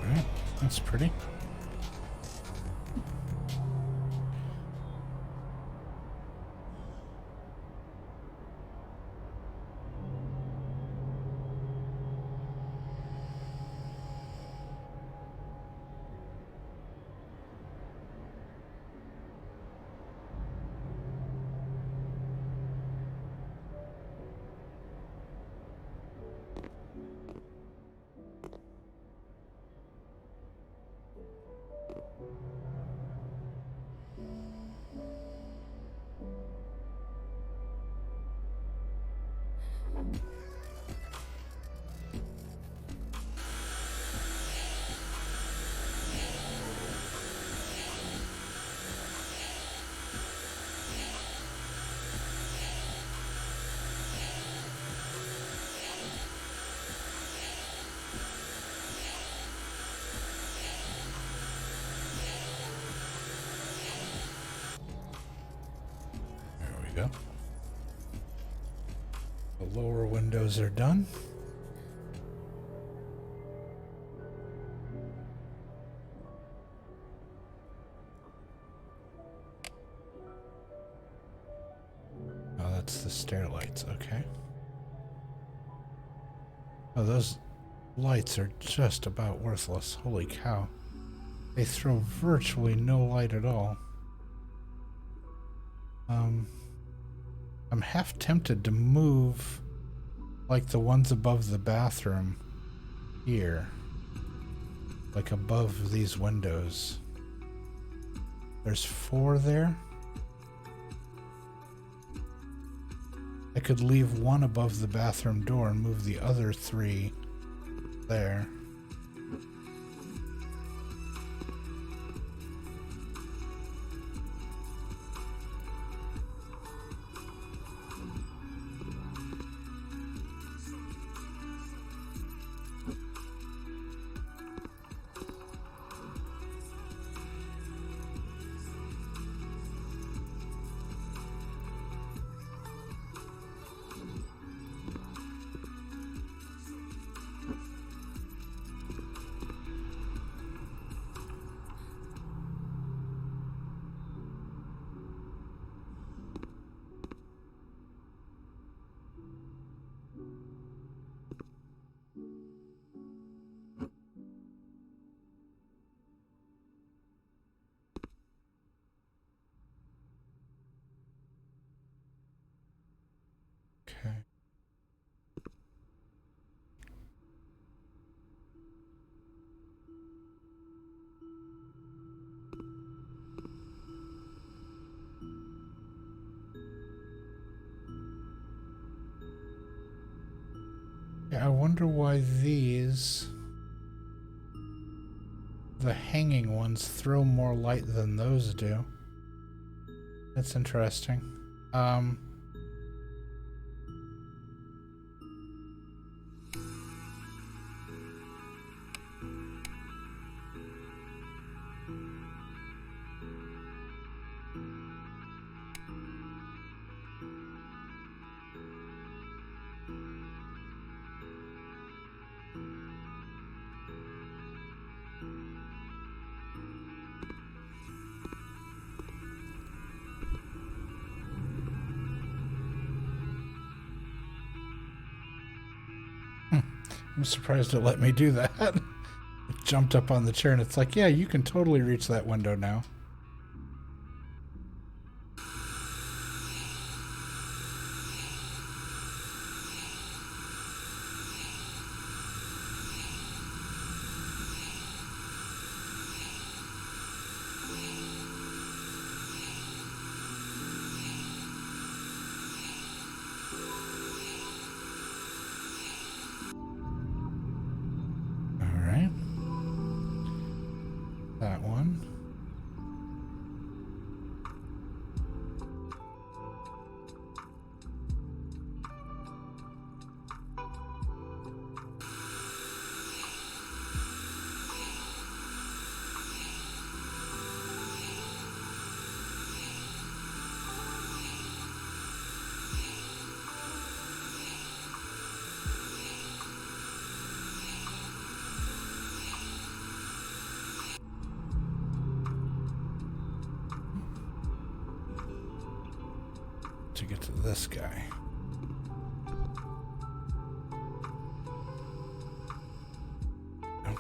Alright, that's pretty. Go. The lower windows are done. Oh, that's the stair lights, okay. Oh, those lights are just about worthless. Holy cow. They throw virtually no light at all. I'm half tempted to move like the ones above the bathroom here. Like above these windows. There's 4 there. I could leave one above the bathroom door and move the other 3 there. Okay. Yeah, I wonder why the hanging ones throw more light than those do. That's interesting. I'm surprised it let me do that. It jumped up on the chair and it's like, yeah, you can totally reach that window now. That one. To get to this guy. Oh.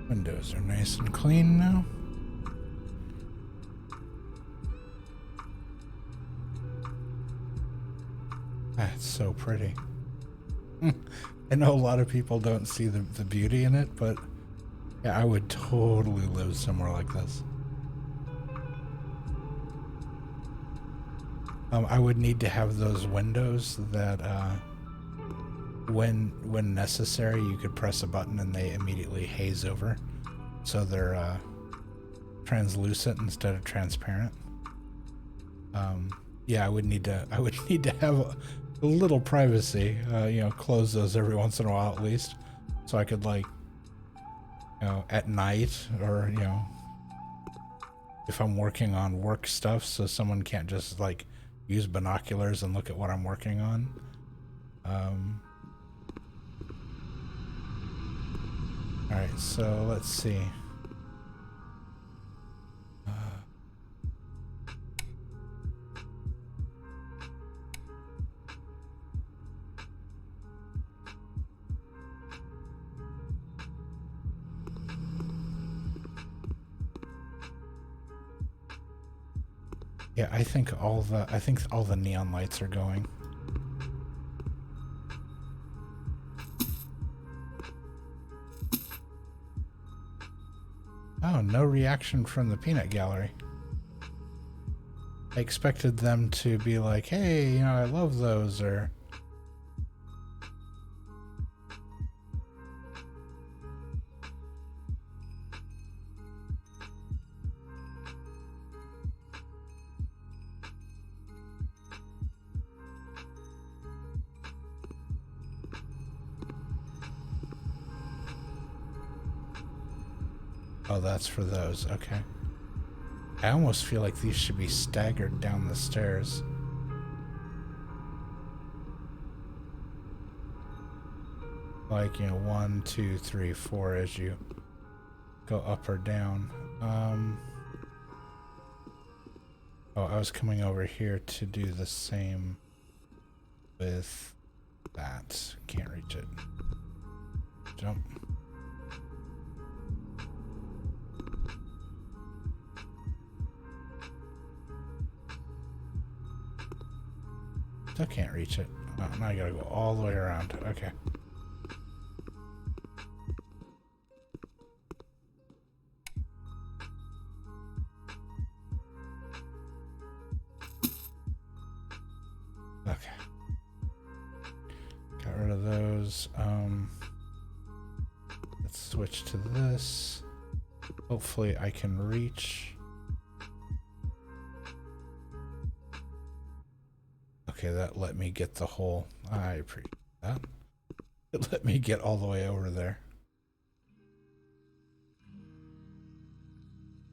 Windows are nice and clean now. That's so pretty. I know a lot of people don't see the beauty in it, but yeah, I would totally live somewhere like this. I would need to have those windows that when necessary, you could press a button and they immediately haze over, so they're translucent instead of transparent. Yeah, I would need to have a little privacy. Close those every once in a while at least, so I could, like, at night, or if I'm working on work stuff, so someone can't just like use binoculars and look at what I'm working on. All right, so let's see. Yeah, I think all the neon lights are going. Oh, no reaction from the peanut gallery. I expected them to be like, hey, I love those, or... Oh, that's for those. Okay. I almost feel like these should be staggered down the stairs. Like, 1, 2, 3, 4 as you go up or down. Oh, I was coming over here to do the same with that. Can't reach it. Jump. Still can't reach it. Oh, now I gotta go all the way around. Okay. Okay. Got rid of those. Let's switch to this. Hopefully I can reach. Okay, that let me get the whole... I appreciate that. It let me get all the way over there.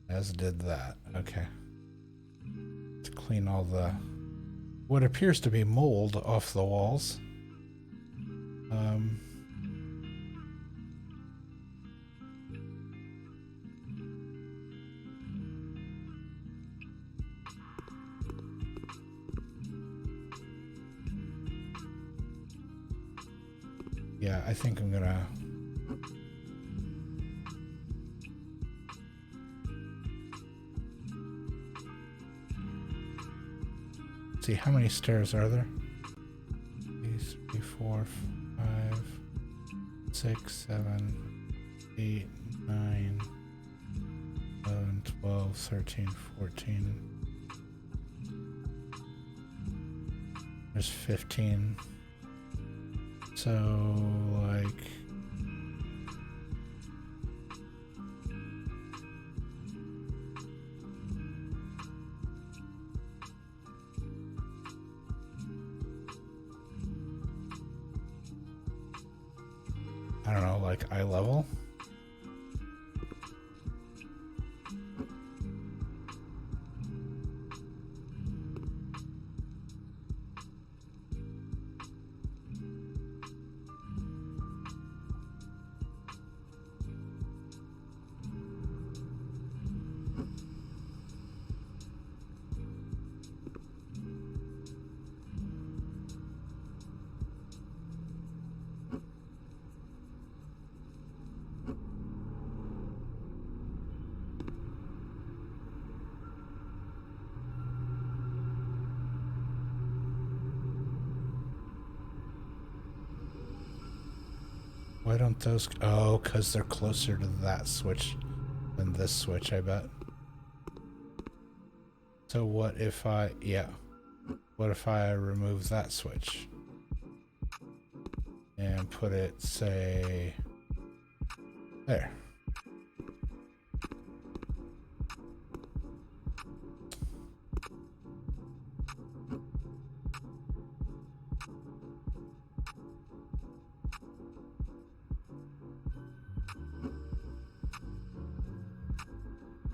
As did that. Okay. To clean all the what appears to be mold off the walls. Yeah, I think I'm gonna see how many stairs are there. 3, 4, 5, 6, 7, 8, 9, 11, 12, 13, 14. There's 15. So, like, I don't know, like eye level. Why don't those... Oh, because they're closer to that switch than this switch, I bet. So what if I... Yeah. What if I remove that switch? And put it, say... There.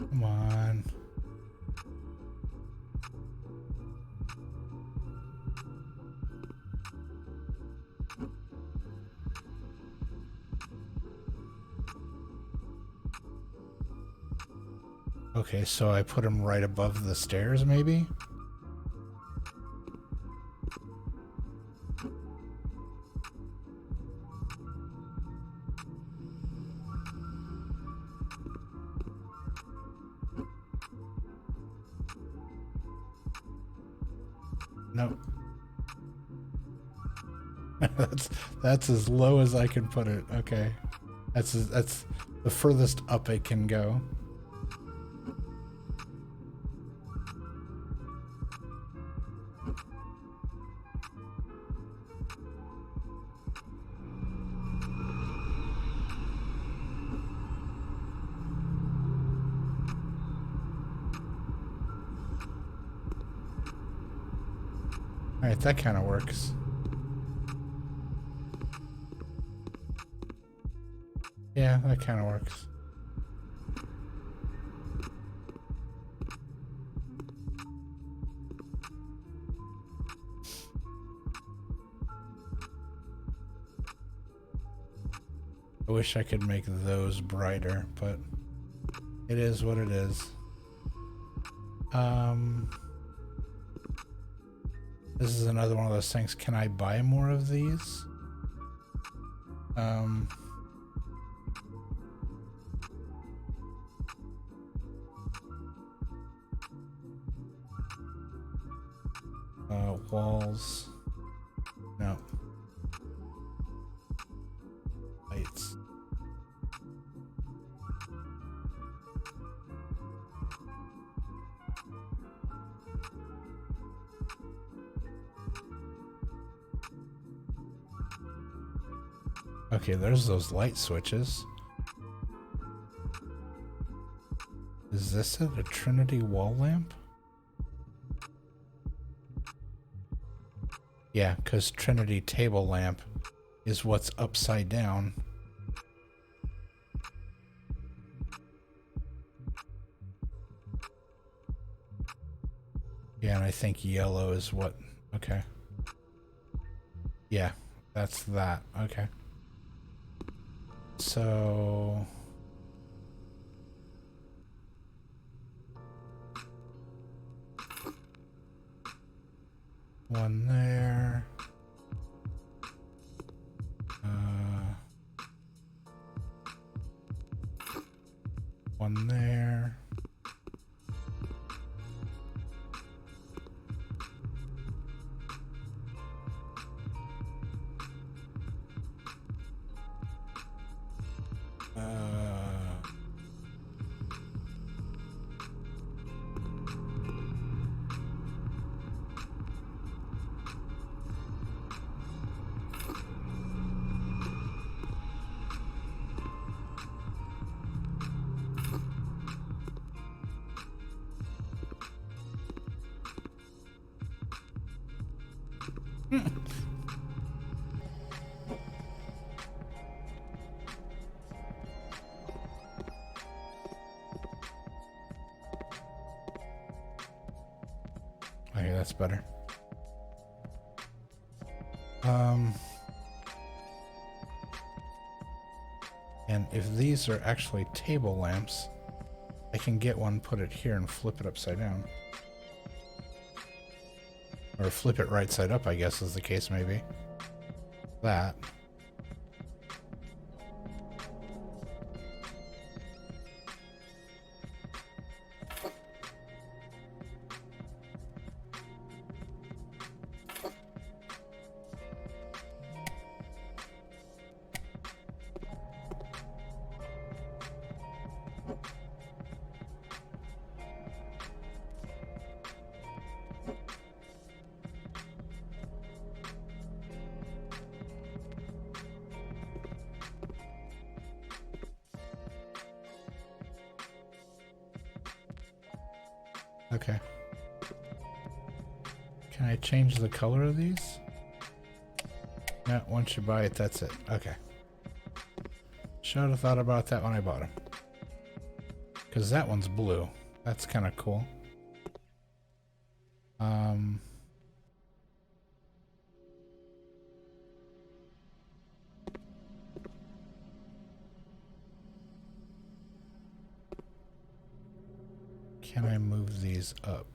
Come on. Okay, so I put him right above the stairs, maybe? Nope. that's as low as I can put it. Okay. That's the furthest up it can go. Alright, that kind of works. Yeah, that kind of works. I wish I could make those brighter, but it is what it is. This is another one of those things. Can I buy more of these? Walls. No. Lights. Okay, there's those light switches. Is this it? A Trinity wall lamp? Yeah, because Trinity table lamp is what's upside down. Yeah, and I think yellow is what... Okay. Yeah, that's that. Okay. So... one there. One there. Okay, that's better. And if these are actually table lamps, I can get one, put it here, and flip it upside down. Or flip it right side up, I guess, is the case maybe. That. Okay. Can I change the color of these? No, once you buy it, that's it. Okay. Should have thought about that when I bought them. Because that one's blue. That's kind of cool. Can I move these up?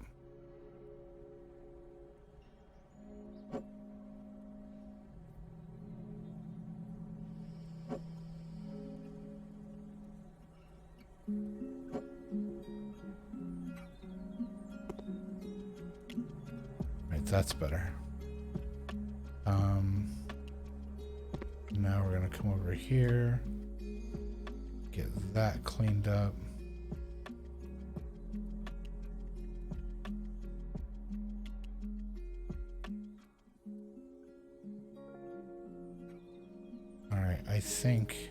Right, that's better. Now we're gonna come over here, get that cleaned up. Alright, I think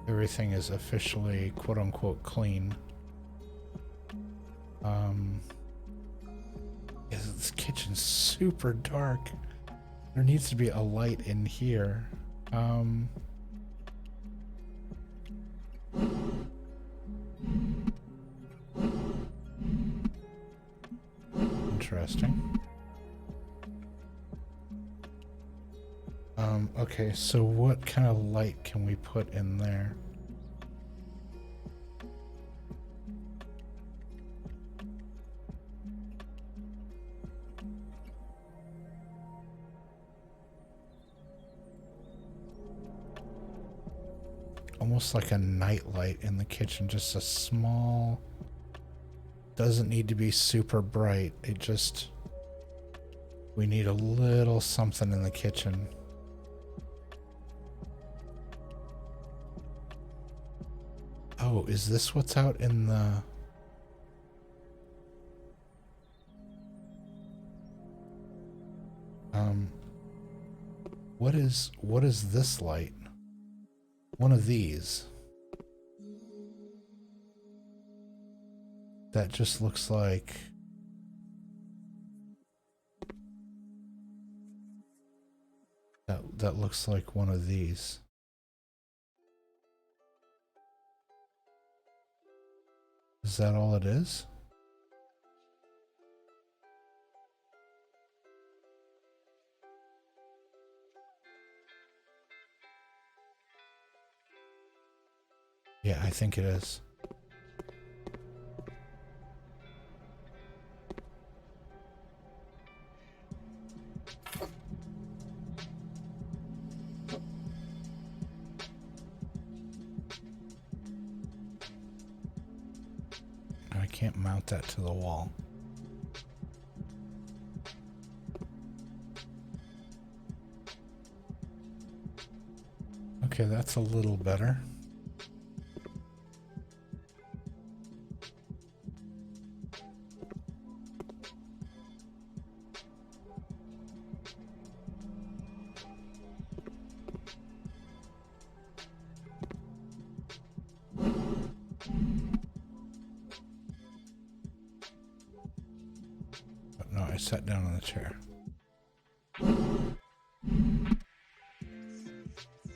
everything is officially quote-unquote clean. This kitchen's super dark. There needs to be a light in here. Interesting. Okay, so what kind of light can we put in there? Almost like a night light in the kitchen, just a small, doesn't need to be super bright. It just, we need a little something in the kitchen. Oh, is this what's out in the... what is this light? One of these. That just looks like... That looks like one of these. Is that all it is? I think it is. I can't mount that to the wall. Okay, that's a little better. But no, I sat down on the chair.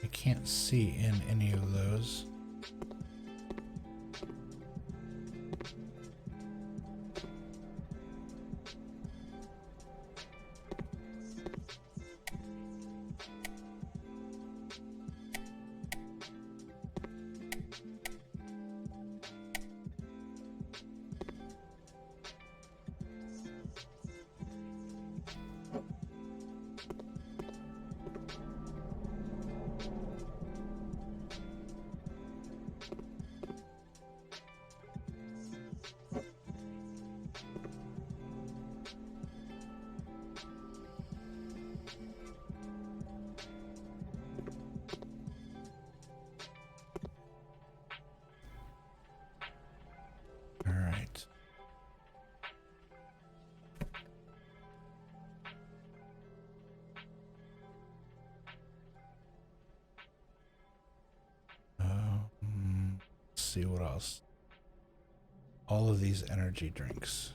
I can't see in any of those. All right. Let's see what else. All of these energy drinks.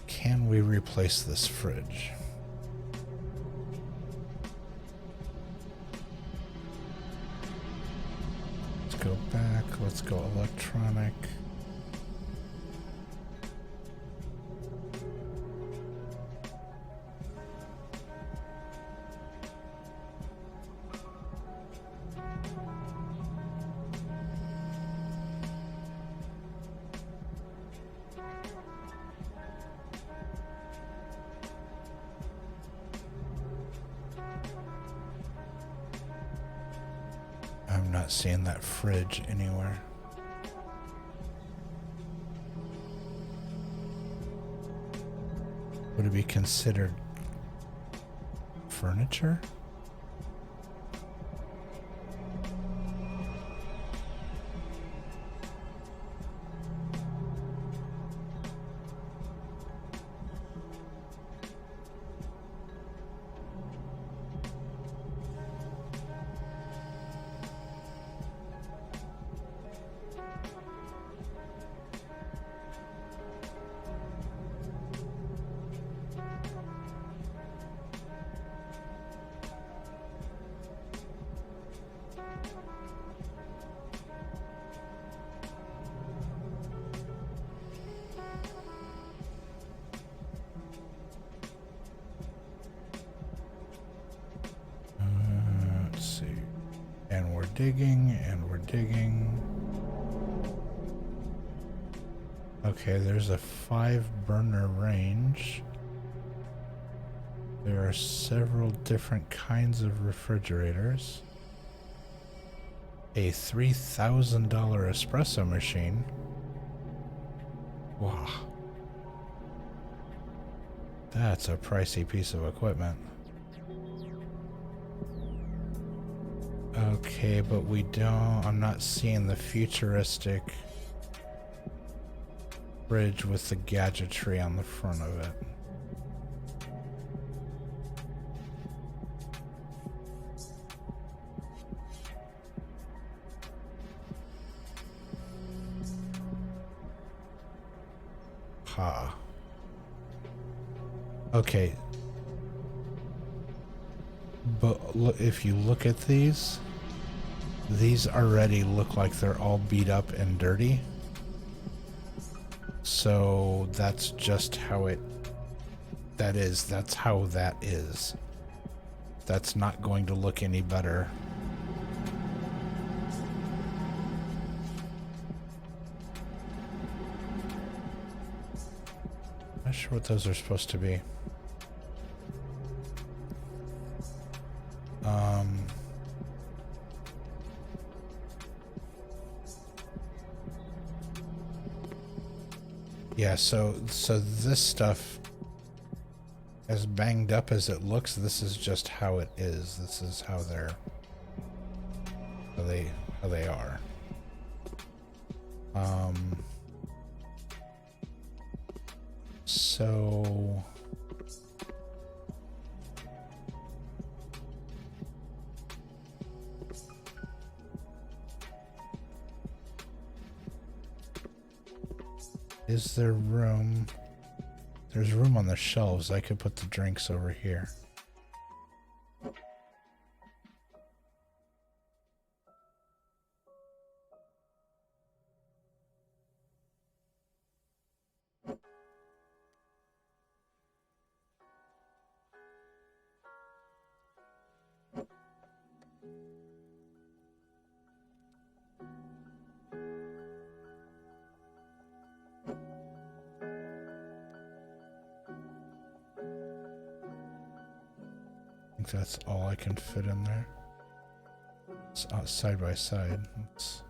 Can we replace this fridge? Let's go back. Let's go electronic. I'm not seeing that fridge anywhere. Would it be considered furniture? Let's see. And we're digging, and we're digging. Okay, there's a 5-burner range. There are several different kinds of refrigerators. A $3,000 espresso machine. Wow. That's a pricey piece of equipment. Okay, but we don't... I'm not seeing the futuristic fridge with the gadgetry on the front of it. Ha. Okay. But if you look at these already look like they're all beat up and dirty. So that's just how that's how that is. That's not going to look any better. Not sure what those are supposed to be. Yeah, so this stuff, as banged up as it looks, this is just how it is. This is how they are. So is there room? There's room on the shelves. I could put the drinks over here. I think that's all I can fit in there. It's side by side. Let's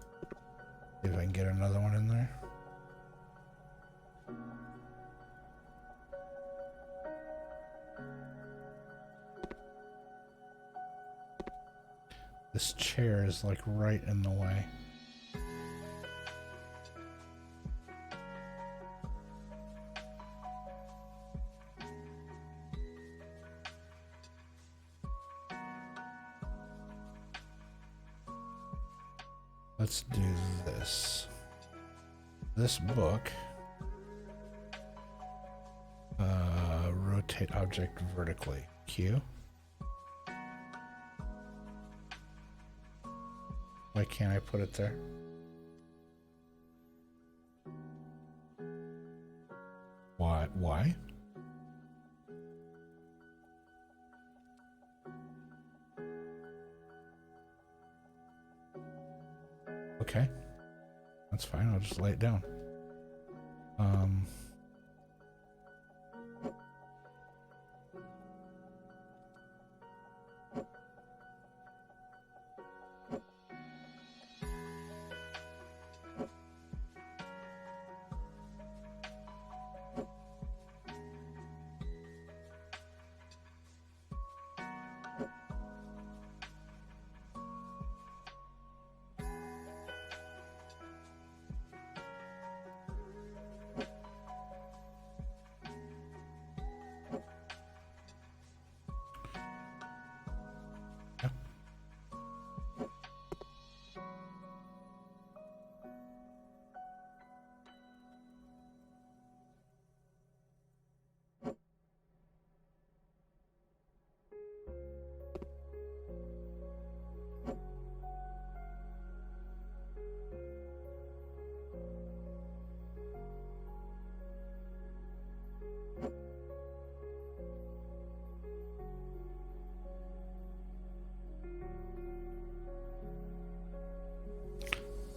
see if I can get another one in there. This chair is like right in the way. Let's do this. This book. Rotate object vertically. Q. Why can't I put it there? Why? Okay. That's fine. I'll just lay it down.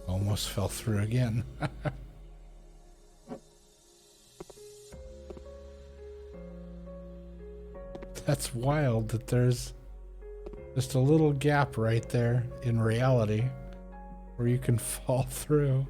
Almost fell through again. That's wild that there's just a little gap right there in reality where you can fall through.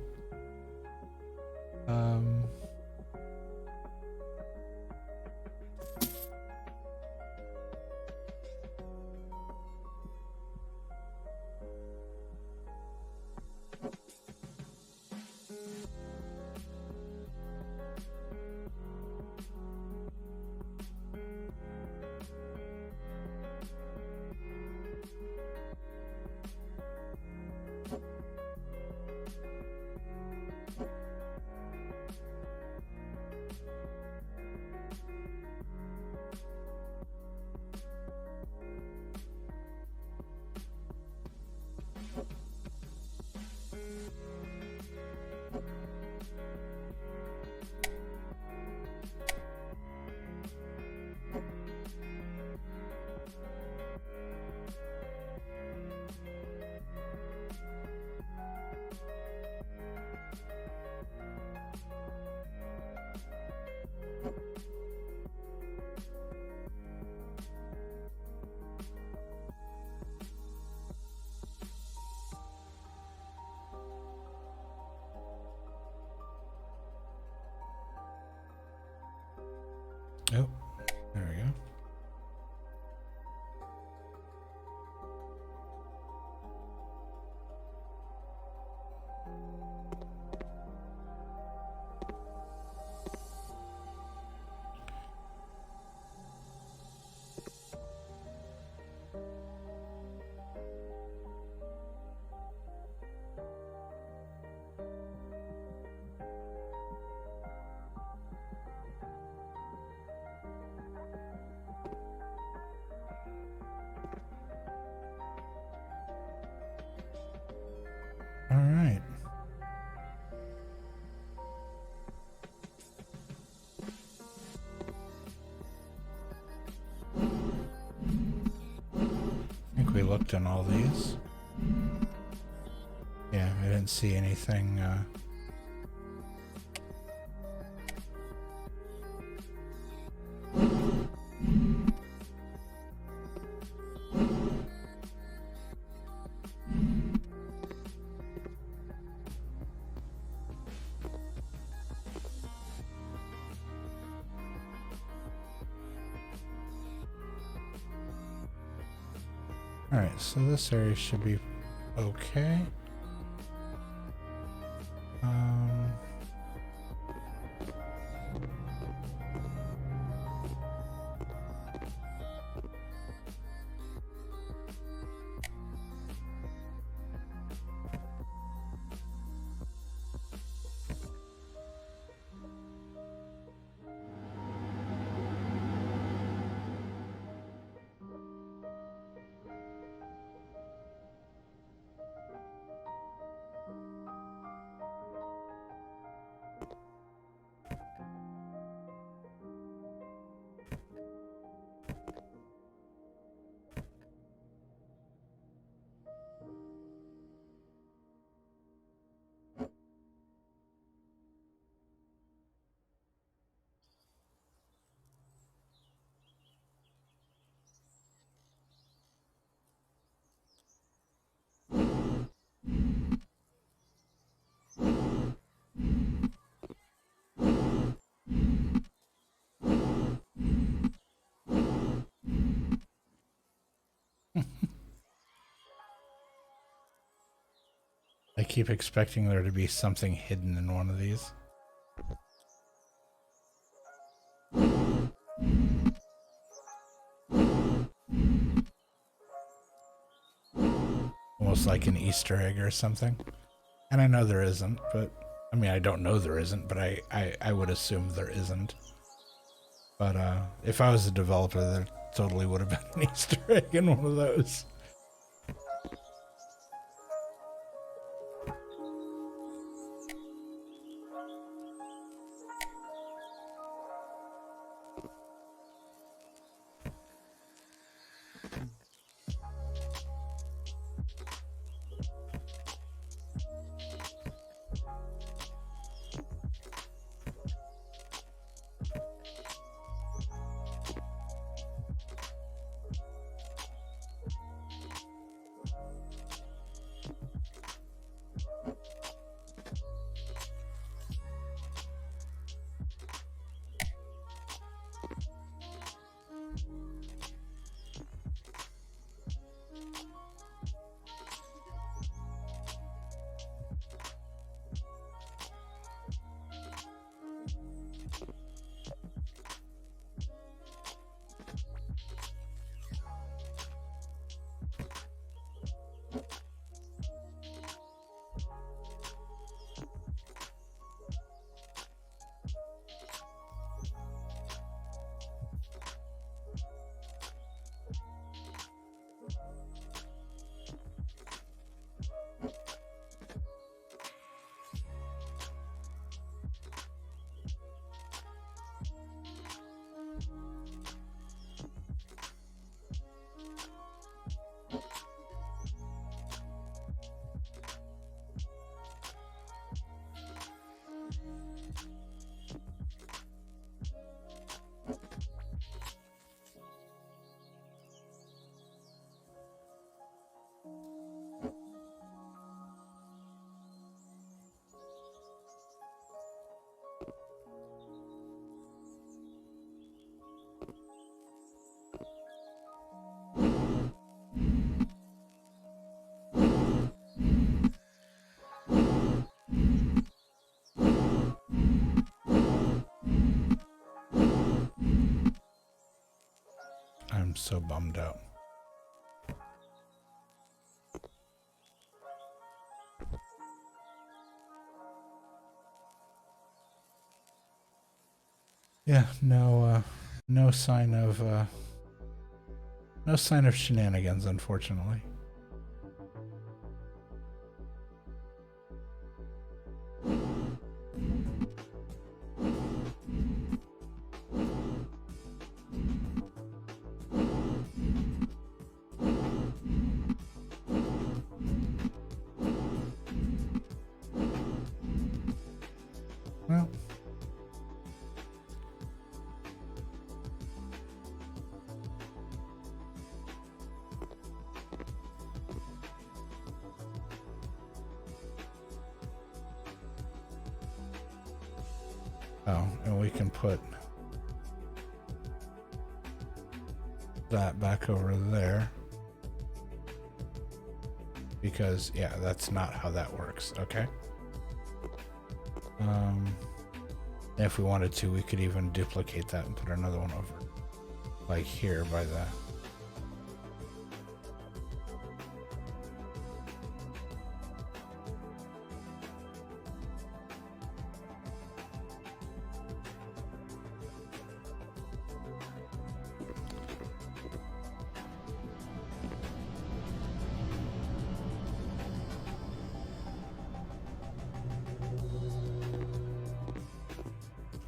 Oh, there we go. All right. I think we looked in all these. Yeah, I didn't see anything. All right, so this area should be okay. I keep expecting there to be something hidden in one of these. Almost like an Easter egg or something. And I know there isn't, but I mean, I don't know there isn't, but I would assume there isn't. But if I was a developer, there totally would have been an Easter egg in one of those. I'm so bummed out. Yeah, no sign of no sign of shenanigans, unfortunately. Well, oh, and we can put that back over there. Because, yeah, that's not how that works, okay? If we wanted to, we could even duplicate that and put another one over, like here by the...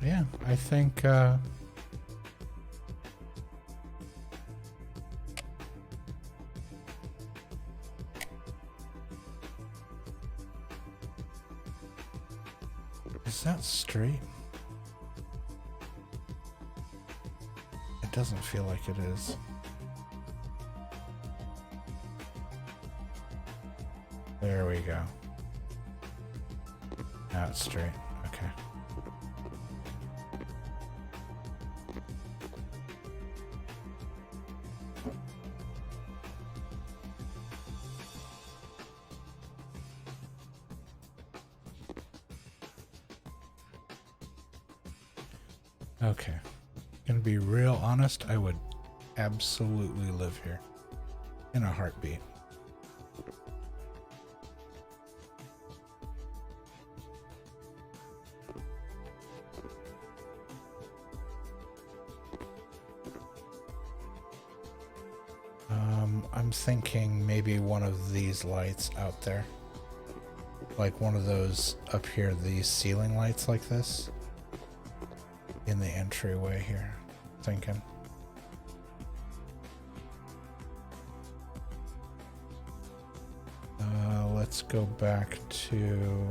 Yeah, I think, is that straight? It doesn't feel like it is. There we go. Now it's straight. Okay. Okay. Gonna be real honest, I would absolutely live here in a heartbeat. I'm thinking maybe one of these lights out there. Like one of those up here, these ceiling lights like this. In the entryway here. Thinking. Let's go back to...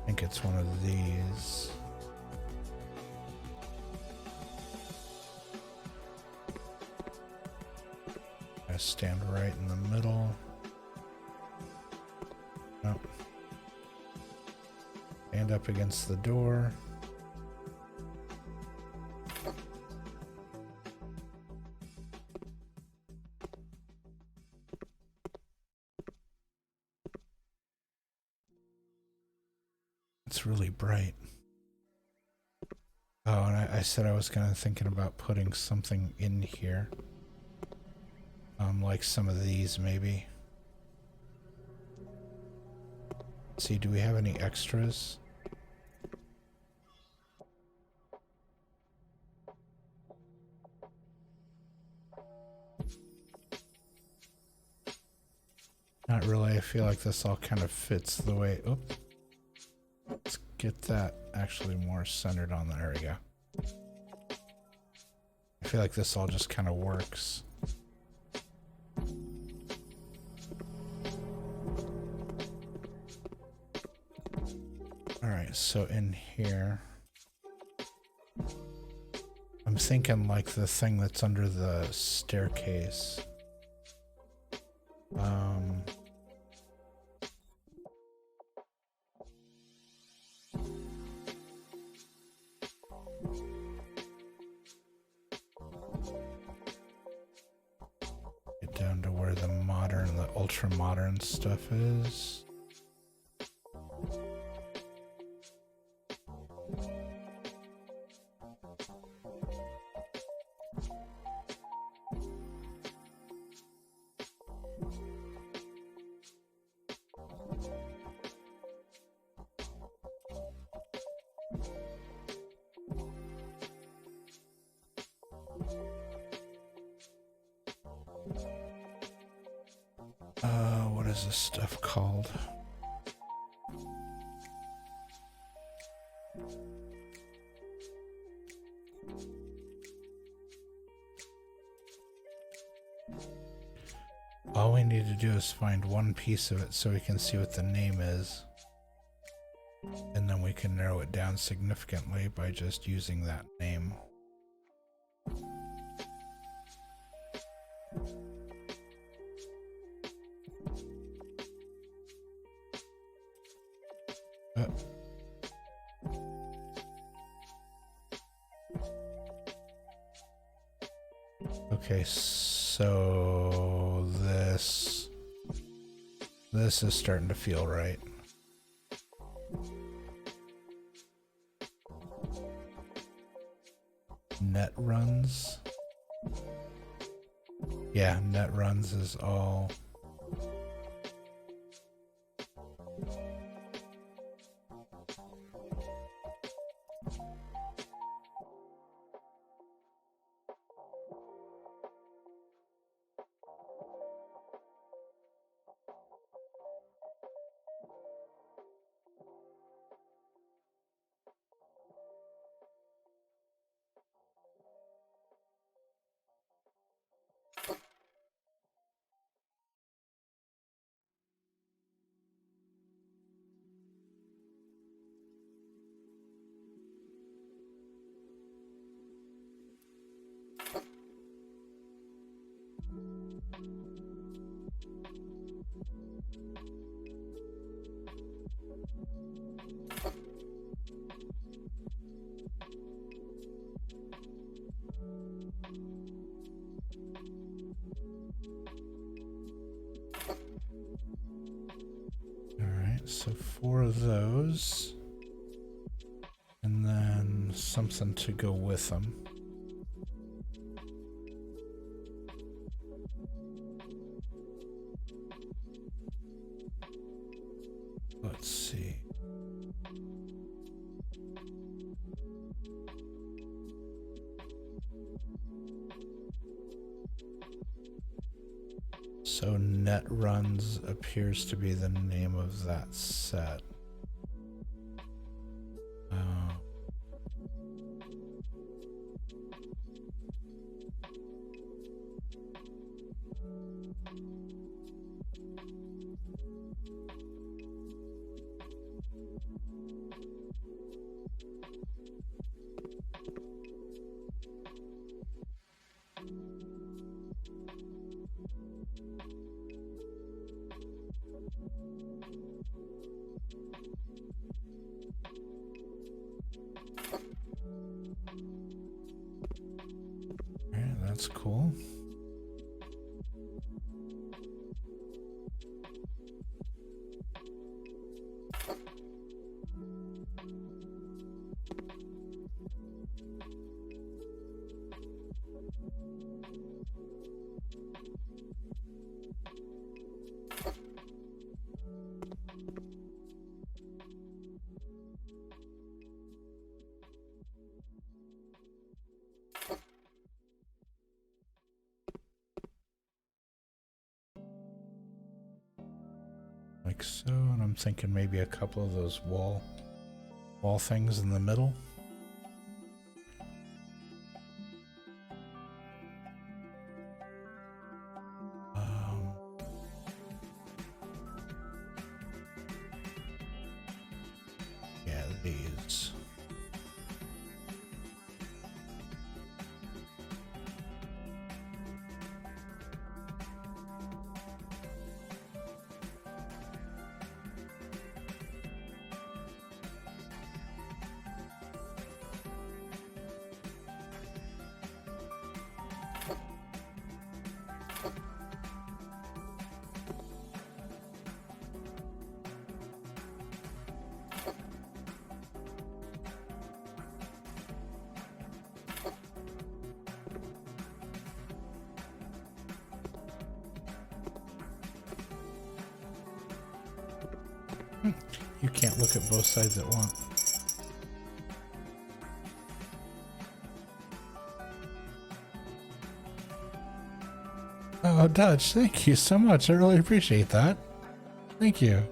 I think it's one of these. I stand right in the middle. Nope. Stand up against the door. It's really bright. Oh, and I said I was kind of thinking about putting something in here. Like some of these, maybe. Let's see, do we have any extras? Not really. I feel like this all kind of fits the way... Oops. Let's get that actually more centered on there. There we go. I feel like this all just kind of works. Alright, so in here... I'm thinking like the thing that's under the staircase. ultra modern stuff is. What is this stuff called? All we need to do is find one piece of it so we can see what the name is. And then we can narrow it down significantly by just using that name. Okay, so this is starting to feel right. Net runs. Yeah, net runs is all. So 4 of those, and then something to go with them. Let's see. So net runs appears to be the name of that set. That's cool. Like so, and I'm thinking maybe a couple of those wall things in the middle. Yeah, these. You can't look at both sides at once. Oh, Dutch, thank you so much. I really appreciate that. Thank you.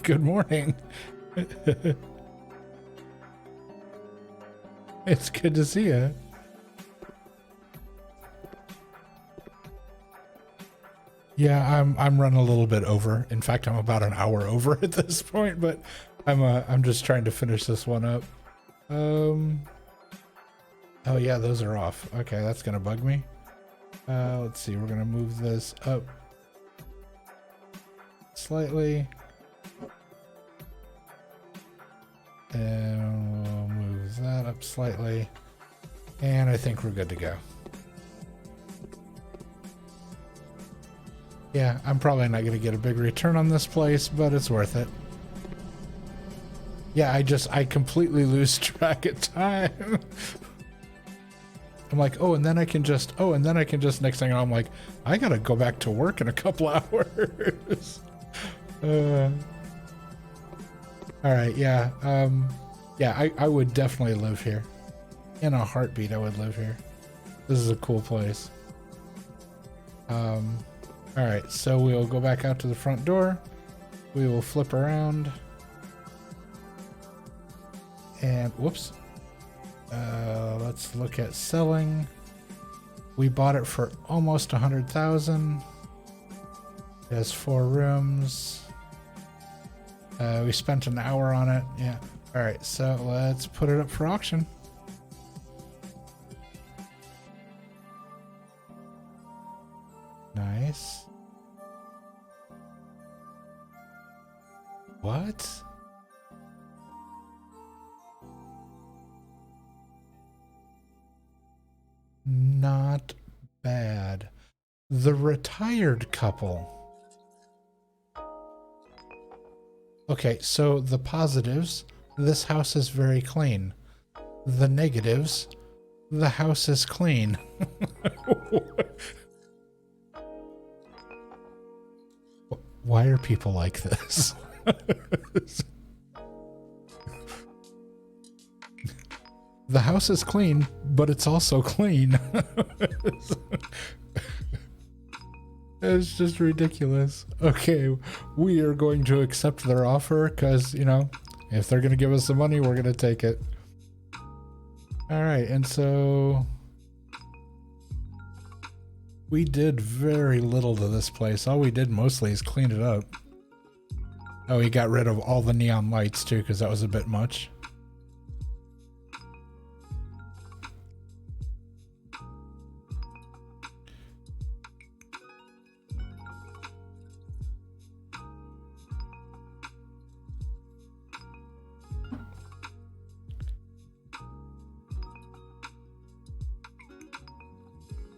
Good morning. It's good to see you. Yeah, I'm running a little bit over. In fact, I'm about an hour over at this point, but I'm just trying to finish this one up. Oh yeah, those are off. Okay, that's gonna bug me. Let's see, we're gonna move this up slightly. And we'll move that up slightly. And I think we're good to go. Yeah, I'm probably not going to get a big return on this place, but it's worth it. Yeah, I completely lose track of time. I'm like, and then I can just, next thing I'm like, I got to go back to work in a couple hours. All right, yeah. Yeah, I would definitely live here. In a heartbeat, I would live here. This is a cool place. All right, so we'll go back out to the front door. We will flip around. And whoops. Let's look at selling. We bought it for almost 100,000. It has 4 rooms. We spent an hour on it. Yeah. All right, so let's put it up for auction. Nice. What? Not bad. The retired couple. Okay, so the positives, this house is very clean. The negatives, the house is clean. Why are people like this? The house is clean, but it's also clean. It's just ridiculous. Okay, we are going to accept their offer because, you know, if they're going to give us the money, we're going to take it. All right, and so we did very little to this place. All we did mostly is clean it up. Oh, we got rid of all the neon lights too, because that was a bit much.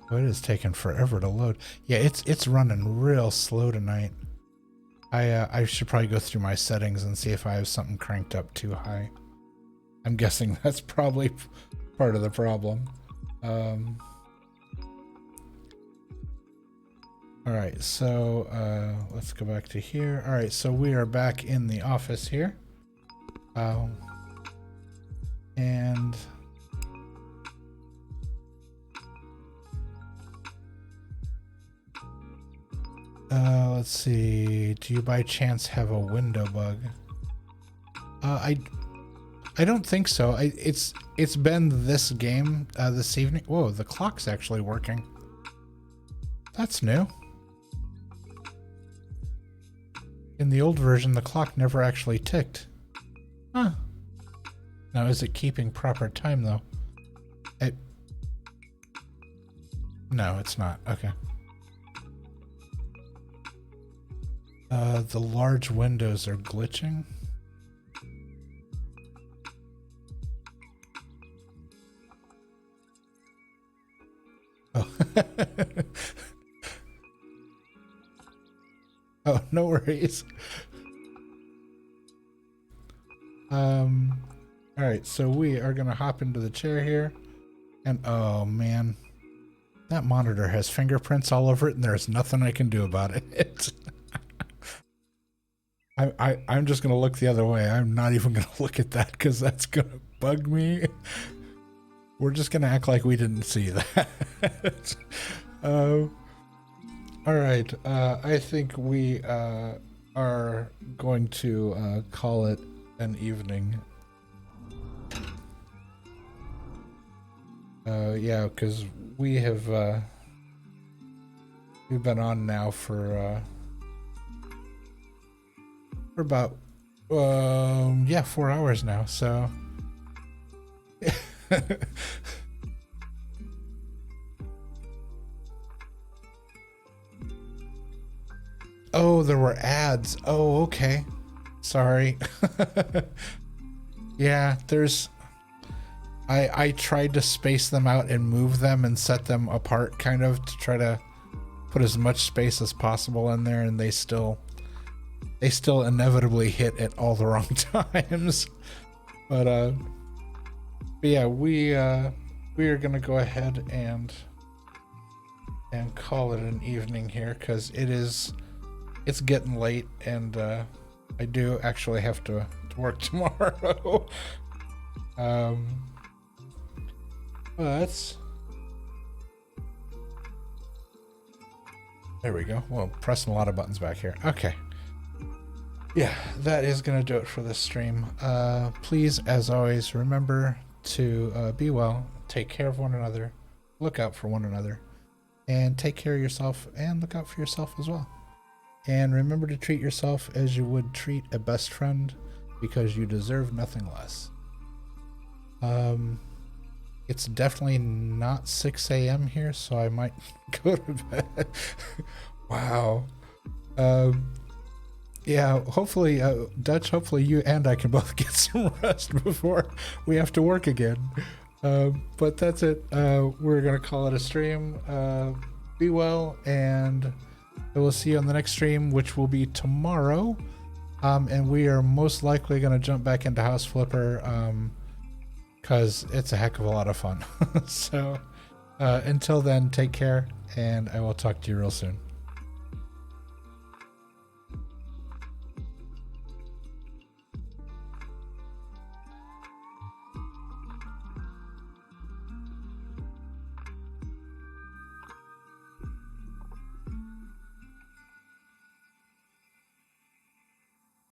Oh, it is taking forever to load. Yeah, it's running real slow tonight. I should probably go through my settings and see if I have something cranked up too high. I'm guessing that's probably part of the problem. All right, so let's go back to here. All right, so we are back in the office here. And let's see. Do you by chance have a window bug? I don't think so. It's been this game this evening. Whoa, the clock's actually working. That's new. In the old version, the clock never actually ticked. Huh. Now, is it keeping proper time though? No, it's not. Okay. The large windows are glitching. Oh. Oh, no worries. All right, so we are gonna hop into the chair here, and oh man, That monitor has fingerprints all over it, and there's nothing I can do about it. I'm just gonna look the other way. I'm not even gonna look at that because that's gonna bug me. We're just gonna act like we didn't see that. All right. I think we are going to call it an evening. Yeah, because we have we've been on now for about 4 hours now, so oh, there were ads. Oh, okay, sorry. Yeah, there's I tried to space them out and move them and set them apart kind of to try to put as much space as possible in there, and they still inevitably hit at all the wrong times. But yeah, we are gonna go ahead and call it an evening here because it's getting late, and I do actually have to work tomorrow. But there we go. Well, pressing a lot of buttons back here. Okay. Yeah, that is going to do it for this stream. Please, as always, remember to be well, take care of one another, look out for one another, and take care of yourself and look out for yourself as well. And remember to treat yourself as you would treat a best friend, because you deserve nothing less. It's definitely not 6 a.m. here, so I might go to bed. Wow. Yeah, hopefully, Dutch, hopefully you and I can both get some rest before we have to work again. But that's it. We're going to call it a stream. Be well, and I will see you on the next stream, which will be tomorrow. And we are most likely going to jump back into House Flipper, because it's a heck of a lot of fun. So until then, take care, and I will talk to you real soon.